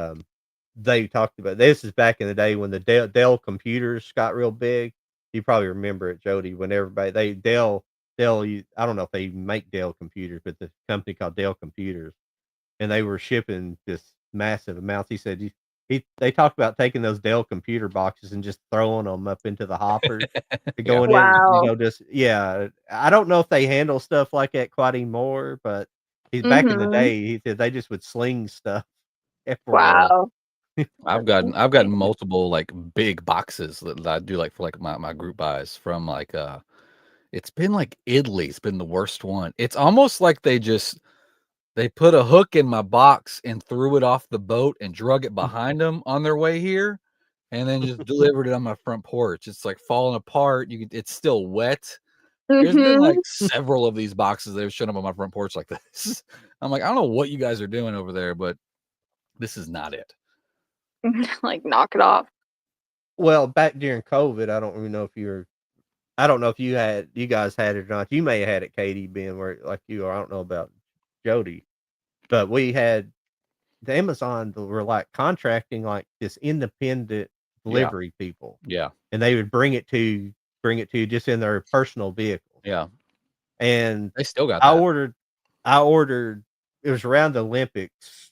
they talked about this is back in the day when the Dell computers got real big. You probably remember it, Jody. When everybody Dell, I don't know if they make Dell computers, but the company called Dell Computers, and they were shipping just massive amounts. He said they talked about taking those Dell computer boxes and just throwing them up into the hoppers and going in, Wow. just I don't know if they handle stuff like that quite anymore, but back in the day, he said they just would sling stuff everywhere. Wow. I've gotten multiple like big boxes that I do like for like my group buys from like it's been like Italy's been the worst one. It's almost like they put a hook in my box and threw it off the boat and drug it behind them on their way here and then just delivered it on my front porch. It's like falling apart. It's still wet. There's been like several of these boxes that have shown up on my front porch like this. I'm like, I don't know what you guys are doing over there, but this is not it. Like, knock it off. Well, back during COVID, I don't even know if I don't know if you guys had it or not. You may have had it, Katie, being where like you are. I don't know about Jody, but we had the Amazon were like contracting like this independent delivery people, Yeah. and they would bring it to you just in their personal vehicle. Yeah. And They still got I that. ordered. It was around the Olympics,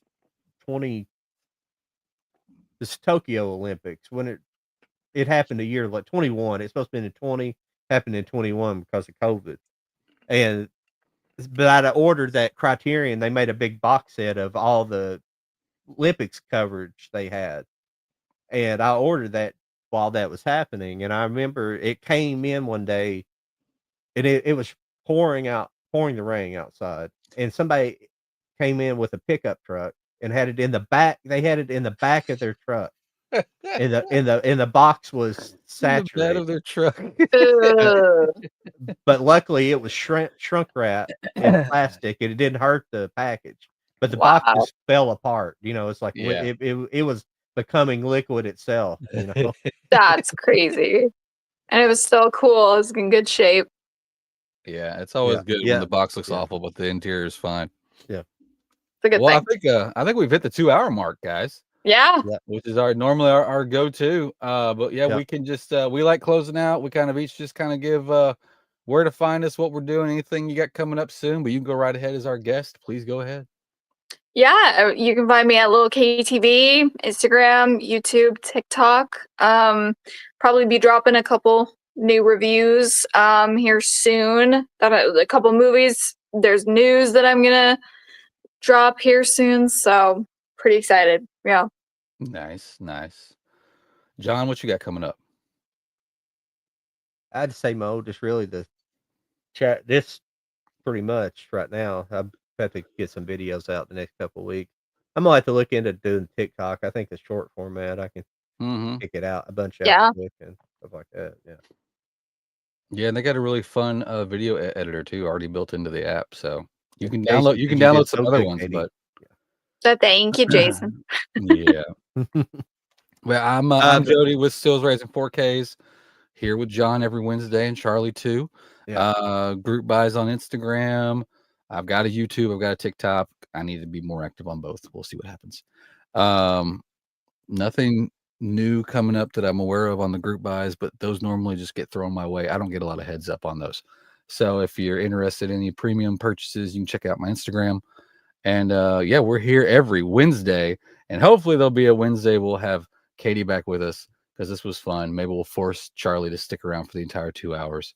this Tokyo Olympics when it happened a year like 21. It's supposed to be in 20, happened in 21 because of COVID. And but I ordered that Criterion. They made a big box set of all the Olympics coverage they had, and I ordered that while that was happening. And I remember it came in one day, and it was pouring the rain outside, and somebody came in with a pickup truck and had it in the back. They had it in the back of their truck. And the box was In the bed saturated, of their truck. Ugh. but luckily it was shrunk wrap in plastic, and it didn't hurt the package. But the box Wow. just fell apart. It's like Yeah. it was becoming liquid itself. That's crazy. And it was still cool. It was in good shape. Yeah, it's always Yeah, good yeah, when the box looks yeah. awful, but the interior is fine. It's a good Well, thing. I think we've hit the 2-hour mark, guys, Yeah. which is normally our go-to. But yeah, Yeah. we can just we like closing out. We kind of each just kind of give where to find us, what we're doing, anything you got coming up soon. But you can go right ahead as our guest. Please go ahead. Yeah, you can find me at LIlKATIETV, Instagram, YouTube, TikTok. Probably be dropping a couple new reviews here soon. A couple movies. There's news that I'm gonna drop here soon, so pretty excited. Yeah. Nice. John, what you got coming up? I'd say Mo, just really the chat. This pretty much right now. I have to get some videos out the next couple of weeks. I'm gonna have to look into doing TikTok. I think the short format I can Mm-hmm. kick it out a bunch Yeah. out quick and stuff like that. Yeah. Yeah, and they got a really fun video editor too, already built into the app. So you can Jason, download. You did can you do download some so other good, ones, Katie? but So thank you, Jason. yeah. Well, I'm Jody with Stills Raising 4Ks here with John every Wednesday and Charlie too. Yeah. Group buys on Instagram. I've got a YouTube. I've got a TikTok. I need to be more active on both. We'll see what happens. Nothing new coming up that I'm aware of on the group buys, but those normally just get thrown my way. I don't get a lot of heads up on those. So if you're interested in any premium purchases, you can check out my Instagram. And yeah, we're here every Wednesday, and hopefully there'll be a Wednesday we'll have Katie back with us because this was fun. Maybe we'll force Charlie to stick around for the entire 2 hours.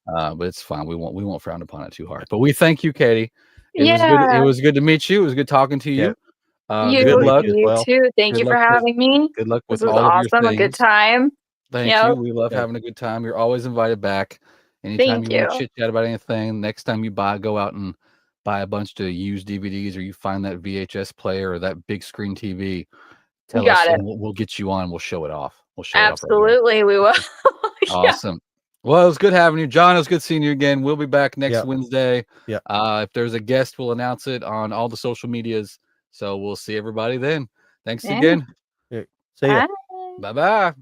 But it's fine. We won't frown upon it too hard. But we thank you, Katie. It was good. It was good to meet you. It was good talking to you. Good luck. as You well. too. Thank Good you for luck with- having me. Good luck with This was all of your awesome. A good things. time. Thank Yep. you. We love Yeah. having a good time. You're always invited back. Anytime Thank you want to you. chit chat about anything, next time you go out and buy a bunch of used DVDs, or you find that VHS player or that big screen TV, tell us got it. and we'll get you on. We'll show it off. We'll show it off. Right Absolutely, we will. here. Awesome. Well, it was good having you, John. It was good seeing you again. We'll be back next Yep. Wednesday. Yep. If there's a guest, we'll announce it on all the social medias. So we'll see everybody then. Thanks Yeah. again. See ya. Bye. Bye-bye.